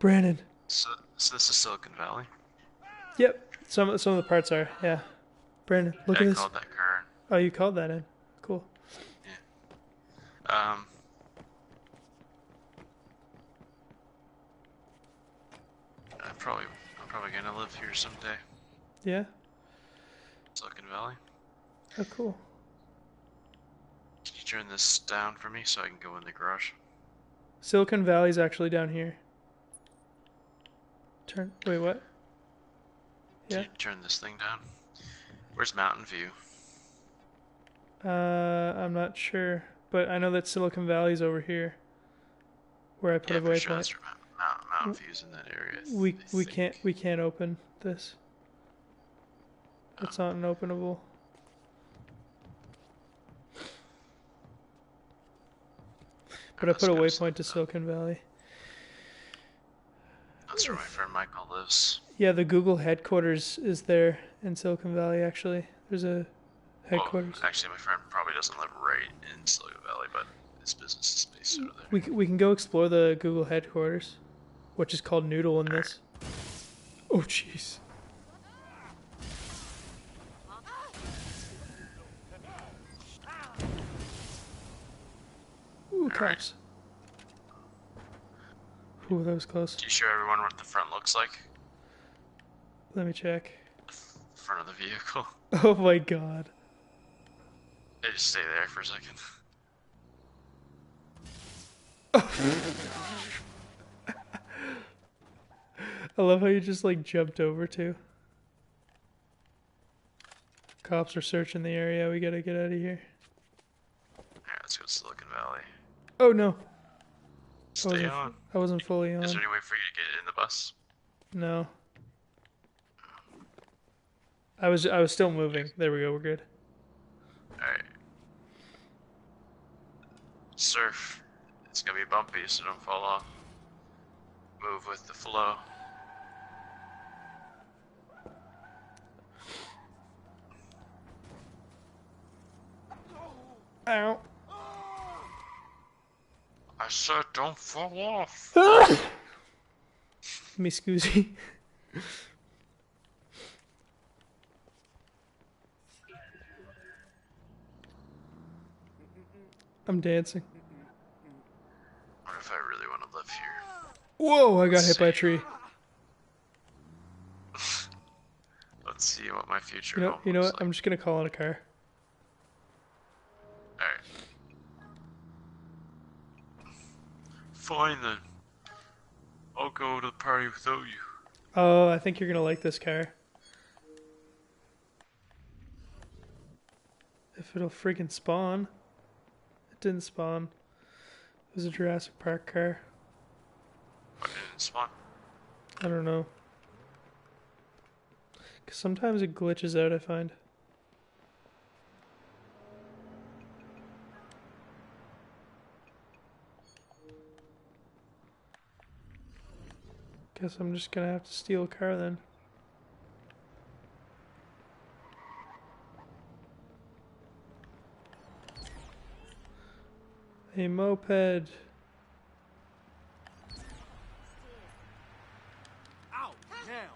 Brandon. So this is Silicon Valley. Yep. Some of the parts are, yeah. Brandon, look I at this. called that car. Oh, you called that in. Cool. Yeah. I'm probably gonna live here someday. Yeah? Silicon Valley. Oh, cool. Can you turn this down for me so I can go in the garage? Silicon Valley's actually down here. Wait, what? Can Yeah? you turn this thing down? Where's Mountain View? I'm not sure, but I know that Silicon Valley's over here, where I put Yeah, a for sure waypoint. that's where Mountain View's in that area. We can't open this. It's not an openable. But I put a waypoint to Silicon Valley. That's where my friend Michael lives. Yeah, the Google headquarters is there in Silicon Valley, actually. There's a headquarters. Well, actually, my friend probably doesn't live right in Silicon Valley, but his business is based over there. We can go explore the Google headquarters, which is called Noodle in this. Oh, jeez. Ooh, cops. Ooh, that was close. Do you show everyone what the front looks like? Let me check. The front of the vehicle. Oh my god. They just stay there for a second. I love how you just like jumped over too. Cops are searching the area. We gotta get out of here. Alright, let's go to Silicon Valley. Oh no. Stay on. I wasn't fully on. Is there any way for you to get in the bus? No. I was still moving. There we go. We're good. Alright. Surf. It's gonna be bumpy, so don't fall off. Move with the flow. Ow. I said don't fall off. Me scusi. I'm dancing. What if I really want to live here? Whoa, I got hit by a tree. Let's see what my future You know home looks what? I'm just gonna call in a car. Alright. Fine then. I'll go to the party without you. Oh, I think you're gonna like this car. If it'll freaking spawn. It didn't spawn. It was a Jurassic Park car. Why didn't it spawn? I don't know. Because sometimes it glitches out, I find. Guess I'm just gonna have to steal a car then. A moped. Ow! Now!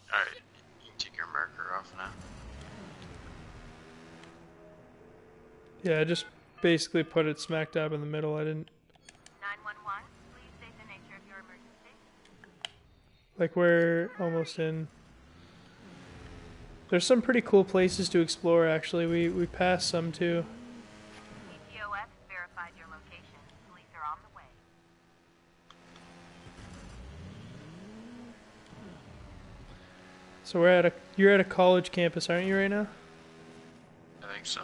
Alright, you can take your marker off now. Yeah, I just basically put it smack dab in the middle. I didn't. 911, please Like we're almost in. There's some pretty cool places to explore. Actually, we passed some too. TTOS verified your location. Police are on the way. So you're at a college campus, aren't you, right now? I think so.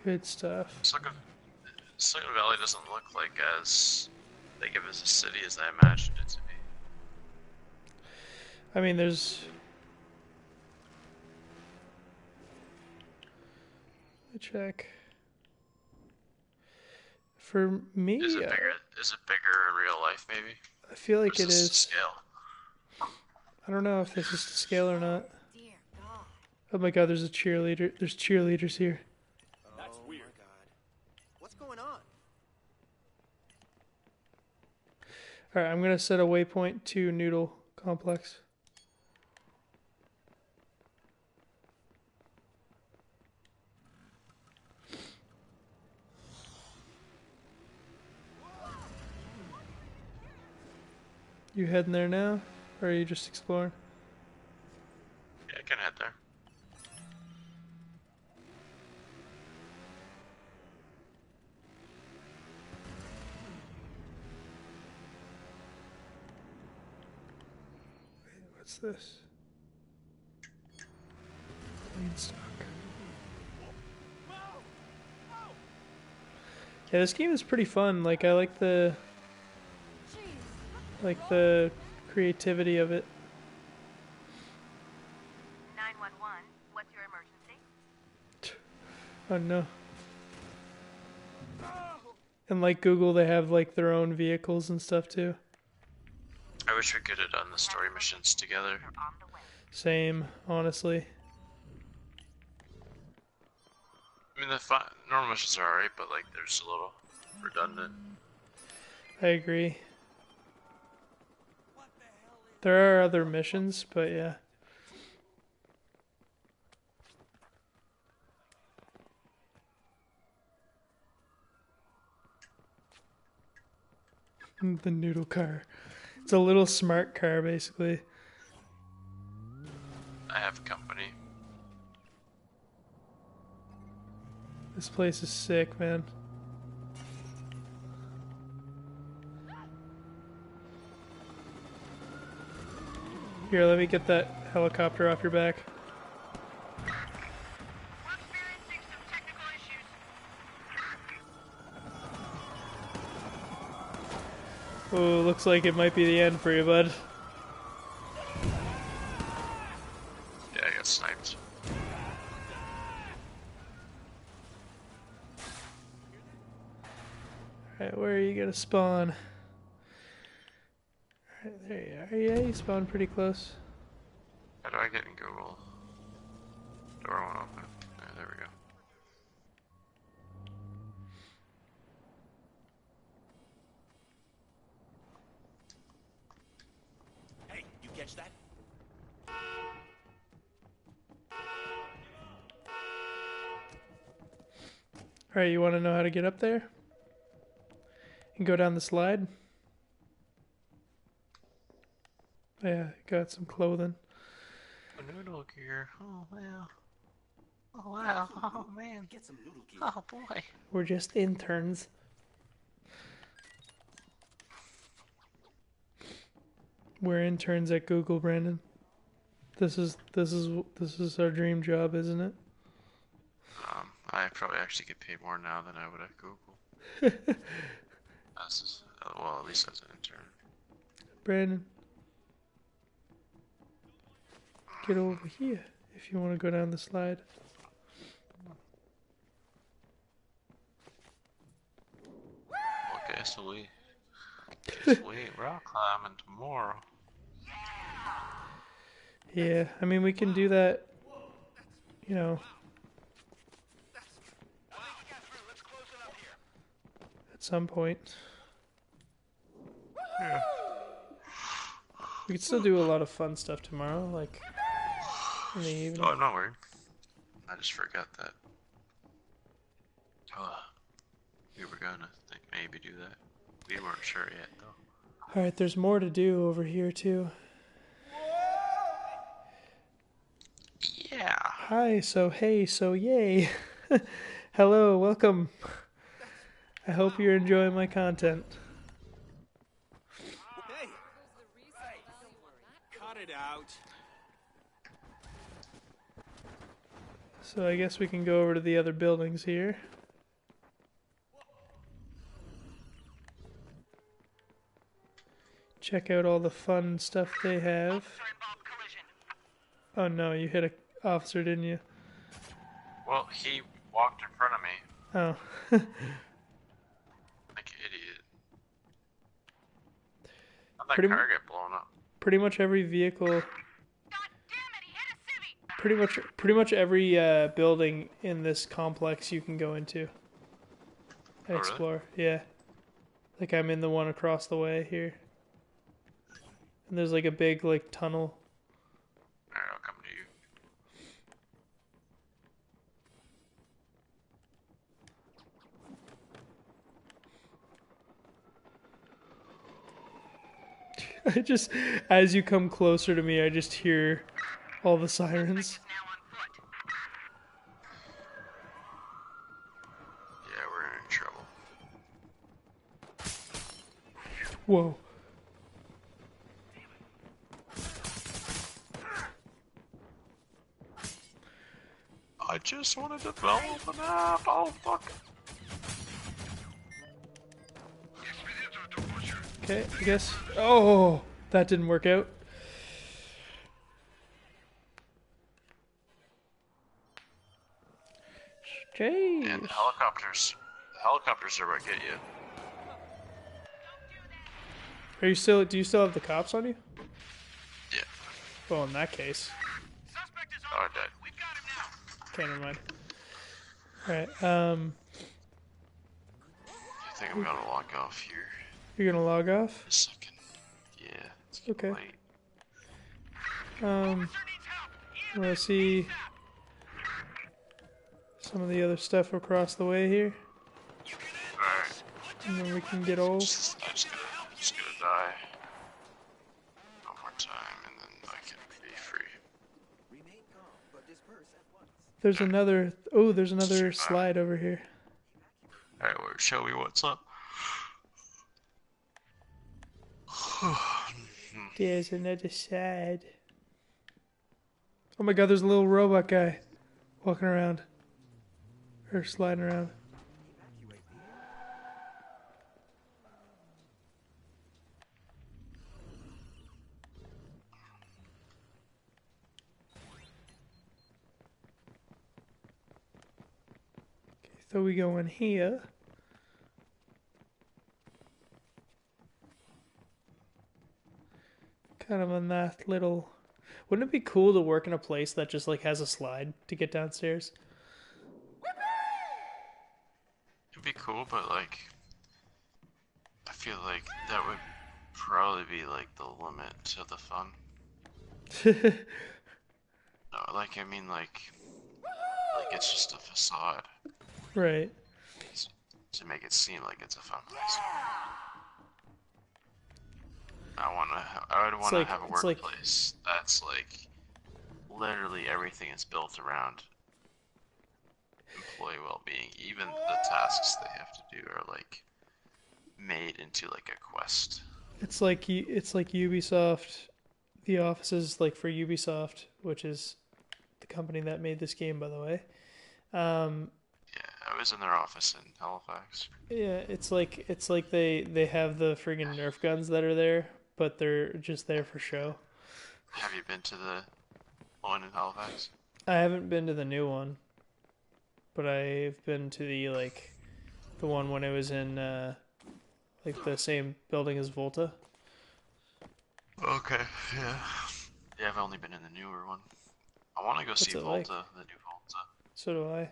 Good stuff. Silicon Valley doesn't look like as big of a city as I imagined it to be. I mean, there's. Let me check. For me, Is it bigger? Is it bigger in real life? Maybe. I feel like Or it this is. to scale? I don't know if this is to scale or not. Dear God. Oh my god, there's a cheerleader. There's cheerleaders here. That's weird. My God. What's going on? Alright, I'm gonna set a waypoint to Noodle Complex. You heading there now? Or are you just exploring? Yeah, I can head there. What's this? Lead stock. Yeah, this game is pretty fun. Like, I like the creativity of it. 911, what's your emergency? Oh no. And like Google, they have like their own vehicles and stuff too. I wish we could have done the story missions together. They're on the way. Same, honestly. I mean, the normal missions are alright, but like, they're just a little redundant. I agree. There are other missions, but yeah. The noodle car. It's a little smart car, basically. I have company. This place is sick, man. Here, let me get that helicopter off your back. We're experiencing some technical issues. Oh, looks like it might be the end for you, bud. Yeah, I got sniped. Alright, where are you gonna spawn? Alright, there you are. Yeah, you spawned pretty close. How do I get in Google? Door won't open. There we go. Hey, you catch that? Alright, you wanna know how to get up there? And go down the slide? Yeah, got some clothing. Noodle gear. Oh wow. Oh wow. Oh man. Get some noodle gear. Oh boy. We're just interns. We're interns at Google, Brandon. This is our dream job, isn't it? I probably actually get paid more now than I would at Google. Well, at least as an intern. Brandon, get over here if you want to go down the slide. Okay, so we rock climbing tomorrow. Yeah, I mean, we can do that, you know, at some point. Yeah. We could still do a lot of fun stuff tomorrow, like in the evening. Oh, I'm not worried. I just forgot that. We were gonna maybe do that. We weren't sure yet, though. Alright, there's more to do over here, too. Yeah. Hi, so hey, so yay. Hello, welcome. I hope you're enjoying my content. Hey! Cut it out. So I guess we can go over to the other buildings here. Check out all the fun stuff they have. Oh no, you hit a officer, didn't you? Well, he walked in front of me Oh. like an idiot. How'd that Pretty car get blown up? Pretty much every vehicle. Pretty much every building in this complex you can go into and Oh, really? explore. Yeah. Like I'm in the one across the way here. And there's like a big like tunnel. Alright, I'll come to you. I just, as you come closer to me, I just hear all the sirens. Yeah, we're in trouble. Whoa. I just wanted to develop an app. Oh, fuck. Okay, I guess. Oh, that didn't work out. And Jeez. the helicopters are what get you. Are you still? Do you still have the cops on you? Yeah. Well, in that case. Oh, I died. Okay, never mind. Alright, I think I'm gonna log off here you're gonna log off? in a second. Yeah, it's getting Okay. late. Let's see some of the other stuff across the way here. Alright. And then we can get old. I'm just gonna die. One more time, and then I can be free. Remain calm, but disperse at once. There's another. Oh, there's another slide over here. Alright, well, show me what's up. There's another side. Oh my god, there's a little robot guy walking around. Or sliding around. Okay, so we go in here. Kind of a nice little. Wouldn't it be cool to work in a place that just like has a slide to get downstairs? It'd be cool, but like, I feel like that would probably be like the limit to the fun. No, like, I mean, like it's just a facade Right. to make it seem like it's a fun place. I would want to like- have a it's like- workplace that's like literally everything is built around employee well-being. Even the tasks they have to do are like made into like a quest. It's like Ubisoft. The offices like for Ubisoft, which is the company that made this game, by the way. Yeah, I was in their office in Halifax. Yeah, it's like they have the friggin' Nerf guns that are there, but they're just there for show. Have you been to the one in Halifax? I haven't been to the new one, but I've been to the one when it was in like the same building as Volta. Okay, yeah. Yeah, I've only been in the newer one. I want to go see it Volta, like? the new Volta. So do I.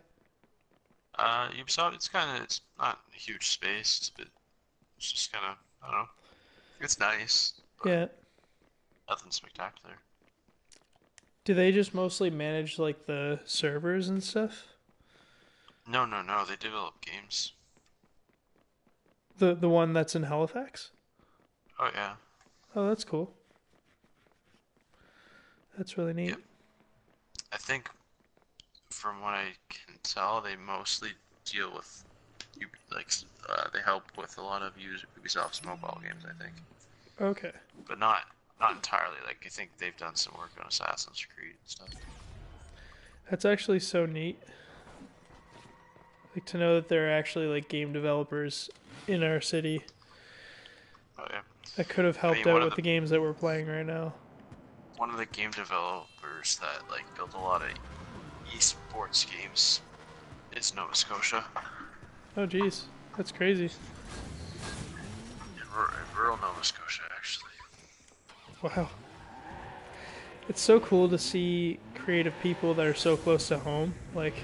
Ubisoft, it's not a huge space, but it's just kind of, I don't know. It's nice. But Yeah. nothing spectacular. Do they just mostly manage like the servers and stuff? No, they develop games. The one that's in Halifax? Oh yeah. Oh, that's cool. That's really neat. Yep. I think, from what I can tell, they mostly deal with, they help with a lot of Ubisoft's mobile games. I think, Okay. but not entirely. Like I think they've done some work on Assassin's Creed and stuff. That's actually so neat. Like to know that there are actually like game developers in our city Oh yeah. that could have helped out with the games that we're playing right now. One of the game developers that like built a lot of esports games is Nova Scotia. Oh jeez, that's crazy. In rural Nova Scotia, actually. Wow. It's so cool to see creative people that are so close to home. Like,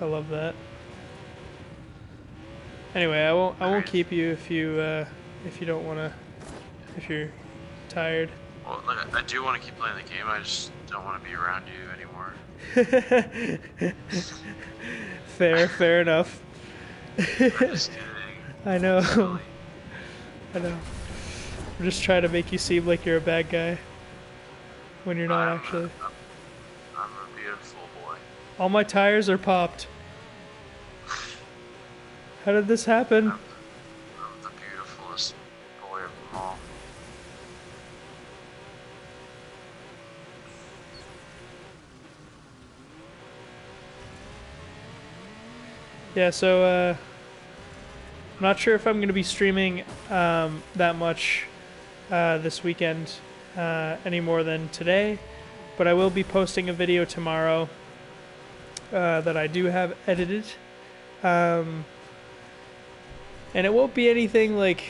I love that. Anyway, I won't keep you if you don't want to, if you're tired. Well, look, I do want to keep playing the game. I just don't want to be around you anymore. Fair enough. I'm just kidding. I know. Silly. I know. I'm just trying to make you seem like you're a bad guy when you're not actually. I'm a beautiful boy. All my tires are popped. How did this happen? I'm the beautifulest boy of them all. Yeah, so I'm not sure if I'm going to be streaming that much this weekend any more than today, but I will be posting a video tomorrow that I do have edited. And it won't be anything like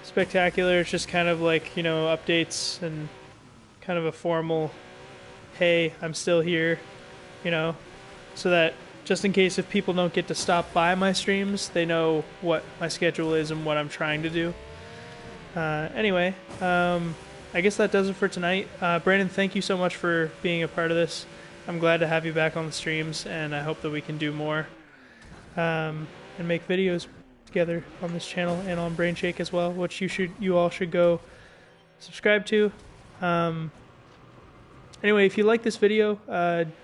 spectacular. It's just kind of like, you know, updates and kind of a formal, hey, I'm still here, you know, so that just in case if people don't get to stop by my streams, they know what my schedule is and what I'm trying to do. Anyway, I guess that does it for tonight. Brandon, thank you so much for being a part of this. I'm glad to have you back on the streams, and I hope that we can do more and make videos together on this channel and on BrainShake as well, which you all should go subscribe to. Anyway, if you like this video,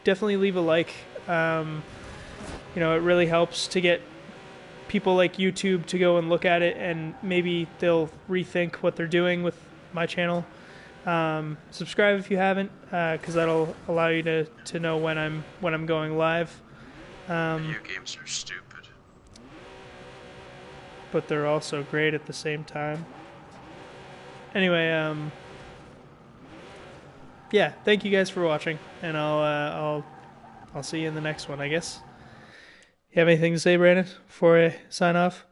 definitely leave a like. You know, it really helps to get people like YouTube to go and look at it, and maybe they'll rethink what they're doing with my channel. Subscribe if you haven't, because that'll allow you to know when I'm going live. Video games are stupid. But they're also great at the same time. Anyway, yeah, thank you guys for watching, and I'll see you in the next one, I guess. You have anything to say, Brandon, before I sign off?